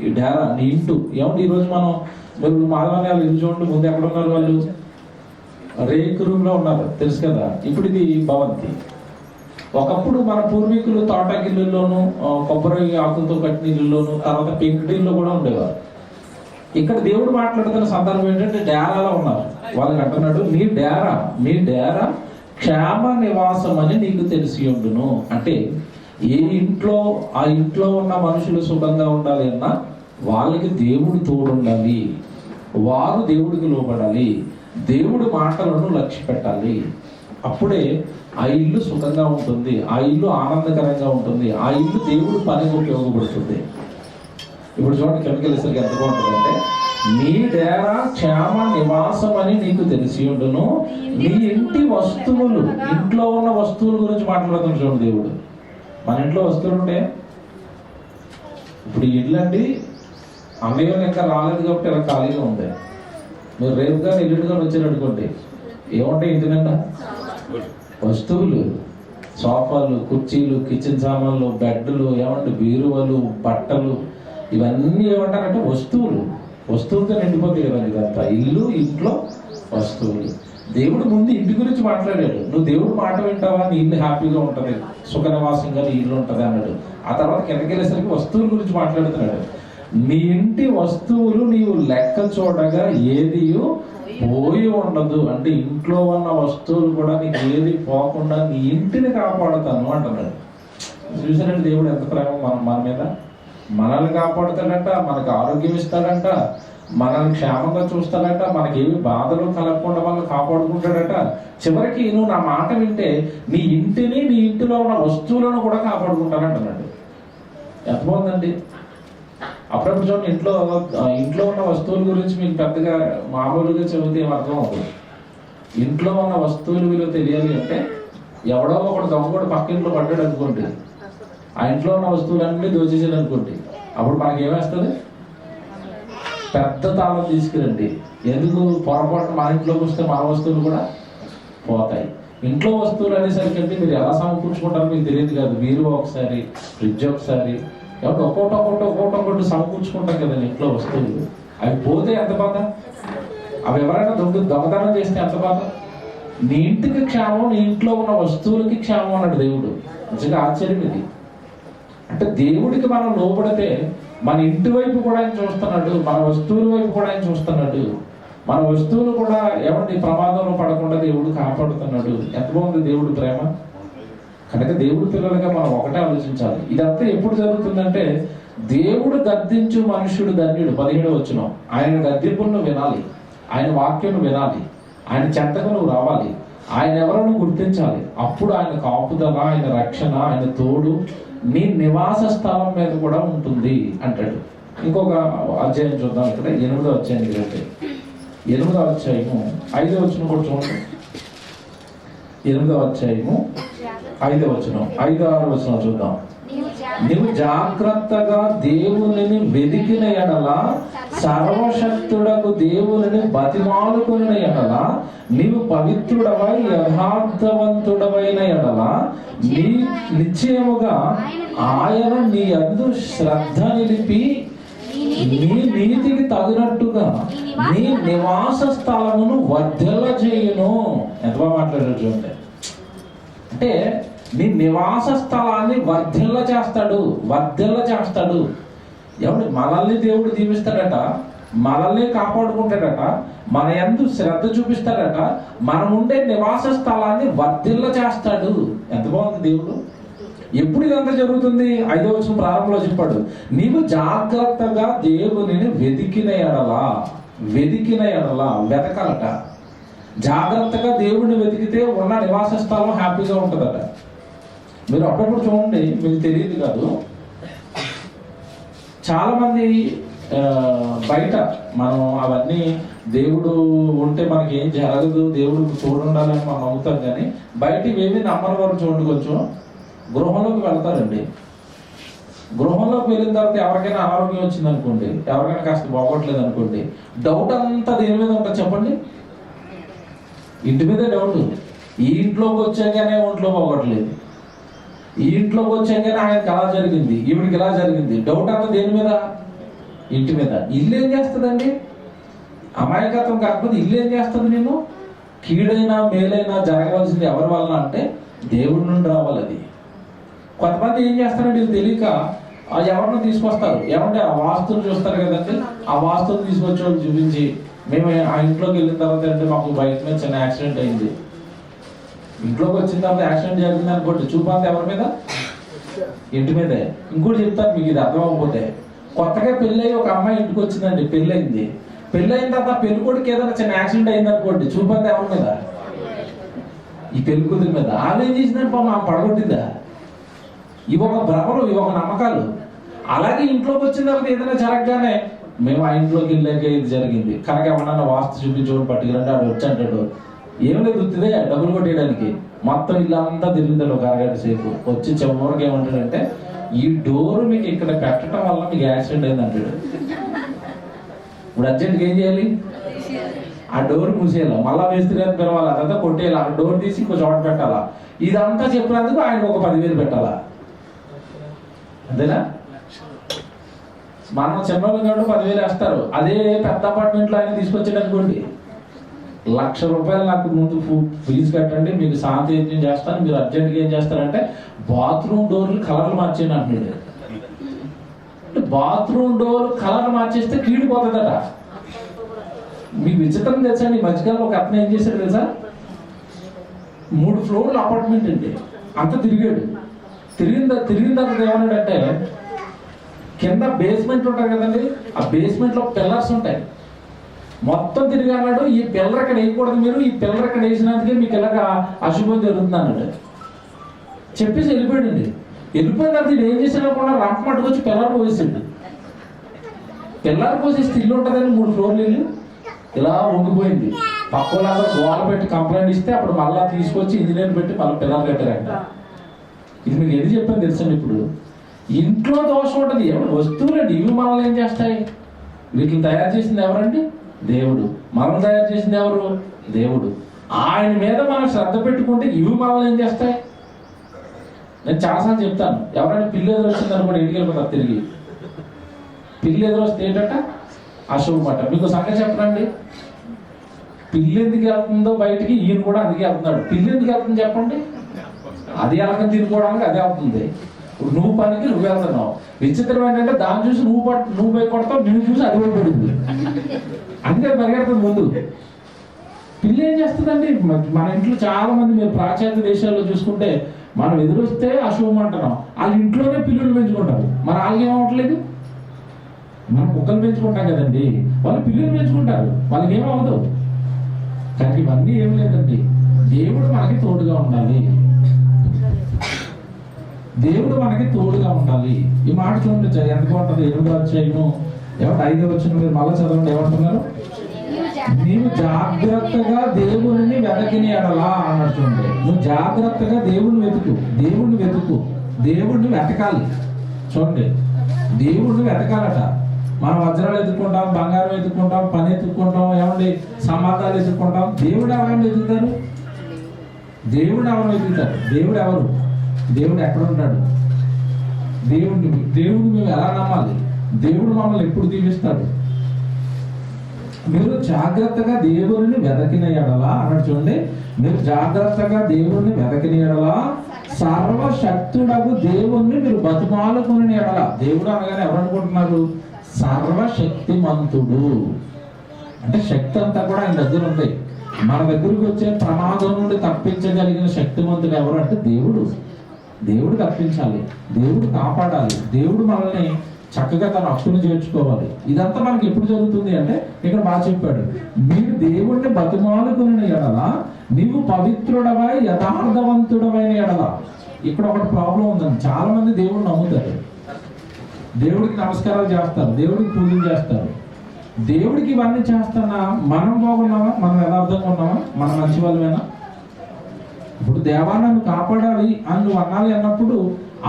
ఈ డేరా నీ ఇంటు. ఏమంటే ఈరోజు మనం మాధవన్యాలు ఇల్లు చూడండి, ముందు ఎక్కడ ఉన్నారు వాళ్ళు? రేకు రూమ్ లో ఉన్నారు, తెలుసు కదా. ఇప్పుడు ఇది భవంతి. ఒకప్పుడు మన పూర్వీకులు తోటగిల్లుల్లోను కొబ్బరి ఆకులతో కట్టిన ఇల్లులోను తర్వాత పెంకుటిల్లో కూడా ఉండేవారు. ఇక్కడ దేవుడు మాట్లాడుతున్న సందర్భం ఏంటంటే డేరాలో ఉన్నారు. వాళ్ళకి అంటున్నాడు, నీ డేరా క్షేమ నివాసం అని నీకు తెలిసి ఉండును. అంటే ఏ ఇంట్లో ఆ ఇంట్లో ఉన్న మనుషులు సుఖంగా ఉండాలి అన్నా వాళ్ళకి దేవుడు తోడుండాలి, వారు దేవుడికి లోబడాలి, దేవుడి మాటలను లక్ష్య పెట్టాలి. అప్పుడే ఆ ఇల్లు సుఖంగా ఉంటుంది, ఆ ఇల్లు ఆనందకరంగా ఉంటుంది, ఆ ఇల్లు దేవుడి పనికి ఉపయోగపడుతుంది. ఇప్పుడు చూడండి కిందకి వెళ్ళేసరికి ఎంత బాగుంటుందంటే, నీ డేరా క్షేమ నివాసం అని నీకు తెలిసి ఉండును, నీ ఇంటి వస్తువులు, ఇంట్లో ఉన్న వస్తువుల గురించి మాట్లాడుతున్నాడు చూడండి దేవుడు. మన ఇంట్లో వస్తువులు ఉంటే ఇప్పుడు ఇల్లు అండి అన్నయ్య ఇంకా రాలేదు కాబట్టి ఇలా ఖాళీగా ఉంది. మీరు రేపు కానీ ఎల్లుండి కానీ వచ్చారు అనుకోండి, ఏముంటాయి ఇంటి నిండా? వస్తువులు, సోఫాలు, కుర్చీలు, కిచెన్ సామాన్లు, బెడ్లు, ఏమంటే బీరువాలు, బట్టలు, ఇవన్నీ ఏమంటారంటే వస్తువులతో నిండిపోతాయి కదా ఇదంతా. ఇల్లు, ఇంట్లో వస్తువులు. దేవుడు ముందు ఇంటి గురించి మాట్లాడాడు. నువ్వు దేవుడు మాట వింటావా, నీ ఇల్లు హ్యాపీగా ఉంటుంది, సుఖ నివాసంగా నీ ఇల్లు ఉంటుంది అన్నాడు. ఆ తర్వాత కిందకి వెళ్ళేసరికి వస్తువుల గురించి మాట్లాడుతున్నాడు. నీ ఇంటి వస్తువులు నీవు లెక్క చూడగా ఏది పోయి ఉండదు. అంటే ఇంట్లో ఉన్న వస్తువులు కూడా నీకు ఏది పోకుండా నీ ఇంటిని కాపాడుతాను అంటున్నాడు. చూసారంటే దేవుడు ఎంత ప్రేమ మన మీద. మనల్ని కాపాడుతాడంట, మనకు ఆరోగ్యం ఇస్తాడంట, మనల్ని క్షేమంగా చూస్తాడంట, మనకి ఏమి బాధలు కలగకుండా మనల్ని కాపాడుకుంటాడట. చివరికి నువ్వు నా మాట వింటే నీ ఇంటిని, నీ ఇంటిలో ఉన్న వస్తువులను కూడా కాపాడుకుంటానంటున్నాడు. ఎంత బాగుందండి. అప్పుడప్పుడు చూడండి ఇంట్లో ఉన్న వస్తువుల గురించి మీకు పెద్దగా మామూలుగా చెబితే ఏం అర్థం అవుతుంది. ఇంట్లో ఉన్న వస్తువుల విలువ తెలియాలి అంటే ఎవడో ఒకడు దొంగడు పక్క ఇంట్లో పడ్డాడు అనుకోండి, ఆ ఇంట్లో ఉన్న వస్తువులన్నీ దోచేసాడు అనుకోండి, అప్పుడు మనకి ఏమేస్తుంది? పెద్ద తాళం తీసుకురండి, ఎందుకు పొరపాటు మన ఇంట్లోకి వస్తే మన వస్తువులు కూడా పోతాయి. ఇంట్లో వస్తువులు అనేసరికి మీరు ఎలా సమకూర్చుకుంటారో మీకు తెలియదు కాదు. మీరు ఒకసారి, ఫ్రిడ్జ్ ఒకసారి, ఎవరు ఒక్కొక్కటి సమకూర్చుకుంటాం కదండి ఇంట్లో వస్తువులు. అవి పోతే ఎంత బాధ, అవి ఎవరైనా దొంగతనం చేస్తే ఎంత బాధ. నీ ఇంటికి క్షేమం, నీ ఇంట్లో ఉన్న వస్తువులకి క్షేమం అన్నాడు దేవుడు. నిజంగా ఆశ్చర్యం ఇది. అంటే దేవుడికి మనం లోపడితే మన ఇంటి వైపు కూడా ఆయన చూస్తున్నాడు, మన వస్తువుల వైపు కూడా ఆయన చూస్తున్నాడు. మన వస్తువులు కూడా ఏమంటే ప్రమాదంలో పడకుండా దేవుడు కాపాడుతున్నాడు. ఎంత బాగుంది దేవుడి ప్రేమ. కనుక దేవుడి పిల్లలుగా మనం ఒకటే ఆలోచించాలి. ఇదంతా ఎప్పుడు జరుగుతుందంటే దేవుడు గద్దించు మనుష్యుడు ధన్యుడు. 17వ వచనం. ఆయన గద్దింపులను వినాలి, ఆయన వాక్యం వినాలి, ఆయన చెంతకు నువ్వు రావాలి, ఆయన ఎవరో గుర్తించాలి. అప్పుడు ఆయన కాపుదల, ఆయన రక్షణ, ఆయన తోడు నీ నివాస స్థలం మీద కూడా ఉంటుంది అంటాడు. ఇంకొక అధ్యాయం చూద్దాం. ఇక్కడ 8వ అధ్యాయం అంటే 8వ అధ్యాయము 5వ వచనం కూడా చూడండి. 8వ అధ్యాయము 5వ వచనం, 5, 6 వచనం చూద్దాం. నీవు జాగ్రత్తగా దేవునిని వెదికిన ఎడల, సర్వశక్తుడకు దేవునిని బతిమాలుకున్న ఎడల, నీవు పవిత్రుడవై యథార్థవంతుడవైన ఎడల, నీ నిశ్చయముగా ఆయన నీ యందు శ్రద్ధ నిలిపి నీ నీతికి తగినట్టుగా నీ నివాస స్థలమును వర్ధిల్ల చేయును. ఎంత బాగా మాట్లాడారు చూడండి. అంటే నీ నివాస స్థలాన్ని వర్ధిల్ల చేస్తాడు. ఎవడు మనల్ని దేవుడు దీవిస్తాడట, మనల్ని కాపాడుకుంటాడట, మన యందు శ్రద్ధ చూపిస్తాడట, మనం ఉండే నివాస స్థలాన్ని వర్ధిల్ల చేస్తాడు. ఎంత బాగుంది దేవుడు. ఎప్పుడు ఇదంతా జరుగుతుంది? 5వ వచనం ప్రారంభంలో చెప్పాడు, నీవు జాగ్రత్తగా దేవునిని వెతికిన ఎడల, వెతకాలట. జాగ్రత్తగా దేవుడిని వెతికితే ఉన్న నివాస స్థలం హ్యాపీగా ఉంటుందట. మీరు అప్పుడప్పుడు చూడండి, మీకు తెలియదు కాదు, చాలా మంది బయట మనం అవన్నీ దేవుడు ఉంటే మనకి ఏం జరగదు, దేవుడు చూడుండాలని మనం నమ్ముతాం. కానీ బయట ఇవేమి నమ్మని వారు చూడండి, కొంచెం గృహంలోకి వెళ్తారండి. గృహంలోకి వెళ్ళిన తర్వాత ఎవరికైనా అనారోగ్యం వచ్చింది అనుకోండి, ఎవరికైనా కాస్త బాగోట్లేదు అనుకోండి, డౌట్ అంతా దేని మీద ఉంటుంది చెప్పండి? ఇంటి మీద డౌట్. ఈ ఇంట్లోకి వచ్చాకనే ఒంట్లో బాగోట్లేదు, ఈ ఇంట్లోకి వచ్చాకనే ఆయనకి ఎలా జరిగింది, ఈవిడికి ఎలా జరిగింది, డౌట్ అంతా దేని మీద? ఇంటి మీద. ఇల్లు ఏం చేస్తుందండి? అమాయకత్వం కాకపోతే ఇల్లు ఏం చేస్తుంది? నేను కీడైనా మేలైనా జరగవలసింది ఎవరి వలన అంటే దేవుడి నుండి రావాలి. అది కొంతమంది ఏం చేస్తారంటే ఇది తెలియక ఎవరినో తీసుకొస్తారు. ఏమంటే ఆ వాస్తులు చూస్తారు కదండి, ఆ వాస్తులు తీసుకొచ్చి వాళ్ళు చూపించి, మేము ఆ ఇంట్లోకి వెళ్ళిన తర్వాత అంటే మాకు బయట మీద చిన్న యాక్సిడెంట్ అయింది. ఇంట్లోకి వచ్చిన తర్వాత యాక్సిడెంట్ జరిగింది అనుకోండి, చూపంతా ఎవరి మీద? ఇంటి మీదే. ఇంకోటి చెప్తాను మీకు ఇది అర్థం అవ్వకపోతే, కొత్తగా పెళ్ళి ఒక అమ్మాయి ఇంటికి వచ్చిందండి, పెళ్ళయింది. పెళ్ళైన తర్వాత పెళ్లి కొడుకు ఏదైనా చిన్న యాక్సిడెంట్ అయింది అనుకోండి, చూపంతా ఎవరి మీద? ఈ పెళ్లి కూతురి మీద. ఆమె ఏం చేసిందంటే పాపం ఆమె పడగొట్టిందా? ఇవి ఒక భ్రమలు, ఇవి ఒక నమ్మకాలు. అలాగే ఇంట్లోకి వచ్చిన తర్వాత ఏదైనా జరగగానే మేము ఆ ఇంట్లోకి వెళ్ళాక ఇది జరిగింది, కనుక ఏమన్నా వాస్తు చూపించుకొని పట్టుకురండి, ఆడు వచ్చి అంటాడు. ఏం లేదు, ఉత్తిదే డబ్బులు కొట్టేయడానికి. మొత్తం ఇల్లు అంతా తిరుగుతాడు ఒక అరగంట సేపు. వచ్చి చివరికి ఏమంటాడంటే, ఈ డోర్ మీకు ఇక్కడ పెట్టడం వల్ల మీకు యాక్సిడెంట్ అయింది అంటాడు. ఇప్పుడు అర్జెంట్గా ఏం చేయాలి? ఆ డోర్ మూసేయాలి, మళ్ళా మేస్త్రి గారిని పిలవాలి, అదంతా కొట్టేయాలి, ఆ డోర్ తీసి ఇంకో చోట పెట్టాలా. ఇదంతా చెప్పినందుకు ఆయన ఒక 10,000 పెట్టాలా, అంతేనా? మనం చిన్నోళ్ళు కాబట్టి 10,000 వేస్తారు. అదే పెద్ద అపార్ట్మెంట్లో ఆయన తీసుకొచ్చాడు అనుకోండి, ₹1,00,000 నాకు ముందు ఫీజు కట్టండి, మీకు శాంతి యజ్ఞం చేస్తాను, మీరు అర్జెంట్గా ఏం చేస్తారంటే బాత్రూమ్ డోర్లు కలర్లు మార్చేయండి అంటున్నాడు. బాత్రూమ్ డోర్ కలర్ మార్చేస్తే కీడిపోతుందట. మీకు విచిత్రం తెలుసా? ఈ మధ్యకాలంలో ఒక అతను ఏం చేశాడు తెలుసా? 3 ఫ్లోర్ల అపార్ట్మెంట్ అండి, అంత తిరిగాడు. తిరిగిన తర్వాత ఏమన్నాడంటే, కింద బేస్మెంట్ ఉంటాయి కదండి, ఆ బేస్మెంట్ లో పిల్లర్స్ ఉంటాయి, మొత్తం తిరిగి అన్నాడు, ఈ పిల్లర్ ఇక్కడ వేయకూడదు, మీరు ఈ పిల్లర్ ఇక్కడ వేసినందుకే మీకు ఇలాగ అశుభం జరుగుతుంది అన్నాడు. చెప్పేసి వెళ్ళిపోయాడండి. వెళ్ళిపోయిన తర్వాత ఇది ఏం చేసాడు కూడా రంప మట్టుకొచ్చి పిల్లర్ పోసేసాడు. పిల్లర్ పోసేస్తే ఇల్లు ఉంటుందని 3 ఫ్లోర్లు ఇల్లు ఇలా వంగిపోయింది. పక్కలాగా గోడ పెట్టి కంప్లైంట్ ఇస్తే అప్పుడు మళ్ళా తీసుకొచ్చి ఇంజనీర్ పెట్టి మళ్ళీ పిల్లర్ కట్టారంట. ఇది మీకు ఎందుకు చెప్పాను తెలుసండి? ఇప్పుడు ఇంట్లో దోషం ఉంటుంది, ఎవరు వస్తువులండి, ఇవి మనల్ని ఏం చేస్తాయి? వీటిని తయారు చేసింది ఎవరండి? దేవుడు. మనం తయారు చేసింది ఎవరు? దేవుడు. ఆయన మీద మనం శ్రద్ధ పెట్టుకుంటే ఇవి మనల్ని ఏం చేస్తాయి? నేను చాలాసార్లు చెప్తాను, ఎవరైనా పిల్లి ఎదురు వచ్చిందని కూడా ఇంటికి వెళ్ళిపోతారు తిరిగి. పిల్లి ఎదురు వస్తే ఏంటంట? అశుభమాట. మీకు సంగతి చెప్పనండి, పిల్లి ఎందుకు వెళ్తుందో బయటికి, ఈయన కూడా అందుకే వెళ్తున్నాడు. పిల్లి ఎందుకు వెళ్తుంది చెప్పండి? అది ఎలాగని తినుకోవడానికి అదే అవుతుంది. ఇప్పుడు నువ్వు పనికి నువ్వు వెళ్తున్నావు. విచిత్రం ఏంటంటే దాన్ని చూసి నువ్వు పోయి కొడతావు, నిన్ను చూసి అది పోయి పడింది. అందుకే పరిగెడుతుంది ముందు. పిల్లి ఏం చేస్తుందండి? మన ఇంట్లో చాలా మంది, మీరు పాశ్చాత్య దేశాల్లో చూసుకుంటే మనం ఎదురొస్తే అశుభం అంటున్నాం, వాళ్ళ ఇంట్లోనే పిల్లులు పెంచుకుంటారు. మరి వాళ్ళకి ఏమవట్లేదు? మనం కుక్కలు పెంచుకుంటాం కదండి, వాళ్ళు పిల్లులు పెంచుకుంటారు, వాళ్ళకి ఏమవదు. కానీ ఇవన్నీ ఏం లేదండి, దేవుడు మనకి తోడుగా ఉండాలి. దేవుడు మనకి తోడుగా ఉండాలి. ఈ మాట చూడండి, ఎంత బాగుంటుంది. 8వ అధ్యాయము 5వ వచనం మీరు మళ్ళా చదవండి. ఏమంటున్నారు? నీవు జాగ్రత్తగా దేవుడిని వెతకిని ఎడలా అన్నట్టు చూడండి. నువ్వు జాగ్రత్తగా దేవుడిని వెతుకు, దేవుడిని వెతుకు, దేవుడిని వెతకాలి. చూడండి, దేవుడిని వెతకాలట. మనం వజ్రాలు ఎత్తుకుంటాం, బంగారం ఎత్తుకుంటాం, పని ఎత్తుకుంటాం, ఏమండి సంబంధాలు ఎత్తుకుంటాం. దేవుడు ఎవరిని వెతుకుతారు? దేవుడు ఎవరు వెతుకుతారు? దేవుడు ఎవరు? దేవుడు ఎక్కడ ఉంటాడు? దేవుడు మేము ఎలా నమ్మాలి? దేవుడు మమ్మల్ని ఎప్పుడు దీవిస్తాడు? మీరు జాగ్రత్తగా దేవుడిని వెతకిన ఎడలా అన్నట్టు చూడండి. మీరు జాగ్రత్తగా దేవుడిని వెతకిన ఎడలా సర్వశక్తుడగు దేవుణ్ణి మీరు బతిమాలుకుని ఎడలా. దేవుడు అనగానే ఎవరు అనుకుంటున్నారు? సర్వశక్తిమంతుడు అంటే శక్తి అంతా కూడా ఆయన దగ్గర ఉంది. మన దగ్గరికి వచ్చే ప్రమాదం నుండి తప్పించగలిగిన శక్తిమంతుడు ఎవరు అంటే దేవుడు. దేవుడు తప్పించాలి, దేవుడు కాపాడాలి, దేవుడు మనల్ని చక్కగా తన హక్కును చేర్చుకోవాలి. ఇదంతా మనకి ఎప్పుడు జరుగుతుంది అంటే ఇక్కడ బాగా చెప్పాడు, మీరు దేవుడిని బతిమాలుకుని ఎడల నీవు పవిత్రుడవై యథార్థవంతుడమైన ఎడల. ఇక్కడ ఒకటి ప్రాబ్లం ఉందండి, చాలా మంది దేవుడిని నమ్ముతారు, దేవుడికి నమస్కారాలు చేస్తారు, దేవుడికి పూజలు చేస్తారు. దేవుడికి ఇవన్నీ చేస్తున్నా మనం బాగున్నామా? మనం యథార్థంగా ఉన్నామా? మనం మంచి వాళ్ళమేనా? ఇప్పుడు దేవా నన్ను కాపాడాలి అని నువ్వు అనాలి అన్నప్పుడు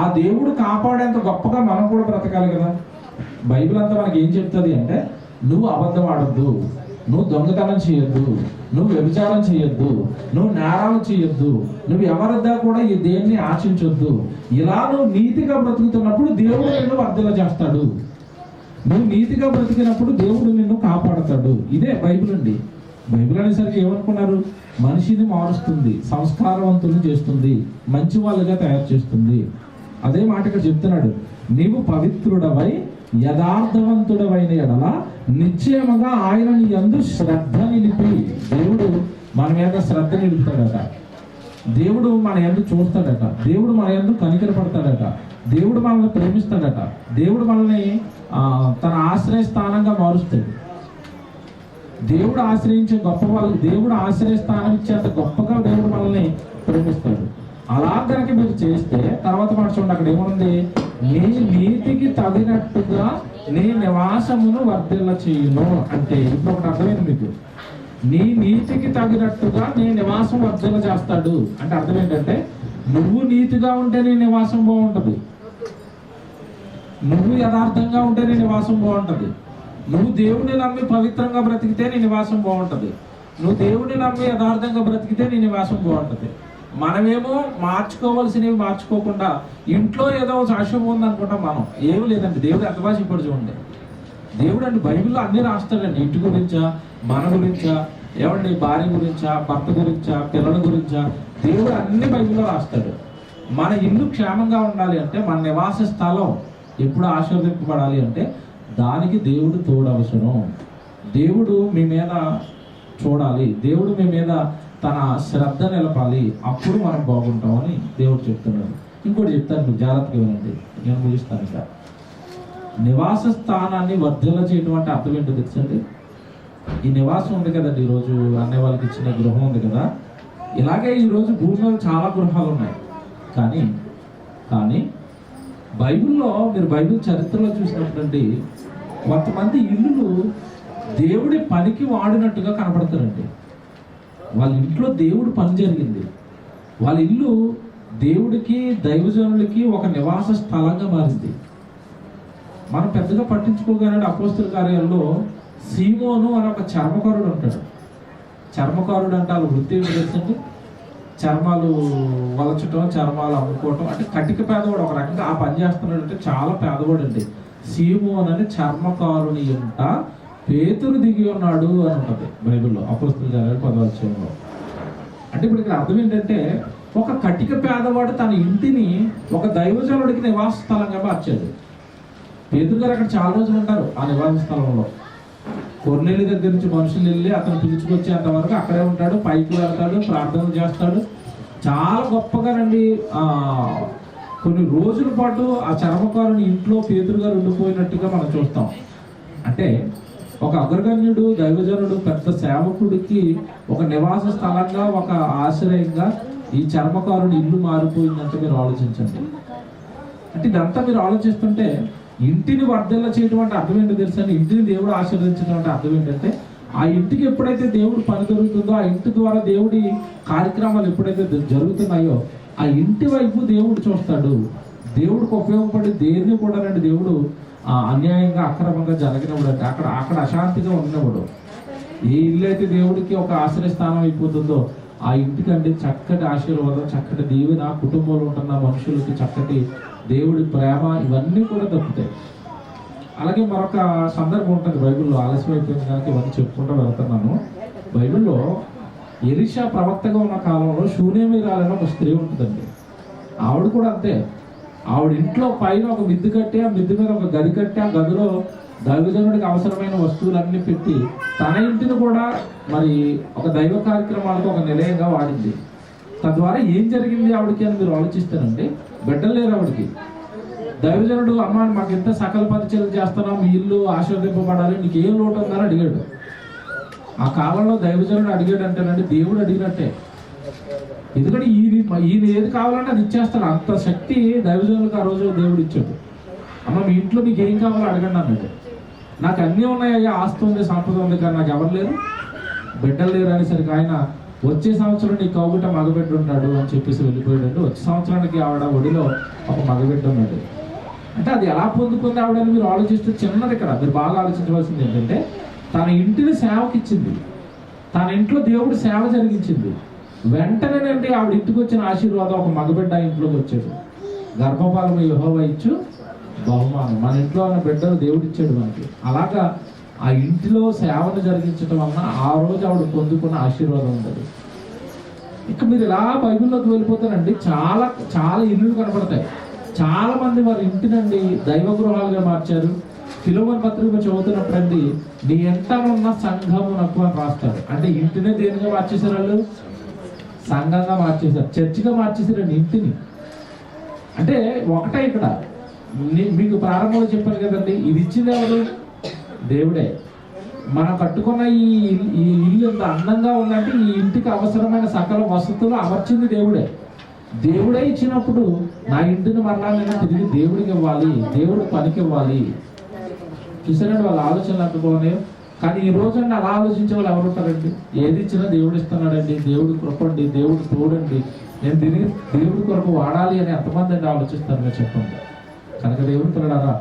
ఆ దేవుడు కాపాడేంత గొప్పగా మనం కూడా బ్రతకాలి కదా. బైబిల్ అంతా మనకి ఏం చెప్తుంది అంటే, నువ్వు అబద్ధం ఆడొద్దు, నువ్వు దొంగతనం చేయొద్దు, నువ్వు వ్యభిచారం చేయొద్దు, నువ్వు నేరాలు చేయొద్దు, నువ్వు ఎవరిద్దా కూడా ఈ దేన్ని ఆశించొద్దు. ఇలా నువ్వు నీతిగా బ్రతుకుతున్నప్పుడు దేవుడు నిన్ను వర్ధల చేస్తాడు. నువ్వు నీతిగా బ్రతికినప్పుడు దేవుడు నిన్ను కాపాడతాడు. ఇదే బైబిల్ అండి. బైబిల్ అనేసరికి ఏమనుకున్నారు? మనిషిని మారుస్తుంది, సంస్కారవంతులను చేస్తుంది, మంచి వాళ్ళుగా తయారు చేస్తుంది. అదే మాట ఇక్కడ చెప్తున్నాడు, నీవు పవిత్రుడవై యథార్థవంతుడవైన ఎడల నిశ్చయముగా ఆయన నీ యందు శ్రద్ధ నిలిపి. దేవుడు మన మీద శ్రద్ధ నిలుపుతాడట, దేవుడు మన యందు చూస్తాడట, దేవుడు మన యందు కనికరపడతాడట, దేవుడు మనల్ని ప్రేమిస్తాడట, దేవుడు మనల్ని తన ఆశ్రయ స్థానంగా మారుస్తాడు. దేవుడు ఆశ్రయించే గొప్ప వాళ్ళు, దేవుడు ఆశ్రయ స్థానం ఇచ్చేంత గొప్పగా దేవుడు మనల్ని ప్రేమిస్తాడు. అలా కనుక మీరు చేస్తే తర్వాత మాట చూడండి, అక్కడ ఏముంది? నీ నీతికి తగినట్టుగా నీ నివాసమును వర్ధిల్ల చేయును అంటే. ఇప్పుడు ఒకటి అర్థమైంది మీకు, నీ నీతికి తగినట్టుగా నీ నివాసం వర్ధిల్ల చేస్తాడు అంటే అర్థం ఏంటంటే, నువ్వు నీతిగా ఉంటే నీ నివాసం బాగుంటుంది, నువ్వు యథార్థంగా ఉంటే నీ నివాసం బాగుంటుంది, నువ్వు దేవుడిని నమ్మి పవిత్రంగా బ్రతికితే నీ నివాసం బాగుంటుంది, నువ్వు దేవుడిని నమ్మి యథార్థంగా బ్రతికితే నీ నివాసం బాగుంటుంది. మనమేమో మార్చుకోవాల్సినవి మార్చుకోకుండా ఇంట్లో ఏదో సాక్ష్యం ఉందనుకుంటాం. మనం ఏమి లేదండి. దేవుడు ఎంత బాగా చెప్పాడు చూడండి. దేవుడు అండి బైబిల్లో అన్ని రాస్తాడండి, ఇంటి గురించా, మన గురించా, ఏమండి భార్య గురించా, భర్త గురించా, పిల్లల గురించా, దేవుడు అన్ని బైబిల్లో రాస్తాడు. మన ఇల్లు క్షేమంగా ఉండాలి అంటే, మన నివాస స్థలం ఎప్పుడు ఆశీర్వదింపబడాలి అంటే దానికి దేవుడు తోడు అవసరం. దేవుడు మీ మీద చూడాలి, దేవుడు మీ మీద తన శ్రద్ధ నిలపాలి, అప్పుడు మనం బాగుంటామని దేవుడు చెప్తున్నాడు. ఇంకోటి చెప్తాను, మీరు జాగ్రత్తగా వినండి, నేను ముగిస్తాను. ఇక నివాస స్థానాన్ని వర్ధల చేయడం అంటే అర్థం ఏంటో తెలుసండి. ఈ నివాసం ఉంది కదండి, ఈరోజు అనే వాళ్ళకి ఇచ్చిన గృహం ఉంది కదా, ఇలాగే ఈరోజు భూమిలో చాలా గృహాలు ఉన్నాయి. కానీ బైబిల్లో మీరు బైబిల్ చరిత్రలో చూసినప్పుడండి, కొంతమంది ఇల్లులు దేవుడి పనికి వాడినట్టుగా కనపడతారండి. వాళ్ళ ఇంట్లో దేవుడు పని జరిగింది, వాళ్ళ ఇల్లు దేవుడికి దైవజనులకి ఒక నివాస స్థలంగా మారింది. మనం పెద్దగా పట్టించుకోగానే అపోస్తల కార్యాల్లో సీమోను అని ఒక చర్మకారుడు ఉంటాడు. చర్మకారుడు అంటే వాళ్ళ వృత్తి ఏమి తెలుసండి? చర్మాలు వలచటం, చర్మాలు అమ్ముకోవటం, అంటే కటిక పేదవాడు. ఒక రకంగా ఆ పని చేస్తున్నాడు అంటే చాలా పేదవాడు అండి. సీమోన్ అని చర్మకారుని ఇంట పేతురు దిగి ఉన్నాడు అని ఉంటుంది బైబిల్లో, అపోస్తలుల కార్యాలు 10వ అధ్యాయంలో. అంటే ఇప్పుడు ఇక్కడ అర్థం ఏంటంటే, ఒక కటిక పేదవాడు తన ఇంటిని ఒక దైవజనుడికి నివాస స్థలంగా మార్చాడు. పేతురు గారు అక్కడ చాలా రోజులు ఉంటారు ఆ నివాస స్థలంలో. కొర్నేలి దగ్గర నుంచి మనుషులు వెళ్ళి అతను పిలుచుకొచ్చేంత వరకు అక్కడే ఉంటాడు, పైకి వెళ్తాడు, ప్రార్థనలు చేస్తాడు. చాలా గొప్పగానండి కొన్ని రోజుల పాటు ఆ చర్మకారుని ఇంట్లో పేతురు గారు ఉండిపోయినట్టుగా మనం చూస్తాం. అంటే ఒక అగ్రగణ్యుడు, దైవజనుడు, పెద్ద సేవకుడికి ఒక నివాస స్థలంగా, ఒక ఆశ్రయంగా ఈ చర్మకారుని ఇల్లు మారిపోయిందంటే మీరు ఆలోచించండి. అంటే ఇదంతా మీరు ఆలోచిస్తుంటే ఇంటిని వర్ధల్ల చేయడం అంటే అర్థం ఏంటో తెలుసా? ఇంటిని దేవుడు ఆశీర్వదించడం అంటే అర్థం ఏంటంటే, ఆ ఇంటికి ఎప్పుడైతే దేవుడు పని దొరుకుతుందో, ఆ ఇంటి ద్వారా దేవుడి కార్యక్రమాలు ఎప్పుడైతే జరుగుతున్నాయో, ఆ ఇంటి వైపు దేవుడు చూస్తాడు. దేవుడికి ఉపయోగపడి దేన్ని కూడా దేవుడు అన్యాయంగా, అక్రమంగా జరగనివాడు. అంటే అక్కడ అశాంతిగా ఉన్నవాడు. ఏ ఇల్లు అయితే దేవుడికి ఒక ఆశ్రయ స్థానం అయిపోతుందో, ఆ ఇంటికంటే చక్కటి ఆశీర్వాదం, చక్కటి దీవెన, కుటుంబంలో ఉంటున్న మనుషులకి చక్కటి దేవుడి ప్రేమ, ఇవన్నీ కూడా దక్కుతాయి. అలాగే మరొక సందర్భం ఉంటుంది బైబిల్లో, ఆలస్యం అయిపోయింది కనుక ఇవన్నీ చెప్పుకుంటూ వెళ్తున్నాను. బైబిల్లో ఎలీషా ప్రవక్తగా ఉన్న కాలంలో షూనేమీరాలని ఒక స్త్రీ ఉంటుందండి. ఆవిడ కూడా అంతే. ఆవిడ ఇంట్లో పైన ఒక మిద్దు కట్టి, ఆ మిద్దు మీద ఒక గది కట్టి, ఆ గదిలో దైవజనుడికి అవసరమైన వస్తువులన్నీ పెట్టి తన ఇంటిని కూడా మరి ఒక దైవ కార్యక్రమాలకు ఒక నిలయంగా వాడింది. తద్వారా ఏం జరిగింది ఆవిడకి అని మీరు ఆలోచిస్తానంటే, బిడ్డలు లేరు ఆవిడకి. దైవజనుడు, అమ్మ మాకు ఎంత సకల పరిచయం చేస్తున్నాం, మీ ఇల్లు ఆశీర్వదింపబడాలి, నీకు ఏం లోటు ఉందని అడిగాడు. ఆ కాలంలో దైవజనుడు అడిగాడు అంటేనండి దేవుడు అడిగినట్టే. ఎందుకంటే ఈయన ఏది కావాలంటే అది ఇచ్చేస్తాడు. అంత శక్తి దైవజనులకు ఆ రోజు దేవుడు ఇచ్చాడు. అమ్మ మీ ఇంట్లో మీకు ఏం కావాలో అడగండి అన్నాడు. నాకు అన్నీ ఉన్నాయ్యా, ఆస్తి ఉంది, సంపద ఉంది, కానీ నాకు ఎవరు లేరు, బిడ్డలు లేరు అనేసరికి ఆయన వచ్చే సంవత్సరం నీ కౌగుట మగబిడ్డ ఉంటాడు అని చెప్పేసి వెళ్ళిపోయాడు. వచ్చే సంవత్సరానికి ఆవిడ ఒడిలో ఒక మగబిడ్డ ఉన్నాడు. అంటే అది ఎలా పొందుకుంది ఆవిడని మీరు ఆలోచిస్తే చిన్నది. ఇక్కడ మీరు బాగా ఆలోచించవలసింది ఏంటంటే, తన ఇంటిని సేవకి ఇచ్చింది, తన ఇంట్లో దేవుడు సేవ జరిగించింది. వెంటనేనండి ఆవిడ ఇంటికి వచ్చిన ఆశీర్వాదం, ఒక మగబిడ్డ ఇంట్లోకి వచ్చాడు. గర్భఫలము యెహోవా ఇచ్చు బహుమానం. మన ఇంట్లో ఉన్న బిడ్డలు దేవుడు ఇచ్చాడు మనకి. అలాగా ఆ ఇంటిలో సేవను జరిగించడం వలన ఆ రోజు ఆవిడ పొందుకున్న ఆశీర్వాదం ఉంటుంది. ఇక మీరు ఇలా బైబిల్లోకి వెళ్ళిపోతానండి, చాలా చాలా ఇల్లులు కనపడతాయి. చాలా మంది వారి ఇంటినండి దైవ గృహాలుగా మార్చారు. ఫిలోమోను పత్రిక చదువుతున్నప్పుడండి, నీ ఎంటనున్న సంఘమునకు అని రాస్తాడు. అంటే ఇంటినే దేనిగా మార్చేశారు వాళ్ళు? సంఘంగా మార్చేశారు, చర్చిగా మార్చేశారండి ఇంటిని. అంటే ఒకటే ఇక్కడ మీకు ప్రారంభంలో చెప్పాను కదండి, ఇది ఇచ్చింది ఎవరు? దేవుడే. మనం కట్టుకున్న ఈ ఇల్లు ఎంత అందంగా ఉందంటే, ఈ ఇంటికి అవసరమైన సకల వసతులు అమర్చింది దేవుడే. దేవుడే ఇచ్చినప్పుడు నా ఇంటిని మరలా నేను తిరిగి దేవుడికి ఇవ్వాలి, దేవుడు పనికి ఇవ్వాలి. చూసారండి వాళ్ళ ఆలోచనలు ఎంత బాగున్నాయో. కానీ ఈ రోజండి అలా ఆలోచించే వాళ్ళు ఎవరు ఉంటారండి? ఏది ఇచ్చినా దేవుడు ఇస్తున్నాడండి, దేవుడు కృపండి, దేవుడు తోడండి, నేను తిరిగి దేవుడి కొరకు వాడాలి అని ఎంతమంది అండి ఆలోచిస్తారు మీరు చెప్పండి. కనుక దేవుడు పిల్లడారా,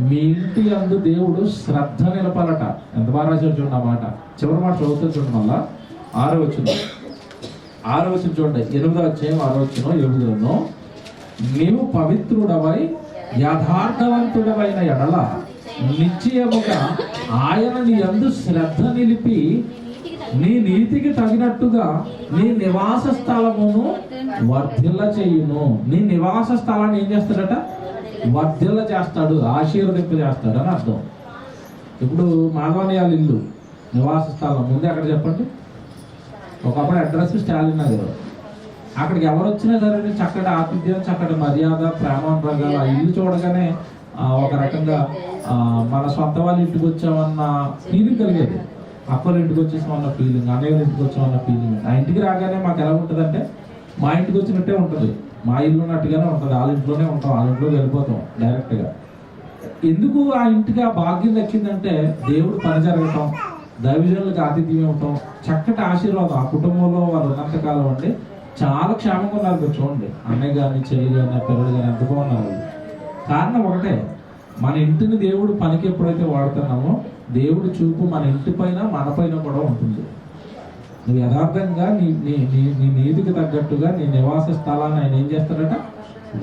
మీ ఇంటి యందు దేవుడు శ్రద్ధ నిలపాలట. ఎంత బాగా రాశారు చూడండి ఆ మాట. చివరి మాట చదువుతుంది చూడండి. మళ్ళా 6వ వచనం చూడండి. 8వ అధ్యాయం 6వ వచనం 7లో, నీవు పవిత్రుడవై యథార్థవంతుడవైన ఎడల నిశ్చయముగా ఆయన నీ యందు శ్రద్ధ నిలిపి నీ నీతికి తగినట్టుగా నీ నివాస స్థలమును వర్ధిల్ల చేయును. నీ నివాస స్థలాన్ని ఏం చేస్తాడట? వర్ధిల్ల చేస్తాడు, ఆశీర్వదింప చేస్తాడు అని అర్థం. ఇప్పుడు మాధవనీయాల ఇల్లు నివాస స్థలం ముందే అక్కడ చెప్పండి. ఒకప్పుడు అడ్రస్ స్టాలిన్ నగర్. అక్కడికి ఎవరు వచ్చినా సరే చక్కటి ఆతిథ్యం, చక్కటి మర్యాద, ప్రేమానురాగాలు. ఆ ఇల్లు చూడగానే ఒక రకంగా మన సొంత వాళ్ళ ఇంటికి వచ్చామన్న ఫీలింగ్ కలిగేది. అక్కల ఇంటికి వచ్చేసామన్న ఫీలింగ్, అన్నయ్య ఇంటికి వచ్చామన్న ఫీలింగ్. ఆ ఇంటికి రాగానే మాకు ఎలా ఉంటుందంటే, మా ఇంటికి వచ్చినట్టే ఉంటుంది, మా ఇల్లు ఉన్నట్టుగానే ఉంటుంది. వాళ్ళ ఇంట్లోనే ఉంటాం, వాళ్ళ ఇంట్లోకి వెళ్ళిపోతాం డైరెక్ట్గా. ఎందుకు ఆ ఇంటికి ఆ భాగ్యం దక్కిందంటే, దేవుడు పని జరగటం, దైవజనులకు ఆతిథ్యం ఇవ్వటం, చక్కటి ఆశీర్వాదం. ఆ కుటుంబంలో వాళ్ళు ఉన్నంతకాలం అండి చాలా క్షేమంగా ఉన్నారు. మీరు చూడండి, అన్నయ్య కానీ, చెల్లి కానీ, పిల్లలు కానీ ఎంత బాగున్నారు వాళ్ళు. కారణం ఒకటే, మన ఇంటిని దేవుడు పనికి ఎప్పుడైతే వాడుతున్నామో దేవుడి చూపు మన ఇంటి పైన మన పైన కూడా ఉంటుంది. నువ్వు యథార్థంగా నీ నీ నీ నీ నీతికి తగ్గట్టుగా నీ నివాస స్థలాన్ని ఆయన ఏం చేస్తాడట,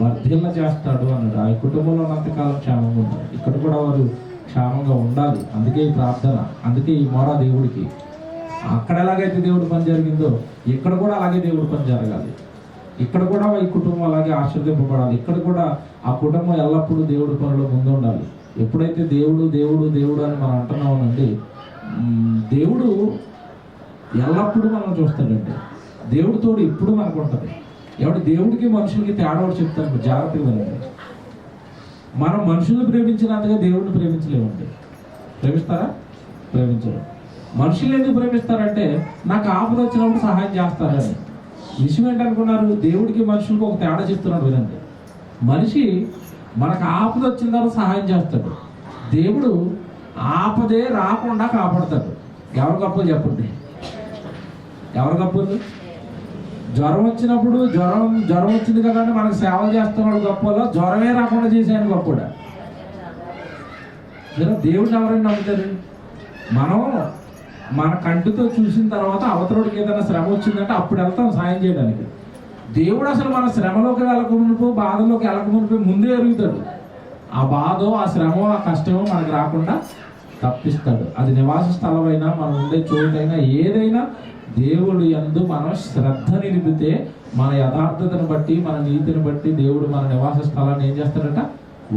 వర్ధిల్ల చేస్తాడు అన్నాడు. ఆ కుటుంబంలో ఉన్నంతకాలం క్షేమంగా ఉండాలి, ఇక్కడ కూడా వారు క్షేమంగా ఉండాలి. అందుకే ఈ ప్రార్థన, అందుకే ఈ మొర దేవుడికి. అక్కడ ఎలాగైతే దేవుడి పని జరిగిందో ఇక్కడ కూడా అలాగే దేవుడి పని జరగాలి. ఇక్కడ కూడా ఈ కుటుంబం అలాగే ఆశీర్వదింపబడాలి. ఇక్కడ కూడా ఆ కుటుంబం ఎల్లప్పుడూ దేవుడి పనిలో ముందు ఉండాలి. ఎప్పుడైతే దేవుడు దేవుడు దేవుడు అని మనం అంటున్నామనండి, దేవుడు ఎల్లప్పుడూ మనం చూస్తాడండి. దేవుడి తోడు ఎప్పుడు మనకు ఉంటుంది. ఎవడు దేవుడికి మనుషులకి తేడా చెప్తాను, జాగ్రత్తగా వినండి. మనం మనుషుల్ని ప్రేమించినంతగా దేవుడిని ప్రేమించలేమండి. ప్రేమిస్తారా? ప్రేమించరు. మనుషులు ఎందుకు ప్రేమిస్తారంటే నాకు ఆపద వచ్చినప్పుడు సహాయం చేస్తారని. విషయం ఏంటనుకున్నారు? దేవుడికి మనుషులకు ఒక తేడా చెప్తున్నాడు వినండి. మనిషి మనకు ఆపద వచ్చిన తర్వాత సహాయం చేస్తాడు, దేవుడు ఆపదే రాకుండా కాపాడతాడు. ఎవరు గొప్పలు చెప్పండి? ఎవరు గొప్పలు? జ్వరం వచ్చినప్పుడు జ్వరం వచ్చింది కదా అని మనకు సేవ చేస్తున్నాడు గొప్పలో, జ్వరమే రాకుండా చేశాను గొప్పడా? దేవుడిని ఎవరైనా నమ్ముతారు? మనం మన కంటితో చూసిన తర్వాత అవతరుడికి ఏదైనా శ్రమ వచ్చిందంటే అప్పుడు వెళ్తాం సాయం చేయడానికి. దేవుడు అసలు మన శ్రమలోకి వెళ్ళకమునిపో బాధలోకి వెళ్ళకమునిపో ముందే ఎరుగుతాడు. ఆ బాధో ఆ శ్రమో ఆ కష్టమో మనకు రాకుండా తప్పిస్తాడు. అది నివాస స్థలమైనా మనం ఉండే చోటైనా ఏదైనా దేవుడు యందు మనం శ్రద్ధ నిలిపితే మన యథార్థతను బట్టి మన నీతిని బట్టి దేవుడు మన నివాస స్థలాన్ని ఏం చేస్తాడట,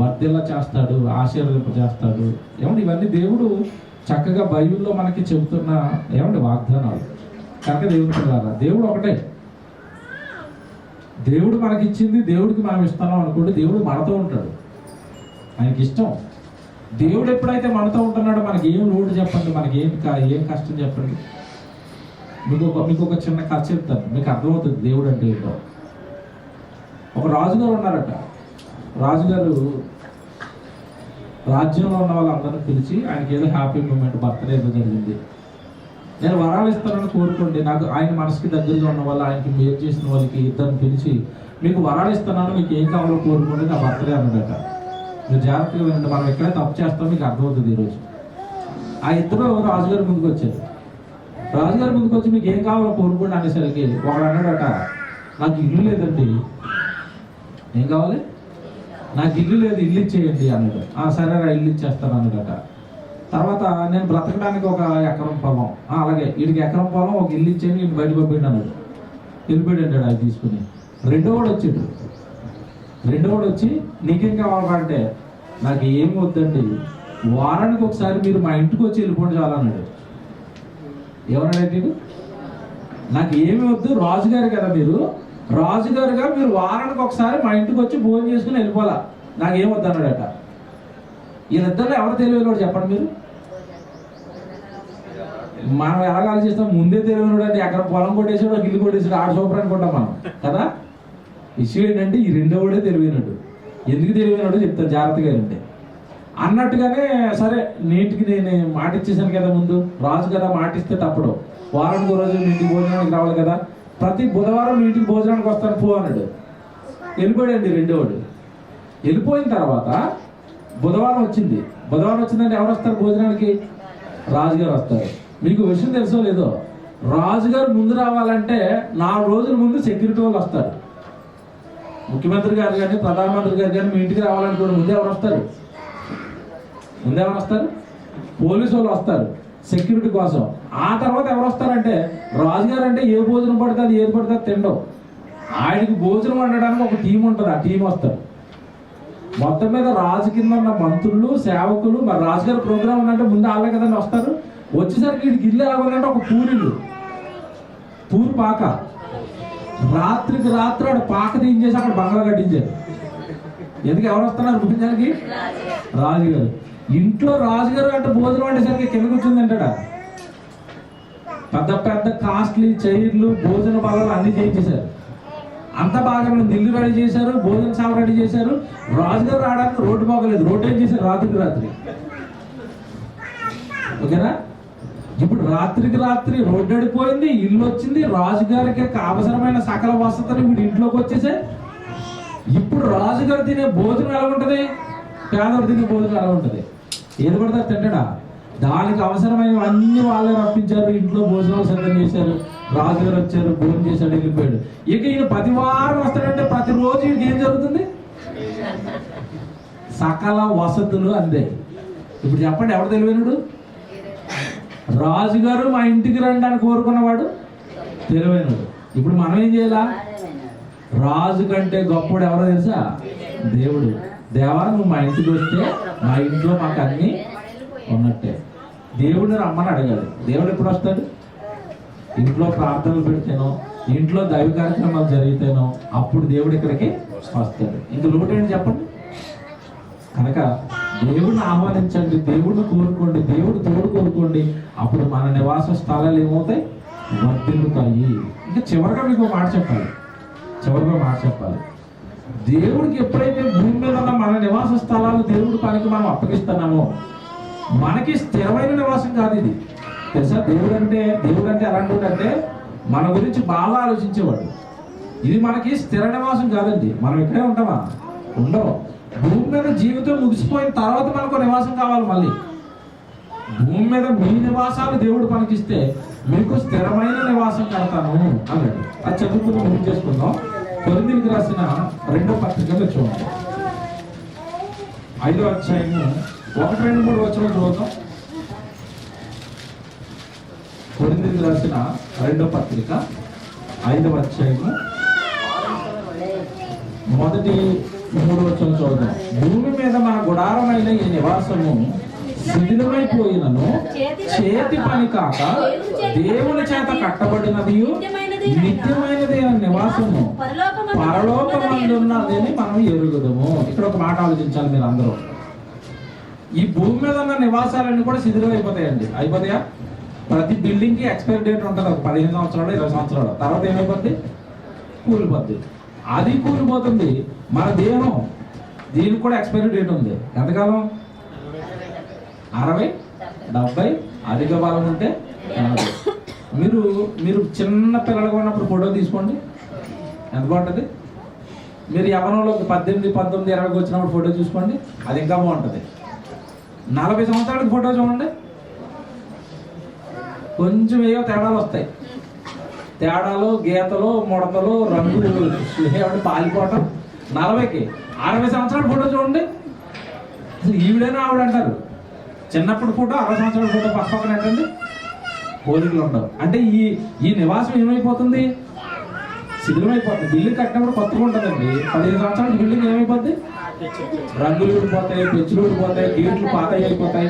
వర్ధిల్ల చేస్తాడు, ఆశీర్వదింప చేస్తాడు. ఏమంటే ఇవన్నీ దేవుడు చక్కగా బైబిల్లో మనకి చెబుతున్న ఏమంటే వాగ్దానాలు. కనుక దేవుడు పిల్లారా, దేవుడు ఒకటే. దేవుడు మనకి ఇచ్చింది దేవుడికి మనం ఇస్తున్నాం అనుకోండి, దేవుడు మనతో ఉంటాడు, ఆయనకి ఇష్టం. దేవుడు ఎప్పుడైతే మనతో ఉంటున్నాడో మనకి ఏం లోటు చెప్పండి, మనకి ఏం కష్టం చెప్పండి. మీకు ఒక చిన్న కథ చెప్తాను, మీకు అర్థమవుతుంది దేవుడు అంటే ఏంటో. ఒక రాజుగారు ఉన్నారట. రాజుగారు రాజ్యంలో ఉన్న వాళ్ళందరినీ పిలిచి ఆయనకి ఏదో హ్యాపీ మూమెంట్, బర్త్డే ఏదో జరిగింది, నేను వరాలు ఇస్తానని కోరుకోండి, నాకు ఆయన మనసుకి దగ్గరగా ఉన్న వాళ్ళు, ఆయనకి మేలు చేసిన వాళ్ళకి ఇద్దరిని పిలిచి మీకు వరాలు ఇస్తున్నాను, మీకు ఏం కావాలో కోరుకోండి, నా బర్త్డే అన్నదట. మీరు జాగ్రత్తగా వినండి, మనం ఎక్కడే తప్పు చేస్తాం మీకు అర్థమవుతుంది ఈరోజు. ఆ ఇద్దరు రాజుగారి ముందుకు వచ్చారు. రాజుగారి ముందుకు వచ్చి మీకు ఏం కావాలో కోరుకోండి అనేసరికి ఒకడు అన్నాడట, నాకు ఇల్లు లేదండి. ఏం కావాలి? నాకు ఇల్లు లేదు, ఇల్లు ఇచ్చేయండి అన్నాడు. సరే రా ఇల్లు ఇచ్చేస్తాను అన్నాడట. తర్వాత నేను బ్రతకడానికి ఒక ఎకరం పొలం, అలాగే వీడికి ఎకరం పొలం ఒక ఇల్లు ఇచ్చేయండి, వీడిని బయట పంపిండి అన్నాడు. వెళ్ళిపోయాడు అంటాడు అది తీసుకుని. రెండోవాడు వచ్చి నీకేం కావాలంటే నాకు ఏమి వద్దండి, వారానికి ఒకసారి మీరు మా ఇంటికి వచ్చి వెళ్ళిపోండి చాలన్నాడు. ఎవరనేది? నాకు ఏమి వద్దు, రాజుగారు కదా మీరు, రాజుగారుగా మీరు వారానికి ఒకసారి మా ఇంటికి వచ్చి భోజనం చేసుకుని వెళ్ళిపోవాలా, నాకేం వద్దు అన్నాడట. వీళ్ళిద్దరిలో ఎవరు తెలియనివాడు చెప్పండి మీరు? మనం ఎలా ఆలోచిస్తాం? ముందే తెలియనివాడు అంటే ఎక్కడ పొలం కొట్టేసాడు, ఒక ఇల్లు కొట్టేసాడు, ఆడ సూపర్ అనుకుంటాం మనం కదా. విషయం ఏంటంటే ఈ రెండోవాడే తెలివైనడు. ఎందుకు తెలివైనడో చెప్తాను జాగ్రత్తగా అంటే. అన్నట్టుగానే సరే నీటికి నేను మాట ఇచ్చేసాను కదా, ముందు రాజు కదా మాటిస్తే తప్పడు. వారానికి రోజు ఇంటికి భోజనానికి రావాలి కదా, ప్రతి బుధవారం ఇంటికి భోజనానికి వస్తాను పో అన్నాడు. వెళ్ళిపోయాడండి రెండోవాడు. వెళ్ళిపోయిన తర్వాత బుధవారం వచ్చిందంటే ఎవరు వస్తారు భోజనానికి? రాజుగారు వస్తారు. మీకు విషయం తెలుసో లేదో, రాజుగారు ముందు రావాలంటే 4 రోజుల ముందు సెక్యూరిటీ వాళ్ళు వస్తారు. ముఖ్యమంత్రి గారు కానీ ప్రధానమంత్రి గారు కానీ మీ ఇంటికి రావాలనుకోండి, ముందే ఎవరు వస్తారు? పోలీసు వాళ్ళు వస్తారు సెక్యూరిటీ కోసం. ఆ తర్వాత ఎవరు వస్తారంటే రాజుగారు అంటే ఏ భోజనం పడుతుంది ఏది పడుతుంది తినడం. ఆయనకి భోజనం వండడానికి ఒక టీం ఉంటుంది, ఆ టీం వస్తారు. మొత్తం మీద రాజు కింద ఉన్న మంత్రులు సేవకులు, మరి రాజుగారి ప్రోగ్రాం ఉందంటే ముందు వాళ్ళే కదండి వస్తారు. వచ్చేసరికి వీడికి ఇల్లు ఎలా ఉందంటే ఒక పూరు పాక. రాత్రికి రాత్రి ఆడ పాక తీయించేసి అక్కడ బంగ్లా కట్టించారు. ఎందుకు ఎవరు వస్తున్నారు భోజనానికి? రాజుగారు. ఇంట్లో రాజుగారు అంటే భోజనం వండేసరికి కింద కూర్చుందంటాడా. పెద్ద పెద్ద కాస్ట్లీ చైర్లు, భోజన బల్లలు అన్ని చేయించేశారు. అంత బాగా ఇల్లు రెడీ చేశారు, భోజనశాల రెడీ చేశారు. రాజుగారు రావడానికి రోడ్డు బాగలేదు, రోడ్డు ఏం చేశారు రాత్రి. ఓకేనా? ఇప్పుడు రాత్రికి రాత్రి రోడ్డు అడిపోయింది, ఇల్లు వచ్చింది, రాజుగారికి అవసరమైన సకల వసతులు వీడు ఇంట్లోకి వచ్చేసే. ఇప్పుడు రాజుగారు తినే భోజనం ఎలా ఉంటుంది, పేదవాడు తినే భోజనం ఎలా ఉంటుంది? ఏది పడతారు తింటాడా? దానికి అవసరమైనవన్నీ వాళ్ళే రప్పించారు, ఇంట్లో భోజనాలు సిద్ధం చేశారు, రాజుగారు వచ్చారు, భోజనం చేశాడు, వెళ్ళిపోయాడు. ఇక ఈయన ప్రతి వారం వస్తాడంటే ప్రతిరోజు ఈయనకి ఏం జరుగుతుంది? సకల వసతులు అందే. ఇప్పుడు చెప్పండి, ఎవరు తెలివైనడు? రాజుగారు మా ఇంటికి రండి అని కోరుకున్నవాడు తెలివైనడు. ఇప్పుడు మనం ఏం చేయాలా? రాజు కంటే గొప్పడు ఎవరో తెలుసా? దేవుడు. దేవా, నువ్వు మా ఇంటికి వస్తే మా ఇంట్లో మాకు అన్నీ ఉన్నట్టే. దేవుడిని రమ్మని అడగాలి. దేవుడు ఎప్పుడు వస్తాడు? ఇంట్లో ప్రార్థనలు పెడితేనో, ఇంట్లో దైవ కార్యక్రమాలు జరిగితేనో అప్పుడు దేవుడు ఇక్కడికి వస్తాడు. ఇంక లోటేంటి చెప్పండి? కనుక దేవుడిని ఆహ్వానించండి, దేవుడిని కోరుకోండి, దేవుడు తోడు కోరుకోండి. అప్పుడు మన నివాస స్థలాలు ఏమవుతాయి? వర్ధిల్లుతాయి. ఇంకా చివరిగా మీకు మాట చెప్పాలి. దేవుడికి ఎప్పుడైతే భూమి మీద ఉన్న మన నివాస స్థలాలు దేవుడి పనికి మనం అప్పగిస్తున్నామో మనకి స్థిరమైన నివాసం కాదు ఇది. తెలుసా? దేవుడు అంటే ఎలాంటి అంటే మన గురించి బాగా ఆలోచించేవాడు. ఇది మనకి స్థిర నివాసం కాదండి. మనం ఇక్కడే ఉంటామా? ఉండవు. భూమి మీద జీవితం ముగిసిపోయిన తర్వాత మనకు నివాసం కావాలి. మళ్ళీ భూమి మీద మీ నివాసాలు దేవుడు పనికిస్తే మీకు స్థిరమైన నివాసం కడతాను అన్నాడు. అది చదువుకుని ముందు చేసుకుందాం. కొరింథీయులకు రాసిన 2వ పత్రికలో చూడండి, 5వ అధ్యాయము 1, 2, 3 వచనాలు చూద్దాం. కొరింథీయులకు రాసిన 2వ పత్రిక 5వ అధ్యాయము 1, 3 వచనాలు చూద్దాం. భూమి మీద మన గుడారమైన ఈ నివాసము శిథిలమైపోయినను చేతి పని కాక దేవుని చేత కట్టబడినది నిత్యమైనదైన నివాసము పరలోకమందున్నదని మనం ఎరుగుదము. ఇక్కడ ఒక మాట ఆలోచించాలి మీరు అందరూ. ఈ భూమి మీద ఉన్న నివాసాలన్నీ కూడా శిథిలం అయిపోతాయండి. అయిపోతాయా? ప్రతి బిల్డింగ్ కి ఎక్స్పైరీ డేట్ ఉంటుంది. ఒక 15 సంవత్సరాలు 20 సంవత్సరాలు తర్వాత ఏమైపోద్ది? కూలిపోద్ది. అది కూలిపోతుంది. మన దేహం, దీనికి కూడా ఎక్స్పైరీ డేట్ ఉంది. ఎంతకాలం? 60, 70, అధిక బలం ఉంటే 80. మీరు చిన్న పిల్లలుగా ఉన్నప్పుడు ఫోటో తీసుకోండి, ఎంత బాగుంటుంది. మీరు యవ్వనంలో 18, 19, 20 వచ్చినప్పుడు ఫోటో చూసుకోండి, అది ఇంకా బాగుంటుంది. 40 సంవత్సరాలకు ఫోటో చూడండి, కొంచెం ఏవో తేడాలు వస్తాయి. తేడాలు, గీతలు, ముడతలు, రంగులు పాలిపోవటం. 40కి 60 సంవత్సరాల ఫోటో చూడండి, ఈవిడైనా ఆవిడ అంటారు. చిన్నప్పుడు ఫోటో 60 సంవత్సరాల ఫోటో పక్కన ఏంటండి? పోలికలు ఉండవు. అంటే ఈ నివాసం ఏమైపోతుంది? శిథిలమైపోతుంది. బిల్డింగ్ కట్టినప్పుడు కొత్తగా ఉంటుందండి. 15 సంవత్సరాల బిల్డింగ్ ఏమైపోద్ది? రంగులు ఊడిపోతాయి, పెచ్చులు ఊడిపోతాయి, గేట్లు పాతయి అయిపోతాయి.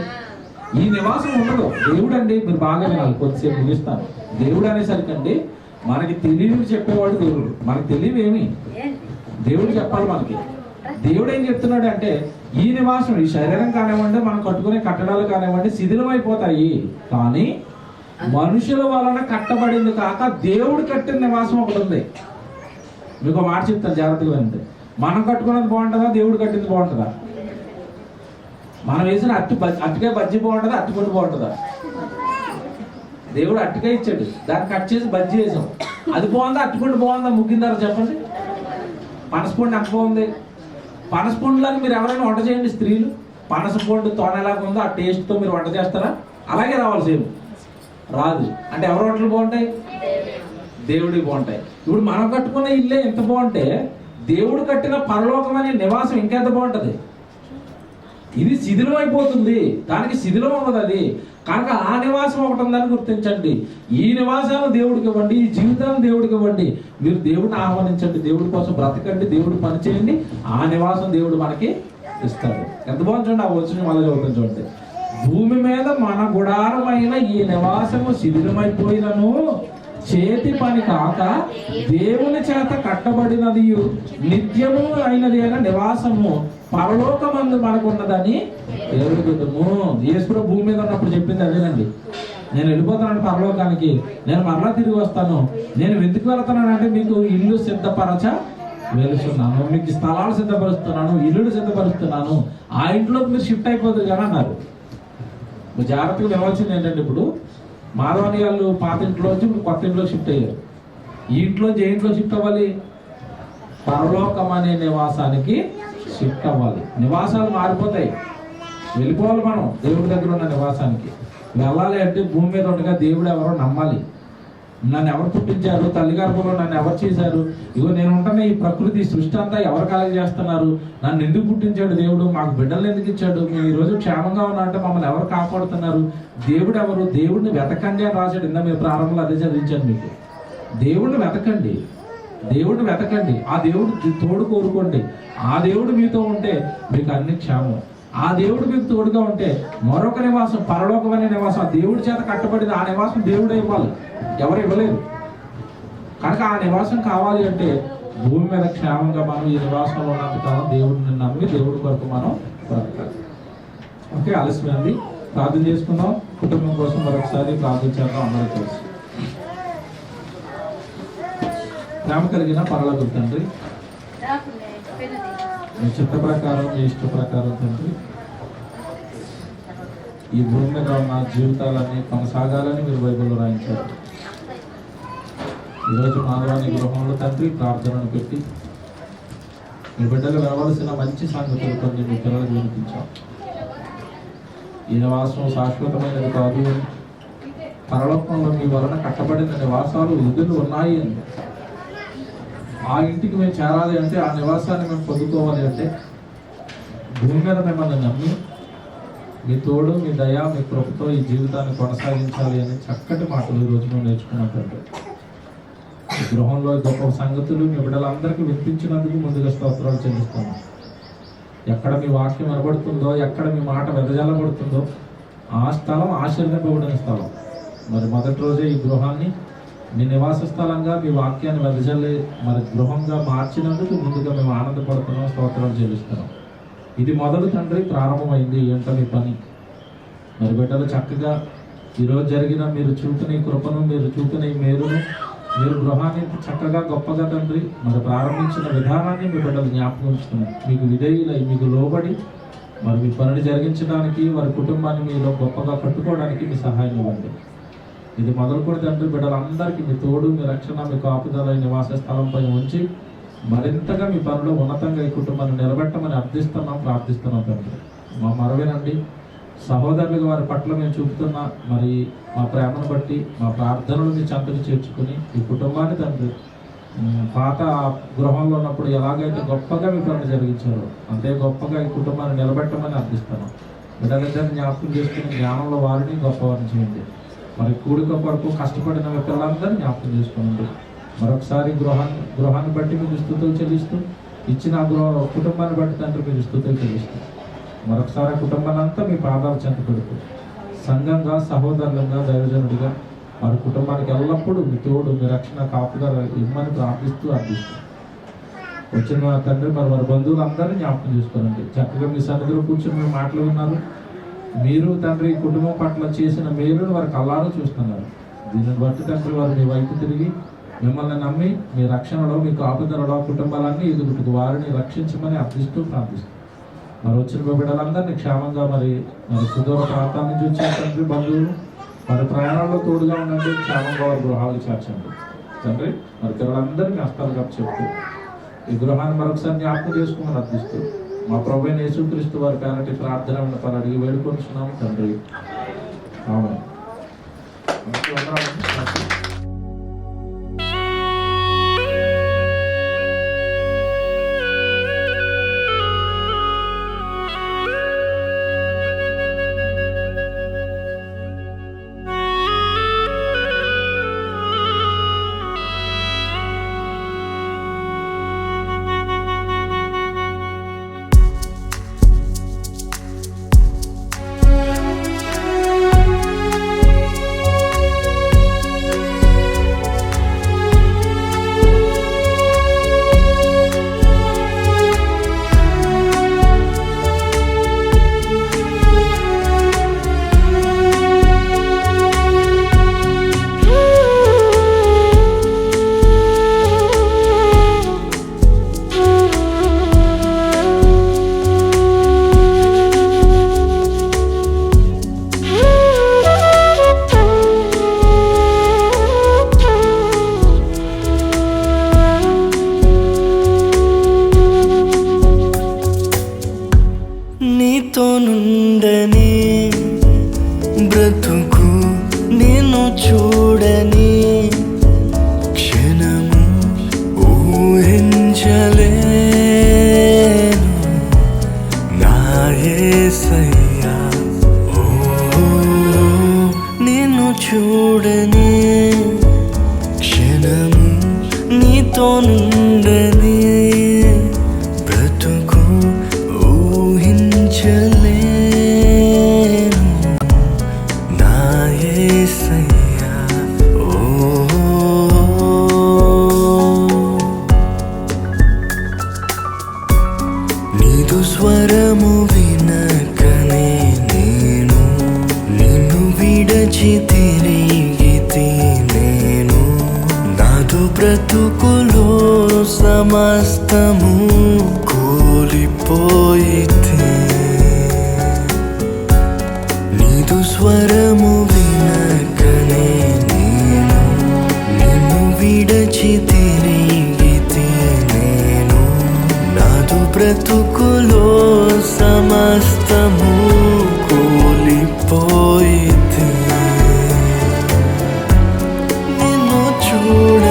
ఈ నివాసం ఉండదు. దేవుడు అండి, మీరు బాగా వినాలి, కొద్దిసేపు ముగిస్తాను. దేవుడు అనేసరికండి మనకి తెలియని చెప్పేవాడు దేవుడు. మనకి తెలియవేమి దేవుడు చెప్పాలి మనకి. దేవుడు ఏం చెప్తున్నాడు అంటే ఈ నివాసం, ఈ శరీరం కానివ్వండి, మనం కట్టుకునే కట్టడాలు కానివ్వండి శిథిలమైపోతాయి, కానీ మనుషుల వలన కట్టబడింది కాక దేవుడు కట్టిన నివాసం ఒకటి ఉంది. మీకు మాట చెప్తాను, జాగ్రత్తగా వినండి. మనం కట్టుకున్నది బాగుంటుందా? దేవుడు కట్టింది బాగుంటుందా? మనం వేసిన అట్టికాయ బజ్జీ బాగుంటుందా? అట్టిపండు బాగుంటుందా? దేవుడు అట్టికాయ ఇచ్చాడు, దాన్ని కట్ చేసి బజ్జీ వేసాం. అది బాగుందా? అట్టిపండు బాగుందా? ముగ్గిందారా చెప్పండి. పనసపండు ఎంత బాగుంది. పనసపండులాగా మీరు ఎవరైనా వంట చేయండి స్త్రీలు. పనసపండు తోన ఎలాగ ఉందో ఆ టేస్ట్తో మీరు వంట చేస్తారా? అలాగే రావాలి. సేమ్ రాదు. అంటే ఎవరి వంటలు బాగుంటాయి? దేవుడివి బాగుంటాయి. ఇప్పుడు మనం కట్టుకున్న ఇల్లే ఎంత బాగుంటే దేవుడు కట్టిన పరలోకం అనే నివాసం ఇంకెంత బాగుంటుంది. ఇది శిథిలం అయిపోతుంది, దానికి శిథిలం అవ్వదు అది. కనుక ఆ నివాసం ఒకటి ఉందని గుర్తించండి. ఈ నివాసాలు దేవుడికి ఇవ్వండి, ఈ జీవితాలను దేవుడికి ఇవ్వండి. మీరు దేవుడిని ఆహ్వానించండి, దేవుడి కోసం బ్రతకండి, దేవుడు పని చేయండి. ఆ నివాసం దేవుడు మనకి ఇస్తాడు. ఎంత బాగుంది చూడండి. ఆ వచ్చిన మళ్ళీ చదువుతాం చూడండి. భూమి మీద మన గుడారమైన ఈ నివాసము శిథిలమైపోయినను చేతి పని కాక దేవుని చేత కట్టబడినది నిత్యము అయినది అయిన నివాసము పరలోకమందు మనకున్నదని ఎరుగుదము. యేసు భూమి మీద ఉన్నప్పుడు చెప్పింది అదేనండి. నేను వెళ్ళిపోతానండి పరలోకానికి, నేను మరలా తిరిగి వస్తాను. నేను ఎందుకు వెళ్తానంటే మీకు ఇల్లు సిద్ధపరచ వెలుస్తున్నాను, మీకు స్థలాలు సిద్ధపరుస్తున్నాను, ఇల్లులు సిద్ధపరుస్తున్నాను. ఆ ఇంట్లోకి మీరు షిఫ్ట్ అయిపోతుంది కానీ అన్నారు. జాగ్రత్తగా వినవలసింది ఏంటంటే, ఇప్పుడు మాధవని వాళ్ళు పాత ఇంట్లోంచి ఇప్పుడు కొత్త ఇంట్లో షిఫ్ట్ అయ్యారు. ఈ ఇంట్లోంచి ఏ ఇంట్లో షిఫ్ట్ అవ్వాలి? పరలోకం అనే నివాసానికి షిఫ్ట్ అవ్వాలి. నివాసాలు మారిపోతాయి. వెళ్ళిపోవాలి మనం దేవుడి దగ్గర ఉన్న నివాసానికి. వెళ్ళాలి అంటే భూమి మీద ఉండగా దేవుడు ఎవరో నమ్మాలి. నన్ను ఎవరు పుట్టించారు, తల్లి గర్భంలో నన్ను ఎవరు చేశారు, ఇగో నేను ఉంటున్న ఈ ప్రకృతి సృష్టి అంతా ఎవరు కలగజేస్తున్నారు, నన్ను ఎందుకు పుట్టించాడు దేవుడు, మాకు బిడ్డలు ఎందుకు ఇచ్చాడు, మేము ఈరోజు క్షేమంగా ఉన్నా అంటే మమ్మల్ని ఎవరు కాపాడుతున్నారు, దేవుడు ఎవరు, దేవుడిని వెతకండి అని రాశాడు. ఇందా మీరు ప్రారంభంలో అదే చదివించాను మీకు. దేవుడిని వెతకండి, దేవుడిని వెతకండి, ఆ దేవుడు తోడు కోరుకోండి. ఆ దేవుడు మీతో ఉంటే మీకు అన్ని క్షేమం. ఆ దేవుడు మీకు తోడుగా ఉంటే మరొక నివాసం, పరలోకమైన నివాసం, ఆ దేవుడి చేత కట్టబడింది. ఆ నివాసం దేవుడే ఇవ్వాలి, ఎవరు ఇవ్వలేరు. కనుక ఆ నివాసం కావాలి అంటే భూమి మీద క్షేమంగా మనం ఈ నివాసంలో ఉన్నంతకాలం దేవుడిని నమ్మి దేవుడి కొరకు మనం బ్రతకాలి. ఓకే, ఆలస్యమైంది. ప్రార్థన చేసుకుందాం. కుటుంబం కోసం మరొకసారి ప్రార్థించాము అందరూ కలిసి. ప్రేమ కలిగిన పరలోక తండ్రి, మీ చిత్త ప్రకారం, మీ ఇష్ట ప్రకారం తండ్రి, ఈ భూమి మీద ఉన్న జీవితాలన్నీ కొనసాగాలని మీరు బైబిల్లో రాయించారు. ఈరోజు మాధవాని గృహంలో తండ్రి ప్రార్థనను పెట్టి మీ బిడ్డలు వినవలసిన మంచి సంగతులు కొన్ని మీ పిల్లలకు వినిపించాం. ఈ నివాసం శాశ్వతమైనది కాదు అని, పరలోకంలో మీ వలన కట్టబడిన నివాసాలు విధులు ఉన్నాయి అని, ఆ ఇంటికి మేము చేరాలి అంటే, ఆ నివాసాన్ని మేము పొందుకోవాలి అంటే భూమి మీద మిమ్మల్ని నమ్మి మీ తోడు, మీ దయ, మీ కృపతో ఈ జీవితాన్ని కొనసాగించాలి అని చక్కటి మాటలు ఈరోజు మేము నేర్చుకున్నట్టు ఈ గృహంలో గొప్ప సంగతులు మీ బిడ్డలందరికీ వినిపించినందుకు ముందుగా స్తోత్రాలు చెల్లిస్తాము. ఎక్కడ మీ వాక్యం వినబడుతుందో, ఎక్కడ మీ మాట వెదజల్లబడుతుందో ఆ స్థలం ఆశీర్వదింపబడిన స్థలం. మరి మొదటి రోజే ఈ గృహాన్ని మీ నివాస స్థలంగా, మీ వాక్యాన్ని వెదజల్లి మరి గృహంగా మార్చినందుకు ముందుగా మేము ఆనందపడుతున్నాం, స్తోత్రాలు చెల్లిస్తున్నాం. ఇది మొదలు తండ్రి, ప్రారంభమైంది ఏంటో మీ పని. మరి బిడ్డలు చక్కగా ఈరోజు జరిగిన మీరు చూపిన ఈ కృపను, మీరు చూపిన ఈ మేలును, మీరు గృహాన్ని చక్కగా గొప్పగా తండ్రి మరి ప్రారంభించిన విధానాన్ని మీ బిడ్డలు జ్ఞాపకం ఉంచుతున్నారు. మీకు విధేయులై, మీకు లోబడి మరి మీ పనిని జరిగించడానికి, వారి కుటుంబాన్ని మీలో గొప్పగా కట్టుకోవడానికి మీ సహాయం ఇవ్వండి. ఇది మొదలుకొని తండ్రి బిడ్డలందరికీ మీ తోడు, మీ రక్షణ, మీ కాపుదల నివాస స్థలంపై ఉంచి మరింతగా మీ పనిలో ఉన్నతంగా ఈ కుటుంబాన్ని నిలబెట్టమని అర్థిస్తున్నాం, ప్రార్థిస్తున్నాం తండ్రి. మా మరవేనండి సహోదరులుగా వారి పట్ల మేము చూపుతున్న మరి మా ప్రేమను బట్టి మా ప్రార్థనలు మీ చెంతకు చేర్చుకుని ఈ కుటుంబాన్ని తండ్రి పాత గృహంలో ఉన్నప్పుడు ఎలాగైతే గొప్పగా మీ పనులు జరిగించారో అంతే గొప్పగా ఈ కుటుంబాన్ని నిలబెట్టమని అర్థిస్తున్నాం. బిడ్డలిద్దరిని జ్ఞాపకం చేసుకుని జ్ఞానంలో వారిని గొప్పవారిని చేయండి. మరి కూడిక కొరకు కష్టపడిన పిల్లలందరినీ జ్ఞాపకం చేసుకోండి. మరొకసారి గృహాన్ని బట్టి మీకు స్తుతులు చెల్లిస్తూ, ఇచ్చిన కుటుంబాన్ని బట్టి తండ్రి మీకు స్తుతులు చెల్లిస్తూ, మరొకసారి కుటుంబాన్ని అంతా మీ పాదాలు చెంత పెడుతూ సంఘంగా, సహోదరులంగా, దైవజనుడిగా వారి కుటుంబానికి ఎల్లప్పుడూ మీ తోడు, మీ రక్షణ, కాపుగా ఇమ్మని ప్రార్థిస్తూ అర్థిస్తూ వచ్చిన తండ్రి మరి వారి బంధువులందరినీ జ్ఞాపకం చేసుకోనండి. చక్కగా మీ సన్నిధిలో కూర్చొని మీ మాటలు విన్నారు. మీరు తండ్రి కుటుంబం పట్ల చేసిన మేలును వారి కళ్ళారో చూస్తున్నారు. దీనిని బట్టి తండ్రి వారు మీ వైపు తిరిగి మిమ్మల్ని నమ్మి మీ రక్షణలో, మీ కాపుదలలో కుటుంబాలన్నీ ఎదుగుటకు వారిని రక్షించమని అర్థిస్తూ ప్రార్థిస్తూ మరి వచ్చిన బిడ్డలందరినీ క్షేమంగా మరి సుదూర ప్రాంతాల నుంచి వచ్చే తండ్రి బంధువులు మరి ప్రయాణాల్లో తోడుగా ఉండండి. క్షేమంగా వారి గృహాలు చేర్చండి తండ్రి. మరి పిల్లలందరినీ హస్తాలు కప్పు చెప్తూ ఈ గృహాన్ని మరొకసారి జ్ఞాపకం చేసుకోమని అర్థిస్తూ మా ప్రభువైన యేసుక్రీస్తు వారి పేరటి ప్రార్థన విన్నపాలు అడిగి వేడుకొంటున్నాము తండ్రి. ఆమేన్. నీదు స్వరము వినకనే నేను నిన్ను విడచి తిరిగితి నేను నాదు బ్రతుకులో సమస్తము కూలిపోయితే నీదు స్వరము వినకనే నేను నిన్ను విడచి తిరిగితే నేను నాదు బ్రతుకులో సమస్తము కూలిపోయితే నిన్ను చూడ